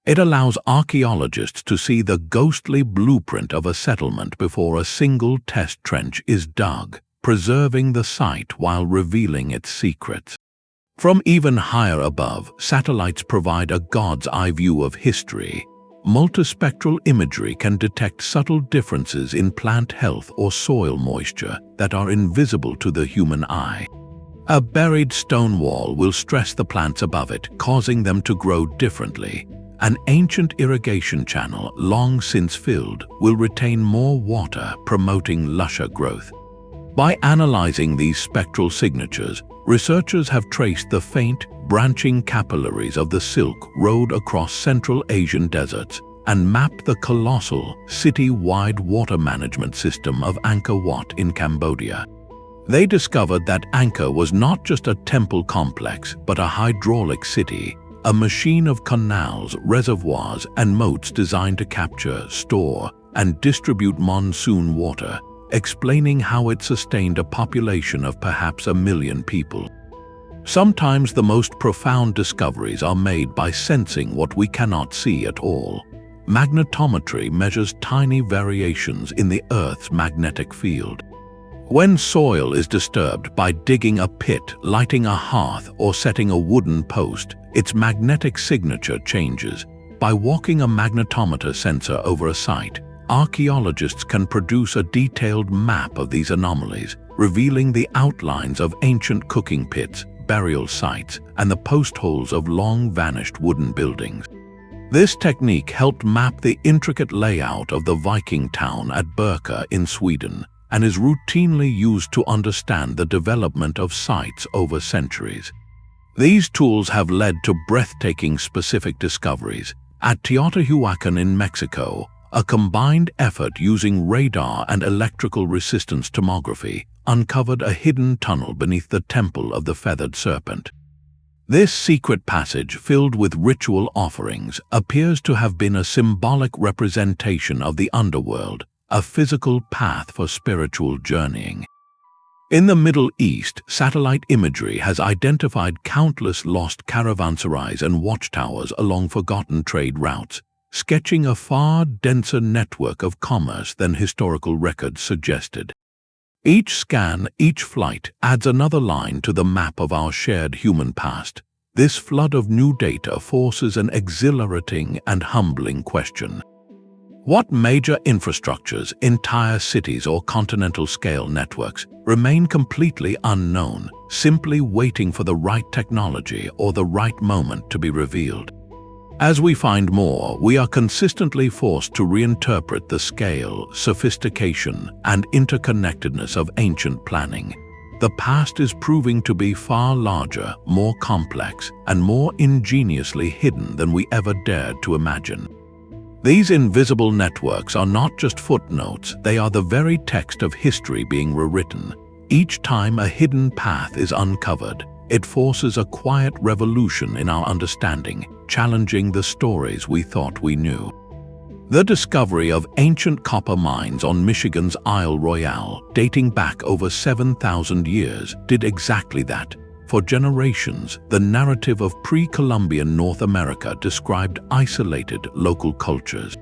It allows archaeologists to see the ghostly blueprint of a settlement before a single test trench is dug, preserving the site while revealing its secrets. From even higher above, satellites provide a god's-eye view of history. Multispectral imagery can detect subtle differences in plant health or soil moisture that are invisible to the human eye. A buried stone wall will stress the plants above it, causing them to grow differently. An ancient irrigation channel, long since filled, will retain more water, promoting lusher growth. By analyzing these spectral signatures, researchers have traced the faint, branching capillaries of the Silk Road across Central Asian deserts and mapped the colossal, city-wide water management system of Angkor Wat in Cambodia. They discovered that Angkor was not just a temple complex, but a hydraulic city, a machine of canals, reservoirs, and moats designed to capture, store, and distribute monsoon water, explaining how it sustained a population of perhaps 1 million people. Sometimes the most profound discoveries are made by sensing what we cannot see at all. Magnetometry measures tiny variations in the Earth's magnetic field. When soil is disturbed by digging a pit, lighting a hearth, or setting a wooden post, its magnetic signature changes. By walking a magnetometer sensor over a site, archaeologists can produce a detailed map of these anomalies, revealing the outlines of ancient cooking pits, burial sites, and the post holes of long-vanished wooden buildings. This technique helped map the intricate layout of the Viking town at Birka in Sweden and is routinely used to understand the development of sites over centuries. These tools have led to breathtaking specific discoveries. At Teotihuacan in Mexico, a combined effort using radar and electrical resistance tomography uncovered a hidden tunnel beneath the Temple of the Feathered Serpent. This secret passage, filled with ritual offerings, appears to have been a symbolic representation of the underworld, a physical path for spiritual journeying. In the Middle East, satellite imagery has identified countless lost caravanserais and watchtowers along forgotten trade routes, sketching a far denser network of commerce than historical records suggested. Each scan, each flight, adds another line to the map of our shared human past. This flood of new data forces an exhilarating and humbling question. What major infrastructures, entire cities or continental-scale networks, remain completely unknown, simply waiting for the right technology or the right moment to be revealed? As we find more, we are consistently forced to reinterpret the scale, sophistication, and interconnectedness of ancient planning. The past is proving to be far larger, more complex, and more ingeniously hidden than we ever dared to imagine. These invisible networks are not just footnotes, they are the very text of history being rewritten. Each time a hidden path is uncovered, it forces a quiet revolution in our understanding, challenging the stories we thought we knew. The discovery of ancient copper mines on Michigan's Isle Royale, dating back over 7,000 years, did exactly that. For generations, the narrative of pre-Columbian North America described isolated local cultures.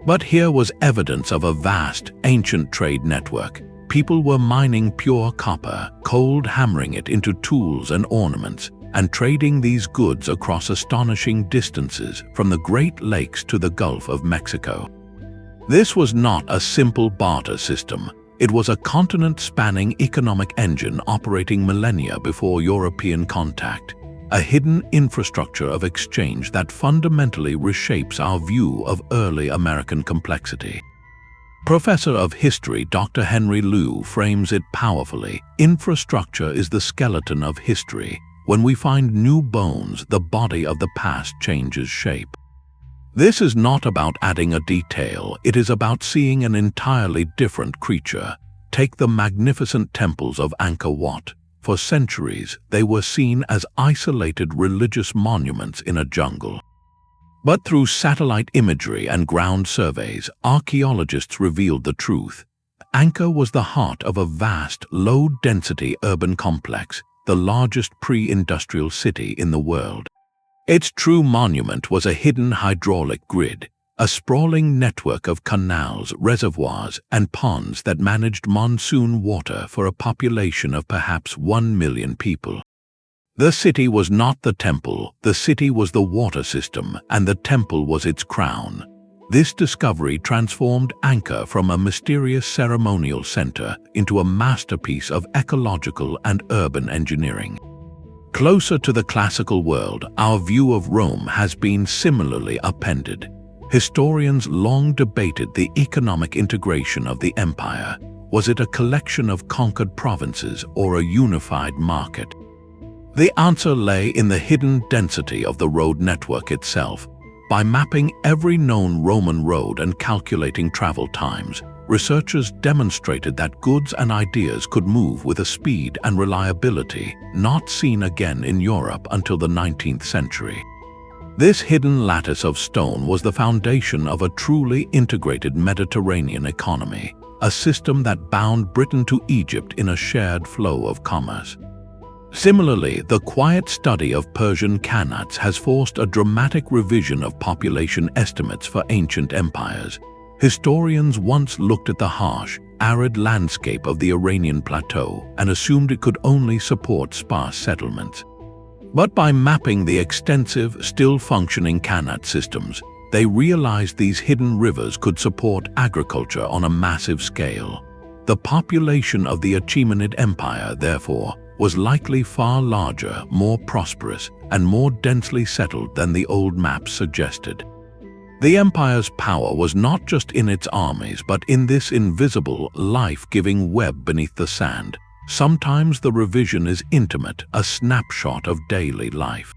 But here was evidence of a vast, ancient trade network. People were mining pure copper, cold hammering it into tools and ornaments, and trading these goods across astonishing distances from the Great Lakes to the Gulf of Mexico. This was not a simple barter system. It was a continent-spanning economic engine operating millennia before European contact, a hidden infrastructure of exchange that fundamentally reshapes our view of early American complexity. Professor of History Dr. Henry Liu frames it powerfully. Infrastructure is the skeleton of history. When we find new bones, the body of the past changes shape. This is not about adding a detail, it is about seeing an entirely different creature. Take the magnificent temples of Angkor Wat. For centuries, they were seen as isolated religious monuments in a jungle. But through satellite imagery and ground surveys, archaeologists revealed the truth. Angkor was the heart of a vast, low-density urban complex, the largest pre-industrial city in the world. Its true monument was a hidden hydraulic grid, a sprawling network of canals, reservoirs, and ponds that managed monsoon water for a population of perhaps 1 million people. The city was not the temple, the city was the water system, and the temple was its crown. This discovery transformed Angkor from a mysterious ceremonial center into a masterpiece of ecological and urban engineering. Closer to the classical world, our view of Rome has been similarly upended. Historians long debated the economic integration of the empire. Was it a collection of conquered provinces or a unified market? The answer lay in the hidden density of the road network itself. By mapping every known Roman road and calculating travel times, researchers demonstrated that goods and ideas could move with a speed and reliability not seen again in Europe until the 19th century. This hidden lattice of stone was the foundation of a truly integrated Mediterranean economy, a system that bound Britain to Egypt in a shared flow of commerce. Similarly, the quiet study of Persian Qanats has forced a dramatic revision of population estimates for ancient empires. Historians once looked at the harsh, arid landscape of the Iranian plateau and assumed it could only support sparse settlements. But by mapping the extensive, still-functioning Qanat systems, they realized these hidden rivers could support agriculture on a massive scale. The population of the Achaemenid Empire, therefore, was likely far larger, more prosperous, and more densely settled than the old maps suggested. The empire's power was not just in its armies, but in this invisible, life-giving web beneath the sand. Sometimes the revision is intimate, a snapshot of daily life.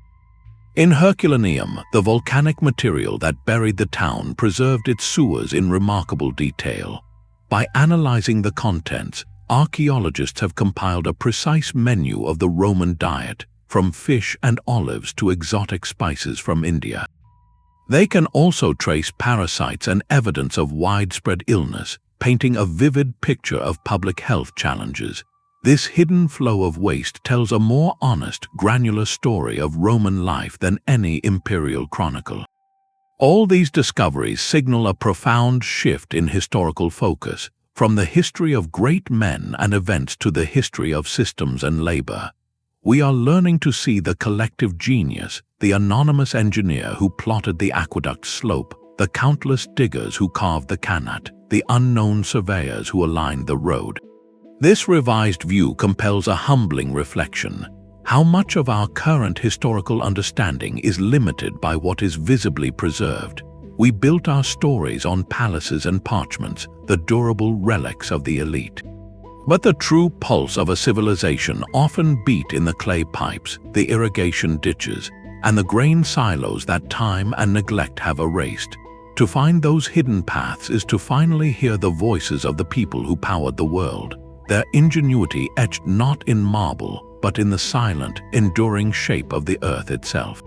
In Herculaneum, the volcanic material that buried the town preserved its sewers in remarkable detail. By analyzing the contents, archaeologists have compiled a precise menu of the Roman diet, from fish and olives to exotic spices from India. They can also trace parasites and evidence of widespread illness, painting a vivid picture of public health challenges. This hidden flow of waste tells a more honest, granular story of Roman life than any imperial chronicle. All these discoveries signal a profound shift in historical focus, from the history of great men and events to the history of systems and labor. We are learning to see the collective genius, the anonymous engineer who plotted the aqueduct slope, the countless diggers who carved the Qanat, the unknown surveyors who aligned the road. This revised view compels a humbling reflection. How much of our current historical understanding is limited by what is visibly preserved? We built our stories on palaces and parchments, the durable relics of the elite. But the true pulse of a civilization often beat in the clay pipes, the irrigation ditches, and the grain silos that time and neglect have erased. To find those hidden paths is to finally hear the voices of the people who powered the world, their ingenuity etched not in marble, but in the silent, enduring shape of the earth itself.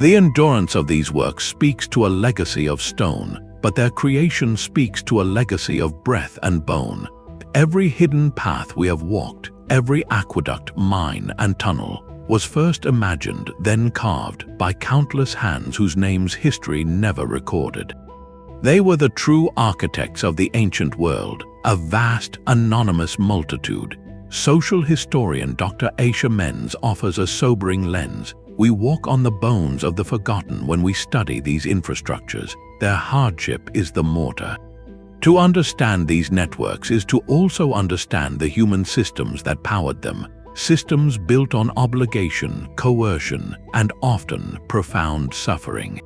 The endurance of these works speaks to a legacy of stone, but their creation speaks to a legacy of breath and bone. Every hidden path we have walked, every aqueduct, mine, and tunnel, was first imagined, then carved, by countless hands whose names history never recorded. They were the true architects of the ancient world, a vast, anonymous multitude. Social historian Dr. Aisha Menz offers a sobering lens. We walk on the bones of the forgotten when we study these infrastructures. Their hardship is the mortar. To understand these networks is to also understand the human systems that powered them, systems built on obligation, coercion, and often profound suffering.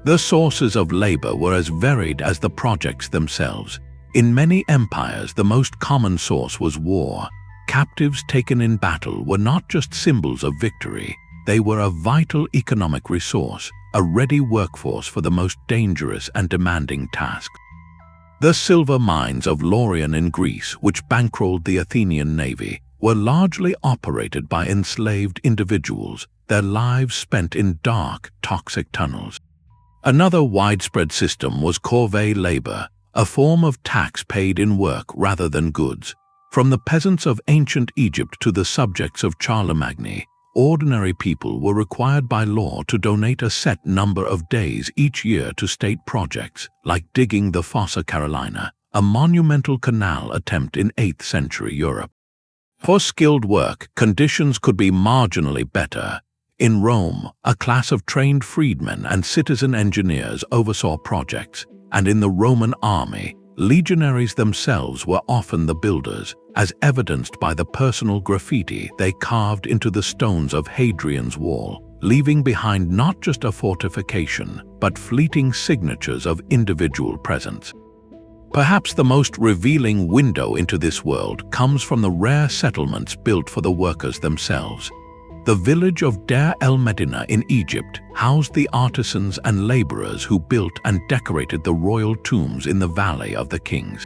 The sources of labor were as varied as the projects themselves. In many empires, the most common source was war. Captives taken in battle were not just symbols of victory, they were a vital economic resource, a ready workforce for the most dangerous and demanding tasks. The silver mines of Laurion in Greece, which bankrolled the Athenian navy, were largely operated by enslaved individuals, their lives spent in dark, toxic tunnels. Another widespread system was corvée labor, a form of tax paid in work rather than goods. From the peasants of ancient Egypt to the subjects of Charlemagne, ordinary people were required by law to donate a set number of days each year to state projects, like digging the Fossa Carolina, a monumental canal attempt in 8th century Europe. For skilled work, conditions could be marginally better. In Rome, a class of trained freedmen and citizen engineers oversaw projects, and in the Roman army, legionaries themselves were often the builders, as evidenced by the personal graffiti they carved into the stones of Hadrian's Wall, leaving behind not just a fortification, but fleeting signatures of individual presence. Perhaps the most revealing window into this world comes from the rare settlements built for the workers themselves. The village of Deir el-Medina in Egypt housed the artisans and laborers who built and decorated the royal tombs in the Valley of the Kings.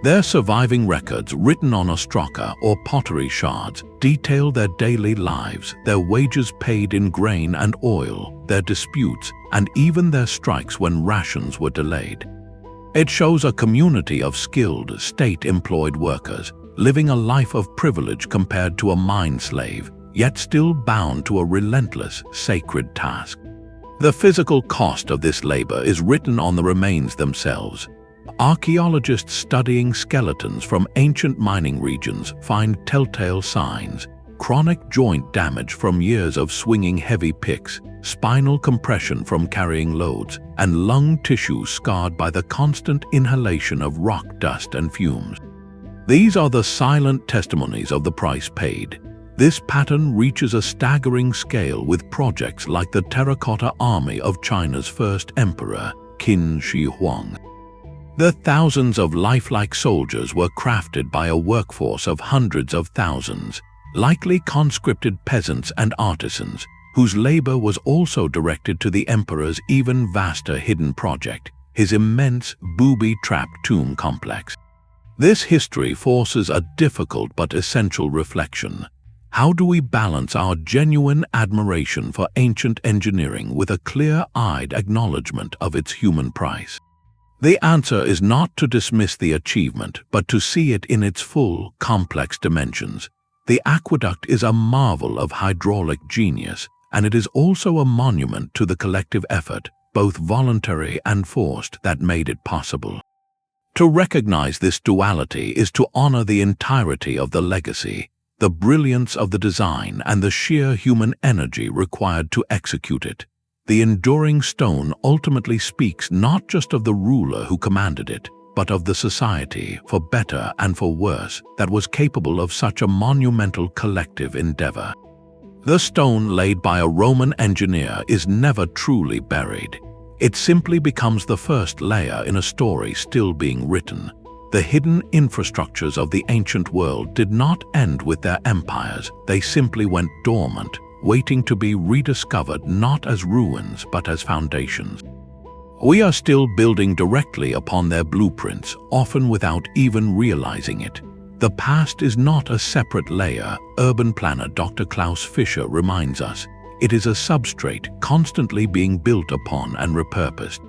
Their surviving records, written on ostraca or pottery shards, detail their daily lives, their wages paid in grain and oil, their disputes, and even their strikes when rations were delayed. It shows a community of skilled, state-employed workers, living a life of privilege compared to a mine slave, yet still bound to a relentless, sacred task. The physical cost of this labor is written on the remains themselves. Archaeologists studying skeletons from ancient mining regions find telltale signs: chronic joint damage from years of swinging heavy picks, spinal compression from carrying loads, and lung tissue scarred by the constant inhalation of rock dust and fumes. These are the silent testimonies of the price paid. This pattern reaches a staggering scale with projects like the terracotta army of China's first emperor, Qin Shi Huang. The thousands of lifelike soldiers were crafted by a workforce of hundreds of thousands, likely conscripted peasants and artisans, whose labor was also directed to the emperor's even vaster hidden project, his immense booby-trapped tomb complex. This history forces a difficult but essential reflection. How do we balance our genuine admiration for ancient engineering with a clear-eyed acknowledgement of its human price? The answer is not to dismiss the achievement, but to see it in its full, complex dimensions. The aqueduct is a marvel of hydraulic genius, and it is also a monument to the collective effort, both voluntary and forced, that made it possible. To recognize this duality is to honor the entirety of the legacy, the brilliance of the design, and the sheer human energy required to execute it. The enduring stone ultimately speaks not just of the ruler who commanded it, but of the society, for better and for worse, that was capable of such a monumental collective endeavor. The stone laid by a Roman engineer is never truly buried. It simply becomes the first layer in a story still being written. The hidden infrastructures of the ancient world did not end with their empires. They simply went dormant, waiting to be rediscovered not as ruins but as foundations. We are still building directly upon their blueprints, often without even realizing it. The past is not a separate layer, urban planner Dr. Klaus Fischer reminds us. It is a substrate constantly being built upon and repurposed.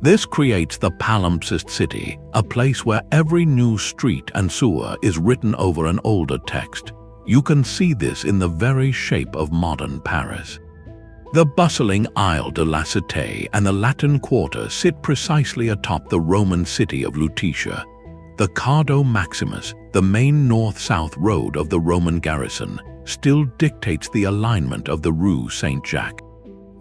This creates the palimpsest city, a place where every new street and sewer is written over an older text. You can see this in the very shape of modern Paris. The bustling Isle de la Cité and the Latin Quarter sit precisely atop the Roman city of Lutetia. The Cardo Maximus, the main north-south road of the Roman garrison, still dictates the alignment of the Rue Saint-Jacques.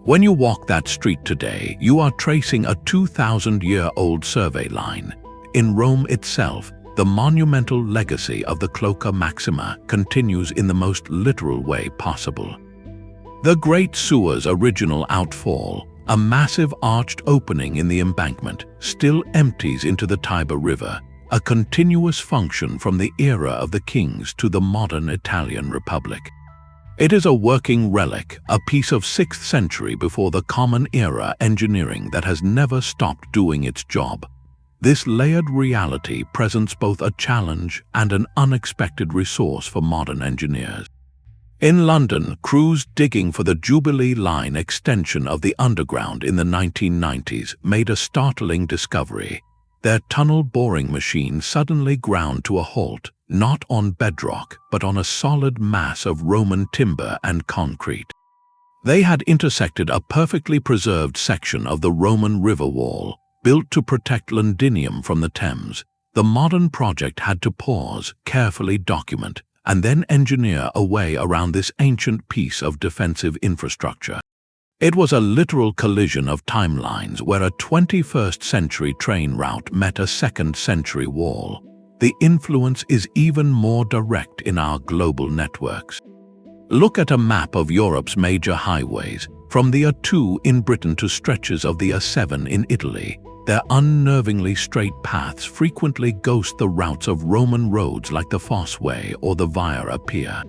When you walk that street today, you are tracing a 2,000-year-old survey line. In Rome itself, the monumental legacy of the Cloaca Maxima continues in the most literal way possible. The Great Sewer's original outfall, a massive arched opening in the embankment, still empties into the Tiber River, a continuous function from the era of the kings to the modern Italian Republic. It is a working relic, a piece of 6th century before the Common Era engineering that has never stopped doing its job. This layered reality presents both a challenge and an unexpected resource for modern engineers. In London, crews digging for the Jubilee Line extension of the Underground in the 1990s made a startling discovery. Their tunnel boring machine suddenly ground to a halt, not on bedrock, but on a solid mass of Roman timber and concrete. They had intersected a perfectly preserved section of the Roman river wall, built to protect Londinium from the Thames. The modern project had to pause, carefully document, and then engineer a way around this ancient piece of defensive infrastructure. It was a literal collision of timelines where a 21st century train route met a 2nd century wall. The influence is even more direct in our global networks. Look at a map of Europe's major highways, from the A2 in Britain to stretches of the A7 in Italy. Their unnervingly straight paths frequently ghost the routes of Roman roads like the Fosseway or the Via Appia.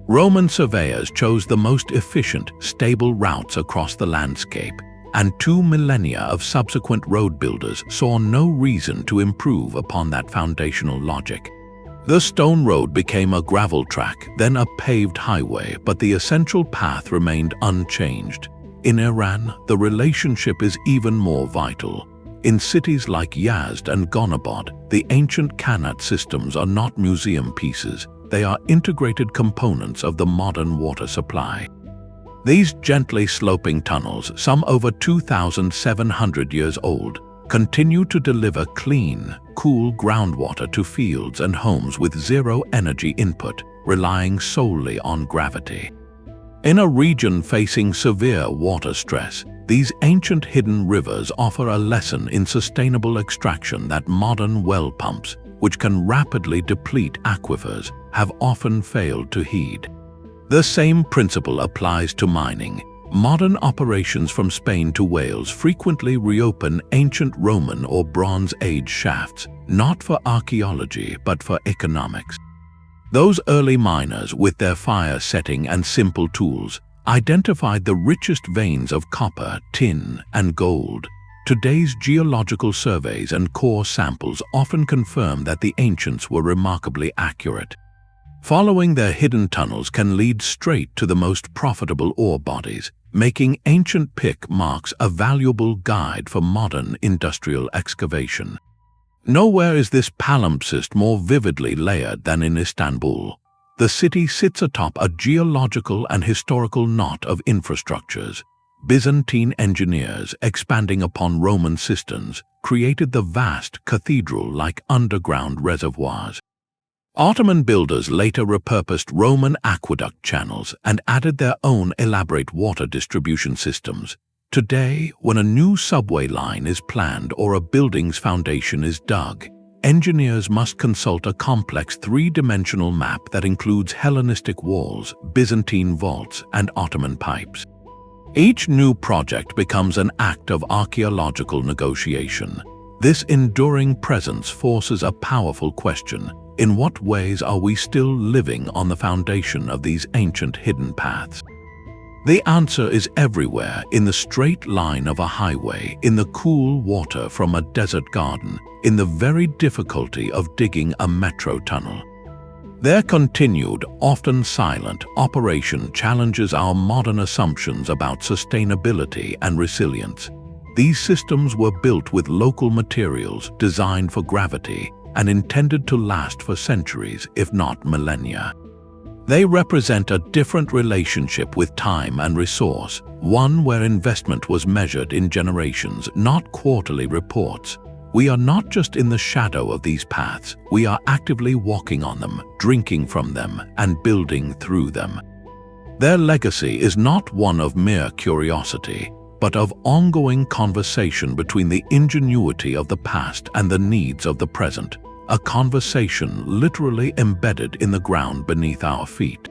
Roman surveyors chose the most efficient, stable routes across the landscape, and 2 millennia of subsequent road builders saw no reason to improve upon that foundational logic. The stone road became a gravel track, then a paved highway, but the essential path remained unchanged. In Iran, the relationship is even more vital. In cities like Yazd and Gonabad, the ancient Qanat systems are not museum pieces. They are integrated components of the modern water supply. These gently sloping tunnels, some over 2,700 years old, continue to deliver clean, cool groundwater to fields and homes with zero energy input, relying solely on gravity. In a region facing severe water stress, these ancient hidden rivers offer a lesson in sustainable extraction that modern well pumps, which can rapidly deplete aquifers, have often failed to heed. The same principle applies to mining. Modern operations from Spain to Wales frequently reopen ancient Roman or Bronze Age shafts, not for archaeology but for economics. Those early miners, with their fire setting and simple tools, identified the richest veins of copper, tin, and gold. Today's geological surveys and core samples often confirm that the ancients were remarkably accurate. Following their hidden tunnels can lead straight to the most profitable ore bodies, making ancient pick marks a valuable guide for modern industrial excavation. Nowhere is this palimpsest more vividly layered than in Istanbul. The city sits atop a geological and historical knot of infrastructures. Byzantine engineers, expanding upon Roman cisterns, created the vast cathedral-like underground reservoirs. Ottoman builders later repurposed Roman aqueduct channels and added their own elaborate water distribution systems. Today, when a new subway line is planned or a building's foundation is dug, engineers must consult a complex three-dimensional map that includes Hellenistic walls, Byzantine vaults, and Ottoman pipes. Each new project becomes an act of archaeological negotiation. This enduring presence forces a powerful question: in what ways are we still living on the foundation of these ancient hidden paths? The answer is everywhere: in the straight line of a highway, in the cool water from a desert garden, in the very difficulty of digging a metro tunnel. Their continued, often silent, operation challenges our modern assumptions about sustainability and resilience. These systems were built with local materials, designed for gravity, and intended to last for centuries, if not millennia. They represent a different relationship with time and resource, one where investment was measured in generations, not quarterly reports. We are not just in the shadow of these paths, we are actively walking on them, drinking from them, and building through them. Their legacy is not one of mere curiosity, but of ongoing conversation between the ingenuity of the past and the needs of the present, a conversation literally embedded in the ground beneath our feet.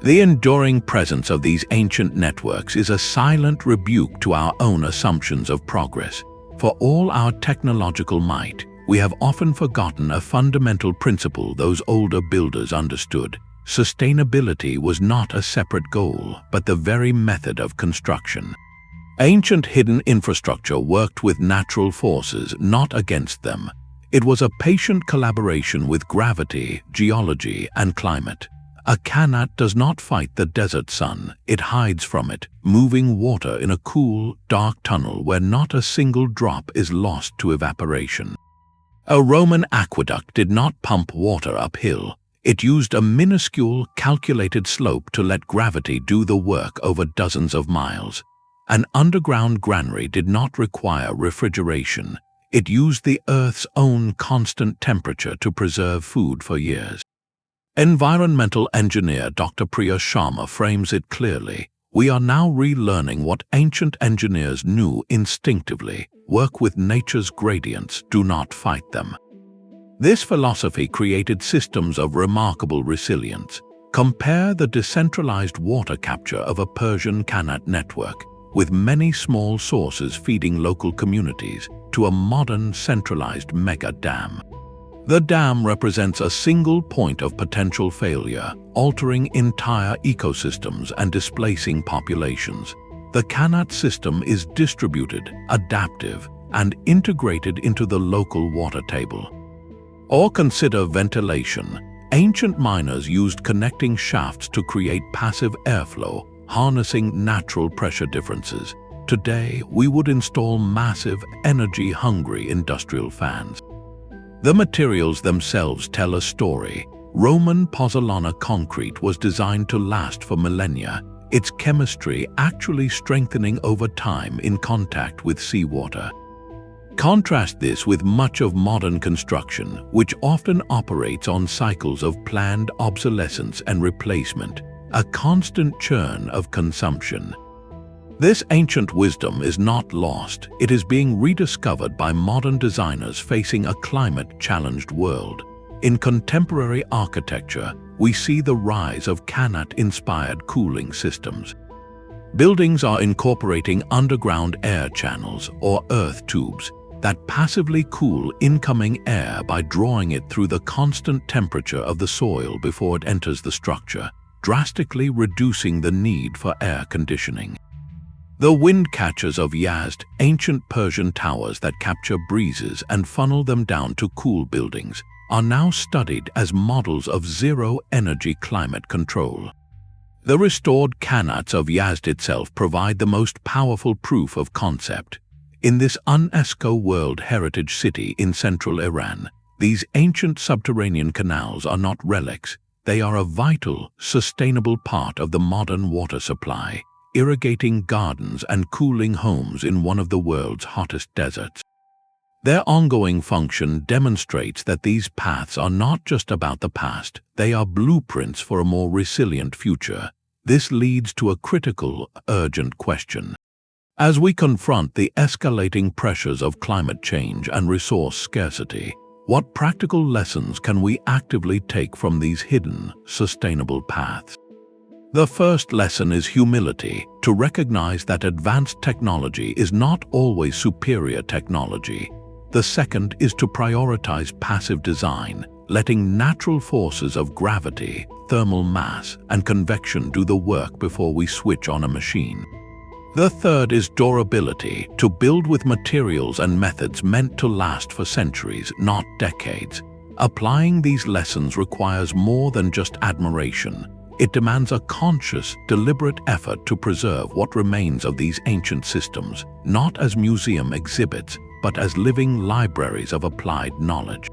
The enduring presence of these ancient networks is a silent rebuke to our own assumptions of progress. For all our technological might, we have often forgotten a fundamental principle those older builders understood. Sustainability was not a separate goal, but the very method of construction. Ancient hidden infrastructure worked with natural forces, not against them. It was a patient collaboration with gravity, geology, and climate. A Qanat does not fight the desert sun, it hides from it, moving water in a cool, dark tunnel where not a single drop is lost to evaporation. A Roman aqueduct did not pump water uphill. It used a minuscule, calculated slope to let gravity do the work over dozens of miles. An underground granary did not require refrigeration. It used the Earth's own constant temperature to preserve food for years. Environmental engineer Dr. Priya Sharma frames it clearly. We are now relearning what ancient engineers knew instinctively: work with nature's gradients, do not fight them. This philosophy created systems of remarkable resilience. Compare the decentralized water capture of a Persian Qanat network, with many small sources feeding local communities, to a modern centralized mega dam. The dam represents a single point of potential failure, altering entire ecosystems and displacing populations. The Qanat system is distributed, adaptive, and integrated into the local water table. Or consider ventilation. Ancient miners used connecting shafts to create passive airflow, harnessing natural pressure differences. Today, we would install massive, energy-hungry industrial fans. The materials themselves tell a story. Roman pozzolana concrete was designed to last for millennia, its chemistry actually strengthening over time in contact with seawater. Contrast this with much of modern construction, which often operates on cycles of planned obsolescence and replacement, a constant churn of consumption. This ancient wisdom is not lost, it is being rediscovered by modern designers facing a climate-challenged world. In contemporary architecture, we see the rise of Qanat-inspired cooling systems. Buildings are incorporating underground air channels or earth tubes that passively cool incoming air by drawing it through the constant temperature of the soil before it enters the structure, drastically reducing the need for air conditioning. The wind catchers of Yazd, ancient Persian towers that capture breezes and funnel them down to cool buildings, are now studied as models of zero-energy climate control. The restored Qanats of Yazd itself provide the most powerful proof of concept. In this UNESCO World Heritage City in central Iran, these ancient subterranean canals are not relics. They are a vital, sustainable part of the modern water supply, irrigating gardens and cooling homes in one of the world's hottest deserts. Their ongoing function demonstrates that these paths are not just about the past, they are blueprints for a more resilient future. This leads to a critical, urgent question. As we confront the escalating pressures of climate change and resource scarcity, what practical lessons can we actively take from these hidden, sustainable paths? The first lesson is humility, to recognize that advanced technology is not always superior technology. The second is to prioritize passive design, letting natural forces of gravity, thermal mass, and convection do the work before we switch on a machine. The third is durability, to build with materials and methods meant to last for centuries, not decades. Applying these lessons requires more than just admiration. It demands a conscious, deliberate effort to preserve what remains of these ancient systems, not as museum exhibits, but as living libraries of applied knowledge.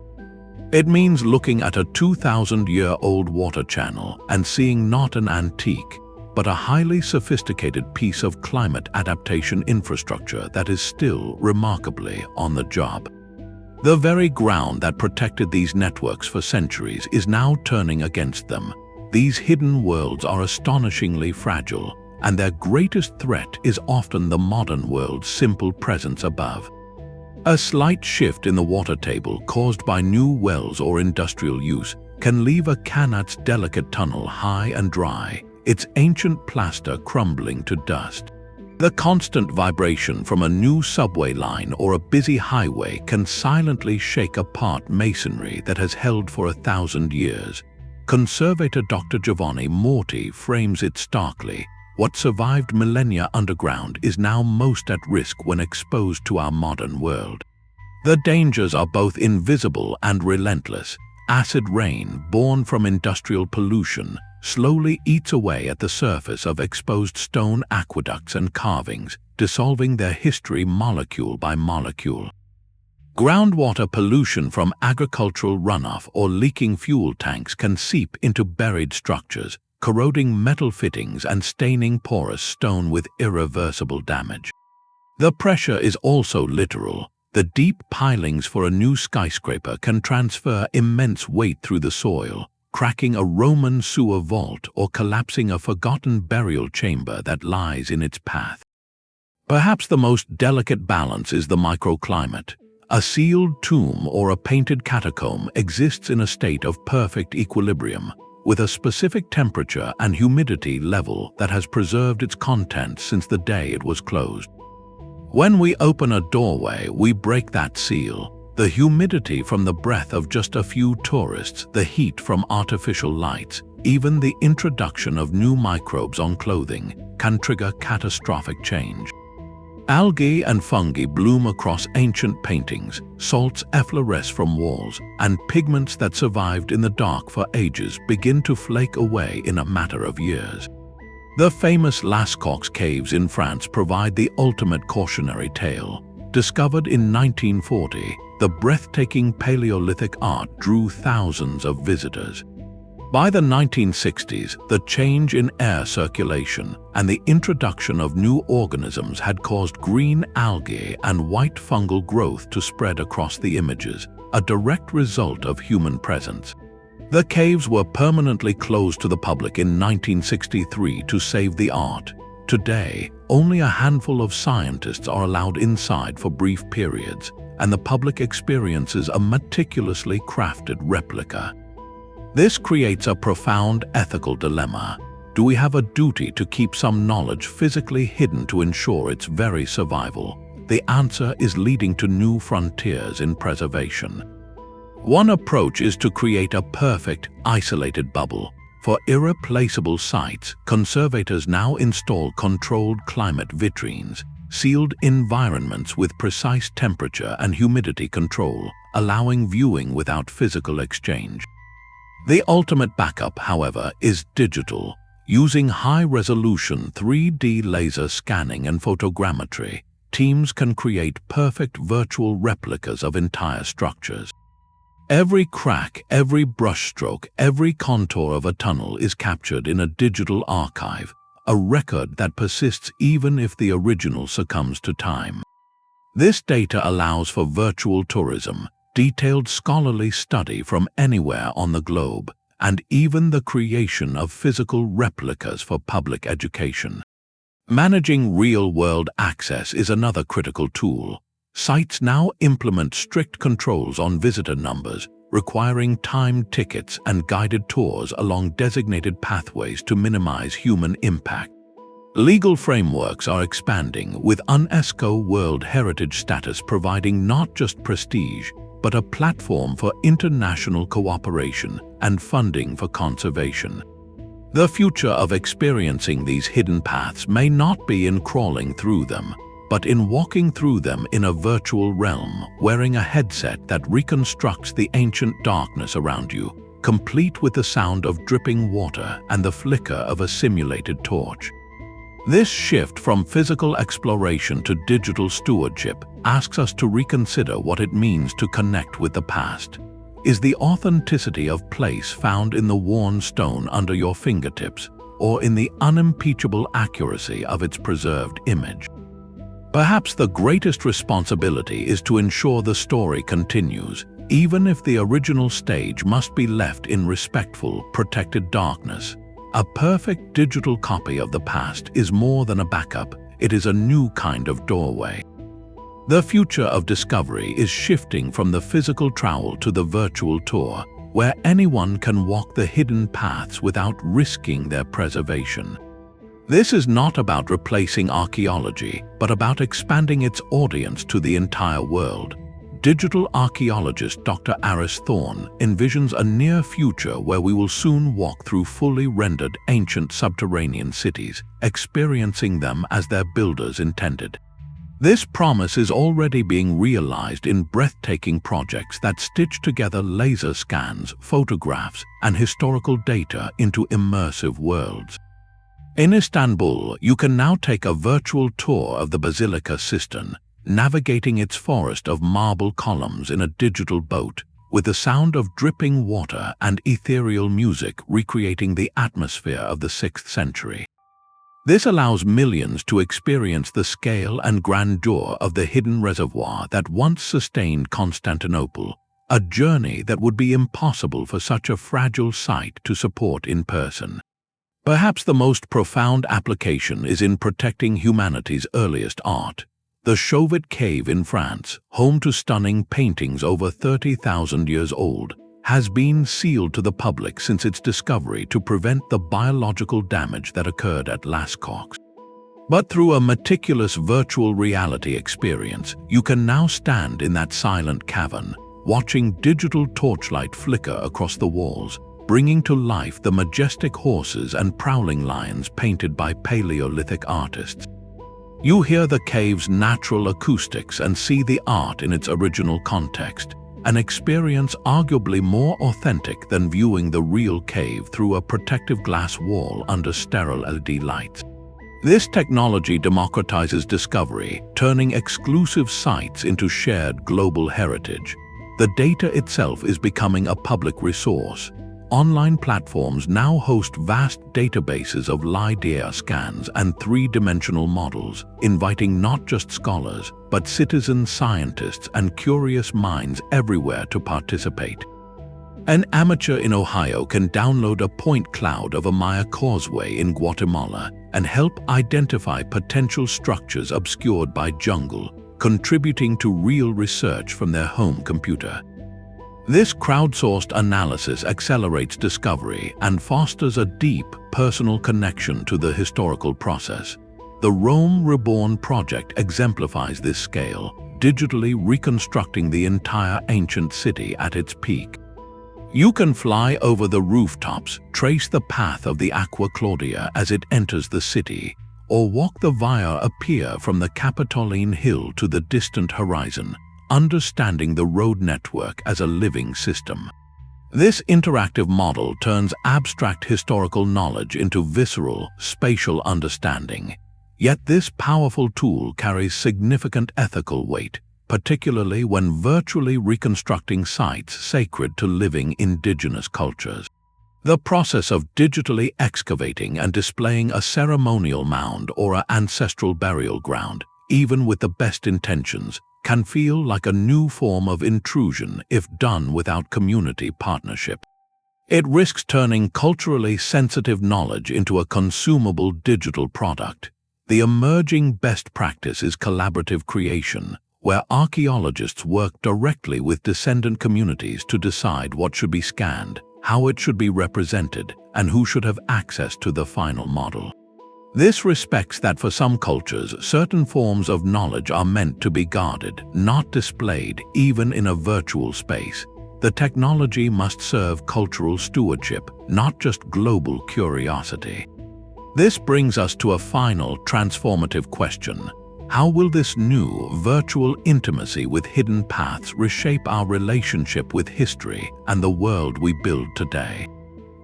It means looking at a 2,000-year-old water channel and seeing not an antique, but a highly sophisticated piece of climate adaptation infrastructure that is still remarkably on the job. The very ground that protected these networks for centuries is now turning against them. These hidden worlds are astonishingly fragile, and their greatest threat is often the modern world's simple presence above. A slight shift in the water table caused by new wells or industrial use can leave a Qanat's delicate tunnel high and dry, its ancient plaster crumbling to dust. The constant vibration from a new subway line or a busy highway can silently shake apart masonry that has held for 1,000 years. Conservator Dr. Giovanni Morti frames it starkly. What survived millennia underground is now most at risk when exposed to our modern world. The dangers are both invisible and relentless. Acid rain, born from industrial pollution, slowly eats away at the surface of exposed stone aqueducts and carvings, dissolving their history molecule by molecule. Groundwater pollution from agricultural runoff or leaking fuel tanks can seep into buried structures, corroding metal fittings and staining porous stone with irreversible damage. The pressure is also literal. The deep pilings for a new skyscraper can transfer immense weight through the soil, cracking a Roman sewer vault or collapsing a forgotten burial chamber that lies in its path. Perhaps the most delicate balance is the microclimate. A sealed tomb or a painted catacomb exists in a state of perfect equilibrium, with a specific temperature and humidity level that has preserved its contents since the day it was closed. When we open a doorway, we break that seal. The humidity from the breath of just a few tourists, the heat from artificial lights, even the introduction of new microbes on clothing can trigger catastrophic change. Algae and fungi bloom across ancient paintings, salts effloresce from walls, and pigments that survived in the dark for ages begin to flake away in a matter of years. The famous Lascaux caves in France provide the ultimate cautionary tale. Discovered in 1940, the breathtaking Paleolithic art drew thousands of visitors. By the 1960s, the change in air circulation and the introduction of new organisms had caused green algae and white fungal growth to spread across the images, a direct result of human presence. The caves were permanently closed to the public in 1963 to save the art. Today, only a handful of scientists are allowed inside for brief periods, and the public experiences a meticulously crafted replica. This creates a profound ethical dilemma. do we have a duty to keep some knowledge physically hidden to ensure its very survival? The answer is leading to new frontiers in preservation. One approach is to create a perfect, isolated bubble. For irreplaceable sites, conservators now install controlled climate vitrines, sealed environments with precise temperature and humidity control, allowing viewing without physical exchange. The ultimate backup, however, is digital. Using high-resolution 3D laser scanning and photogrammetry, teams can create perfect virtual replicas of entire structures. Every crack, every brushstroke, every contour of a tunnel is captured in a digital archive, a record that persists even if the original succumbs to time. This data allows for virtual tourism, detailed scholarly study from anywhere on the globe, and even the creation of physical replicas for public education. Managing real-world access is another critical tool. Sites now implement strict controls on visitor numbers, requiring timed tickets and guided tours along designated pathways to minimize human impact. Legal frameworks are expanding, with UNESCO World Heritage status providing not just prestige, but a platform for international cooperation and funding for conservation. The future of experiencing these hidden paths may not be in crawling through them, but in walking through them in a virtual realm, wearing a headset that reconstructs the ancient darkness around you, complete with the sound of dripping water and the flicker of a simulated torch. This shift from physical exploration to digital stewardship asks us to reconsider what it means to connect with the past. Is the authenticity of place found in the worn stone under your fingertips, or in the unimpeachable accuracy of its preserved image? Perhaps the greatest responsibility is to ensure the story continues, even if the original stage must be left in respectful, protected darkness. A perfect digital copy of the past is more than a backup, it is a new kind of doorway. The future of discovery is shifting from the physical trowel to the virtual tour, where anyone can walk the hidden paths without risking their preservation. This is not about replacing archaeology, but about expanding its audience to the entire world. Digital archaeologist Dr. Aris Thorne envisions a near future where we will soon walk through fully rendered ancient subterranean cities, experiencing them as their builders intended. This promise is already being realized in breathtaking projects that stitch together laser scans, photographs, and historical data into immersive worlds. In Istanbul, you can now take a virtual tour of the Basilica Cistern, navigating its forest of marble columns in a digital boat, with the sound of dripping water and ethereal music recreating the atmosphere of the 6th century. This allows millions to experience the scale and grandeur of the hidden reservoir that once sustained Constantinople, a journey that would be impossible for such a fragile site to support in person. Perhaps the most profound application is in protecting humanity's earliest art. The Chauvet Cave in France, home to stunning paintings over 30,000 years old, has been sealed to the public since its discovery to prevent the biological damage that occurred at Lascaux. But through a meticulous virtual reality experience, you can now stand in that silent cavern, watching digital torchlight flicker across the walls, bringing to life the majestic horses and prowling lions painted by Paleolithic artists. You hear the cave's natural acoustics and see the art in its original context, an experience arguably more authentic than viewing the real cave through a protective glass wall under sterile LED lights. This technology democratizes discovery, turning exclusive sites into shared global heritage. The data itself is becoming a public resource. Online platforms now host vast databases of LiDAR scans and three-dimensional models, inviting not just scholars, but citizen scientists and curious minds everywhere to participate. An amateur in Ohio can download a point cloud of a Maya causeway in Guatemala and help identify potential structures obscured by jungle, contributing to real research from their home computer. This crowdsourced analysis accelerates discovery and fosters a deep, personal connection to the historical process. The Rome Reborn project exemplifies this scale, digitally reconstructing the entire ancient city at its peak. You can fly over the rooftops, trace the path of the Aqua Claudia as it enters the city, or walk the Via Appia from the Capitoline Hill to the distant horizon, understanding the road network as a living system. This interactive model turns abstract historical knowledge into visceral, spatial understanding. Yet this powerful tool carries significant ethical weight, particularly when virtually reconstructing sites sacred to living indigenous cultures. The process of digitally excavating and displaying a ceremonial mound or an ancestral burial ground, even with the best intentions, can feel like a new form of intrusion if done without community partnership. It risks turning culturally sensitive knowledge into a consumable digital product. The emerging best practice is collaborative creation, where archaeologists work directly with descendant communities to decide what should be scanned, how it should be represented, and who should have access to the final model. This respects that for some cultures, certain forms of knowledge are meant to be guarded, not displayed, even in a virtual space. The technology must serve cultural stewardship, not just global curiosity. This brings us to a final transformative question. How will this new, virtual intimacy with hidden paths reshape our relationship with history and the world we build today?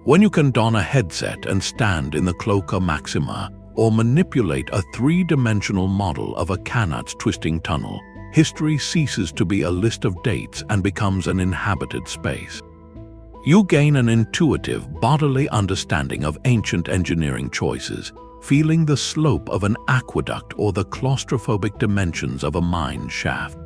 When you can don a headset and stand in the Cloaca Maxima, or manipulate a three-dimensional model of a Qanat's twisting tunnel, history ceases to be a list of dates and becomes an inhabited space. You gain an intuitive, bodily understanding of ancient engineering choices, feeling the slope of an aqueduct or the claustrophobic dimensions of a mine shaft.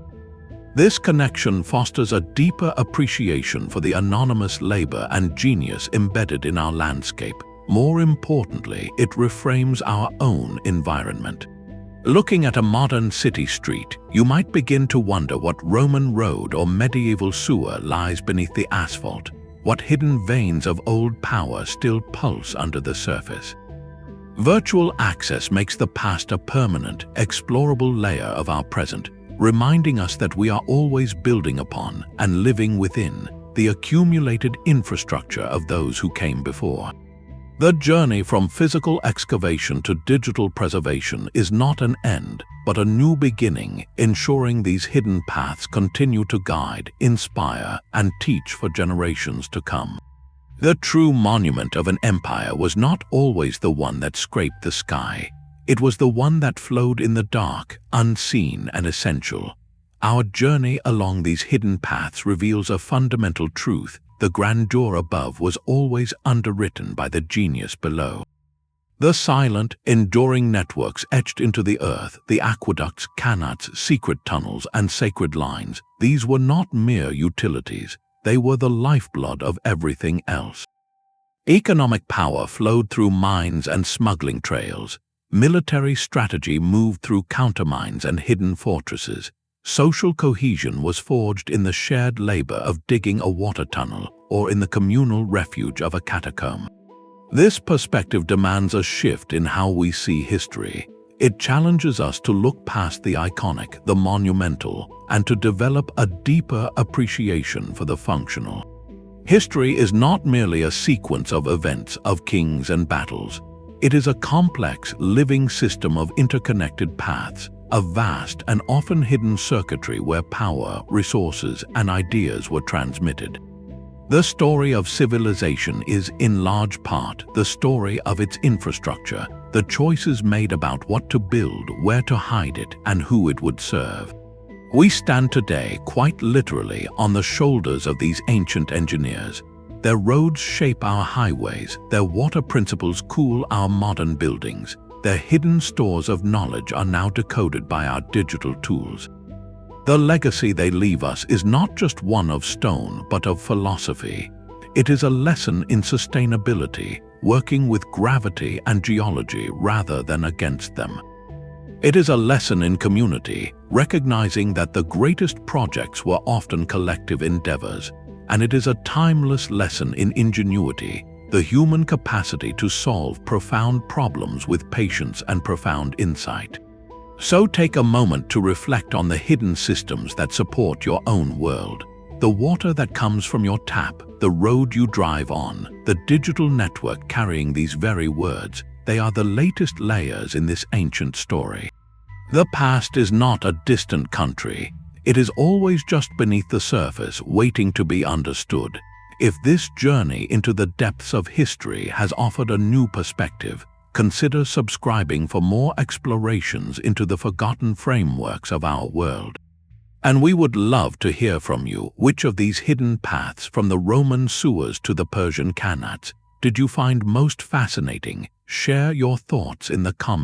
This connection fosters a deeper appreciation for the anonymous labor and genius embedded in our landscape. More importantly, it reframes our own environment. Looking at a modern city street, you might begin to wonder what Roman road or medieval sewer lies beneath the asphalt, what hidden veins of old power still pulse under the surface. Virtual access makes the past a permanent, explorable layer of our present, reminding us that we are always building upon and living within the accumulated infrastructure of those who came before. The journey from physical excavation to digital preservation is not an end, but a new beginning, ensuring these hidden paths continue to guide, inspire, and teach for generations to come. The true monument of an empire was not always the one that scraped the sky. It was the one that flowed in the dark, unseen and essential. Our journey along these hidden paths reveals a fundamental truth. The grandeur above was always underwritten by the genius below. The silent, enduring networks etched into the earth, the aqueducts, Qanats, secret tunnels, and sacred lines, these were not mere utilities. They were the lifeblood of everything else. Economic power flowed through mines and smuggling trails. Military strategy moved through countermines and hidden fortresses. Social cohesion was forged in the shared labor of digging a water tunnel or in the communal refuge of a catacomb. This perspective demands a shift in how we see history. It challenges us to look past the iconic, the monumental, and to develop a deeper appreciation for the functional. History is not merely a sequence of events, of kings and battles. It is a complex, living system of interconnected paths, a vast and often hidden circuitry where power, resources, and ideas were transmitted. The story of civilization is, in large part, the story of its infrastructure, the choices made about what to build, where to hide it, and who it would serve. We stand today, quite literally, on the shoulders of these ancient engineers. Their roads shape our highways, their water principles cool our modern buildings. Their hidden stores of knowledge are now decoded by our digital tools. The legacy they leave us is not just one of stone, but of philosophy. It is a lesson in sustainability, working with gravity and geology rather than against them. It is a lesson in community, recognizing that the greatest projects were often collective endeavors. and it is a timeless lesson in ingenuity, the human capacity to solve profound problems with patience and profound insight. So take a moment to reflect on the hidden systems that support your own world. The water that comes from your tap, the road you drive on, the digital network carrying these very words, they are the latest layers in this ancient story. The past is not a distant country. It is always just beneath the surface, waiting to be understood. If this journey into the depths of history has offered a new perspective, consider subscribing for more explorations into the forgotten frameworks of our world. And we would love to hear from you. Which of these hidden paths, from the Roman sewers to the Persian Qanats, did you find most fascinating? Share your thoughts in the comments.